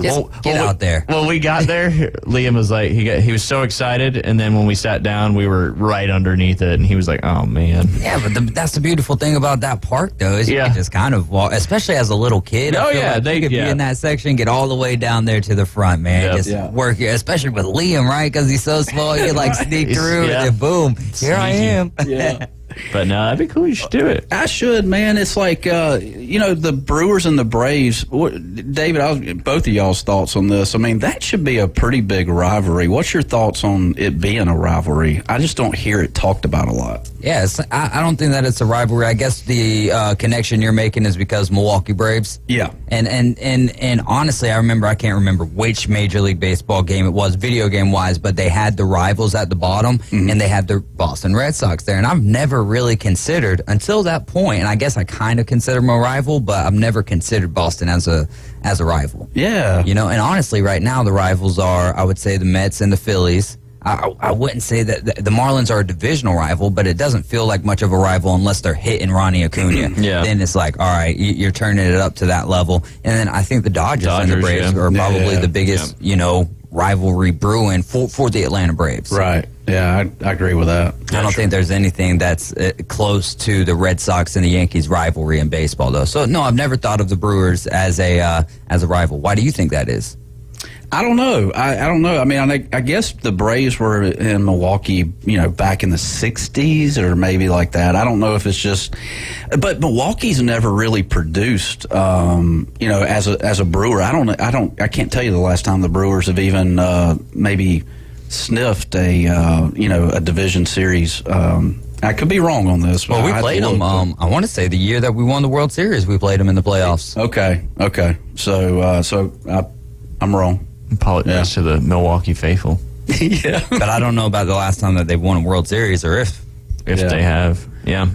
Just get out there. When we got there, Liam was like, he was so excited, and then when we sat down, we were right underneath it, and he was like, oh, man. Yeah, but that's the beautiful thing about that park, though, is you can just kind of walk, especially as a little kid. Oh, yeah. They could be in that section, get all the way down there to the front, man. Just work here, especially with Liam, right? Because he's so small, you can sneak through, and then boom, here I am. Yeah. But no, that'd be cool. You should do it. I should, man. It's like, the Brewers and the Braves. David, both of y'all's thoughts on this. I mean, that should be a pretty big rivalry. What's your thoughts on it being a rivalry? I just don't hear it talked about a lot. Yeah, I don't think that it's a rivalry. I guess the connection you're making is because Milwaukee Braves. Yeah. And honestly, I can't remember which Major League Baseball game it was, video game-wise, but they had the rivals at the bottom, and they had the Boston Red Sox there. And I've never really considered, until that point, and I guess I kind of consider them a rival, but I've never considered Boston as a rival. Yeah. And honestly, right now, the rivals are, I would say, the Mets and the Phillies. I wouldn't say that the Marlins are a divisional rival, but it doesn't feel like much of a rival unless they're hitting Ronnie Acuna. Yeah. Then it's like, all right, you're turning it up to that level. And then I think the Dodgers and the Braves are probably the biggest, rivalry brewing for the Atlanta Braves. Right. Yeah, I agree with that. I don't think there's anything that's close to the Red Sox and the Yankees rivalry in baseball, though. So, no, I've never thought of the Brewers as a rival. Why do you think that is? I don't know. I don't know. I mean, I guess the Braves were in Milwaukee, back in the 60s or maybe like that. I don't know if it's just, but Milwaukee's never really produced, as a brewer. I can't tell you the last time the Brewers have even maybe sniffed a division series. I could be wrong on this. Well, we played them. I want to say the year that we won the World Series, we played them in the playoffs. Okay. So I'm wrong. Apologize to the Milwaukee faithful. Yeah. But I don't know about the last time that they've won a World Series or if they have. Yeah.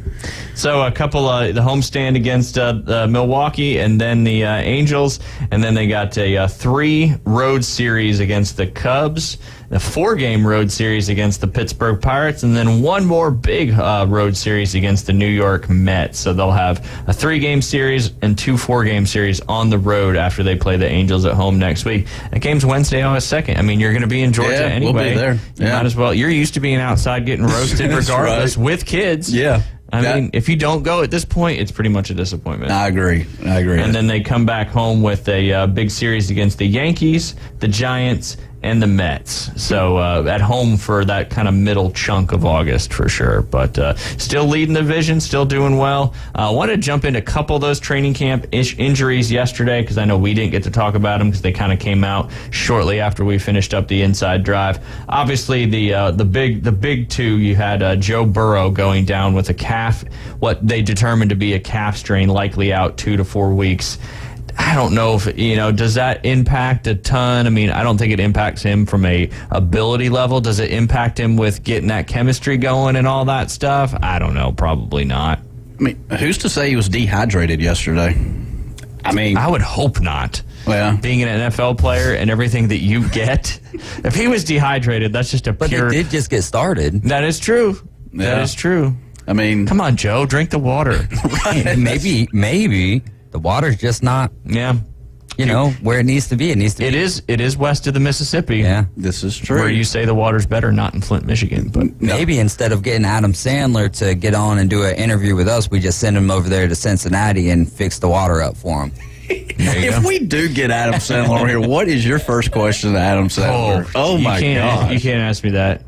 So a couple, the homestand against Milwaukee and then the Angels. And then they got a 3 road series against the Cubs, a 4-game road series against the Pittsburgh Pirates, and then one more big road series against the New York Mets. So they'll have a 3-game series and 2 4-game series on the road after they play the Angels at home next week. That game's Wednesday, August 2nd. I mean, you're going to be in Georgia anyway. We'll be there. You might as well. You're used to being outside getting roasted regardless with kids. Yeah. I mean, if you don't go at this point, it's pretty much a disappointment. I agree. And then they come back home with a big series against the Yankees, the Giants, and the Mets. So at home for that kind of middle chunk of August for sure. But still leading the division, still doing well. I want to jump into a couple of those training camp injuries yesterday because I know we didn't get to talk about them because they kind of came out shortly after we finished up the inside drive. Obviously, the big two, you had Joe Burrow going down with a calf, what they determined to be a calf strain, likely out 2 to 4 weeks. I don't know if, does that impact a ton? I mean, I don't think it impacts him from a ability level. Does it impact him with getting that chemistry going and all that stuff? I don't know. Probably not. I mean, who's to say he was dehydrated yesterday? I mean, I would hope not. Yeah. Being an NFL player and everything that you get, if he was dehydrated, that's just But they did just get started. That is true. Yeah. That is true. I mean, come on, Joe, drink the water. Right. Maybe the water's just not, where it needs to be. It is west of the Mississippi. Yeah, this is true. Where you say the water's better, not in Flint, Michigan. But maybe instead of getting Adam Sandler to get on and do an interview with us, we just send him over there to Cincinnati and fix the water up for him. If we do get Adam Sandler over here, what is your first question to Adam Sandler? Oh my God! You can't ask me that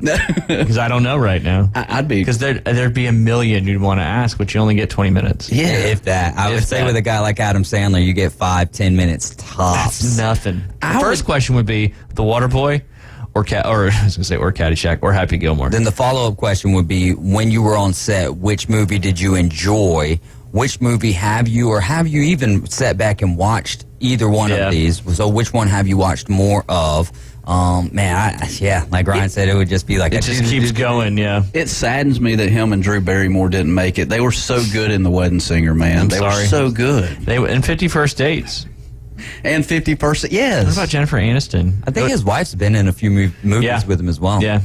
because I don't know right now. I'd be because there'd be a million you'd want to ask, but you only get 20 minutes. Yeah, if that. I would say with a guy like Adam Sandler, you get 5-10 minutes tops. That's nothing. The first question would be the Water Boy. Or Caddyshack, or Happy Gilmore. Then the follow-up question would be, when you were on set, which movie did you enjoy? Which movie have you even sat back and watched either one of these? So which one have you watched more of? Like Ryan said, it would just be like... It just keeps going, yeah. It saddens me that him and Drew Barrymore didn't make it. They were so good in The Wedding Singer, man. They were so good. They were in 50 First Dates. And 51st, yes. What about Jennifer Aniston? I think his wife's been in a few movies with him as well. Yeah.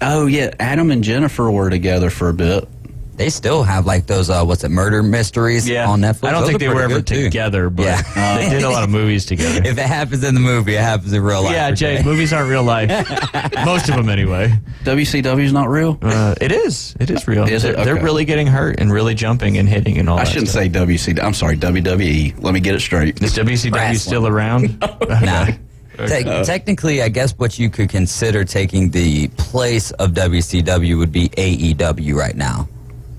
Oh, yeah. Adam and Jennifer were together for a bit. They still have like those, murder mysteries on Netflix. I don't think they were ever together, but they did a lot of movies together. If it happens in the movie, it happens in real life. Yeah, Jay, movies aren't real life. Most of them anyway. WCW's not real? It is. It is real. Is it? Okay. They're really getting hurt and really jumping and hitting and all that. I shouldn't say WCW. I'm sorry, WWE. Let me get it straight. Is WCW still around? Nah. Technically, I guess what you could consider taking the place of WCW would be AEW right now.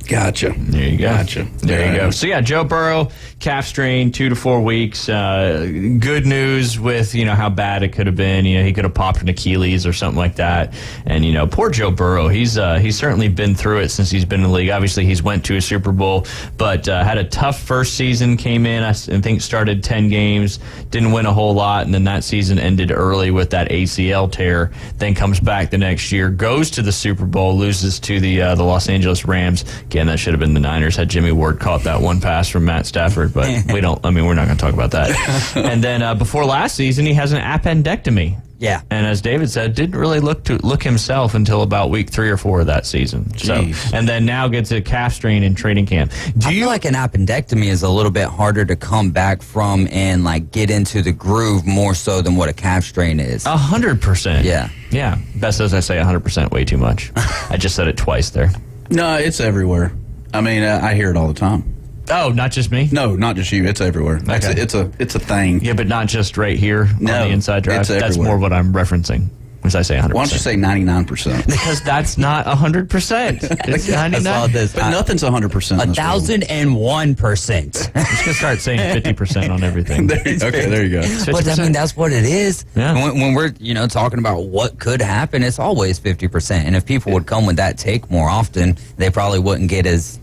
Gotcha. There you go. Gotcha. There you go. So, yeah, Joe Burrow, calf strain, 2 to 4 weeks. Good news with, how bad it could have been. He could have popped an Achilles or something like that. And, poor Joe Burrow. He's certainly been through it since he's been in the league. Obviously, he's went to a Super Bowl, but had a tough first season, came in, I think started 10 games, didn't win a whole lot, and then that season ended early with that ACL tear. Then comes back the next year, goes to the Super Bowl, loses to the Los Angeles Rams. Again, that should have been the Niners had Jimmy Ward caught that one pass from Matt Stafford, but we're not going to talk about that. And then before last season, he has an appendectomy. Yeah. And as David said, didn't really look himself until about week 3 or 4 of that season. Jeez. So, and then now gets a calf strain in training camp. I feel like an appendectomy is a little bit harder to come back from and get into the groove more so than what a calf strain is. 100%. Yeah. Yeah. Best as I say 100% way too much. I just said it twice there. No, it's everywhere. I mean, I hear it all the time. Oh, not just me? No, not just you. It's everywhere. Okay. It's a thing. Yeah, but not just right here on the inside drive. It's That's everywhere. more what I'm referencing. As I say 100%. Why don't you say 99%? Because that's not 100%. It's 99. But nothing's 100%. 1,001%. I'm just gonna start saying 50% on everything. There you go. But I mean, that's what it is. Yeah. When we're talking about what could happen, it's always 50%. And if people would come with that take more often, they probably wouldn't get as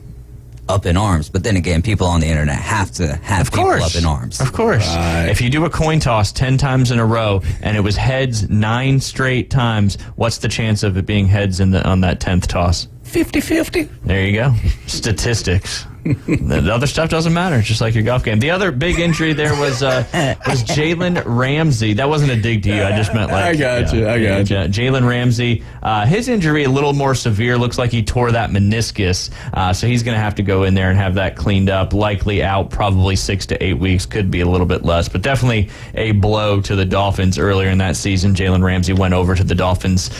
up in arms. But then again, people on the internet have to have people up in arms. Of course. If you do a coin toss 10 times in a row and it was heads 9 straight times, what's the chance of it being heads on that 10th toss? 50-50. There you go. Statistics. The other stuff doesn't matter. It's just like your golf game. The other big injury there was Jalen Ramsey. That wasn't a dig to you. I just meant I got you. Jalen Ramsey. His injury a little more severe. Looks like he tore that meniscus. So he's going to have to go in there and have that cleaned up. Likely out probably 6 to 8 weeks. Could be a little bit less. But definitely a blow to the Dolphins earlier in that season. Jalen Ramsey went over to the Dolphins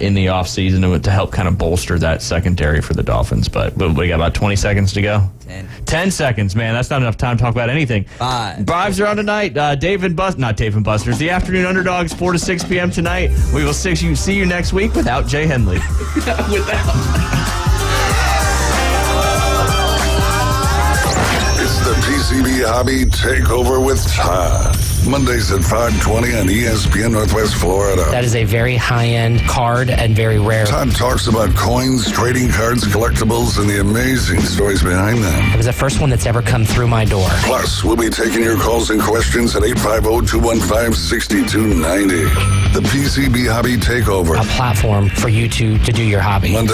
in the offseason to help kind of bolster that secondary for the Dolphins. But we got about 20 seconds to go. 10 seconds, man. That's not enough time to talk about anything. 5. Vibes are on tonight. Not Dave and Buster's. The Afternoon Underdogs, 4 to 6 p.m. tonight. We will see you next week without Jay Henley. It's the PCB Hobby Takeover with Todd. Mondays at 5:20 on ESPN Northwest Florida. That is a very high-end card and very rare. Todd talks about coins, trading cards, collectibles, and the amazing stories behind them. It was the first one that's ever come through my door. Plus, we'll be taking your calls and questions at 850-215-6290. The PCB Hobby Takeover. A platform for you to do your hobby. Monday.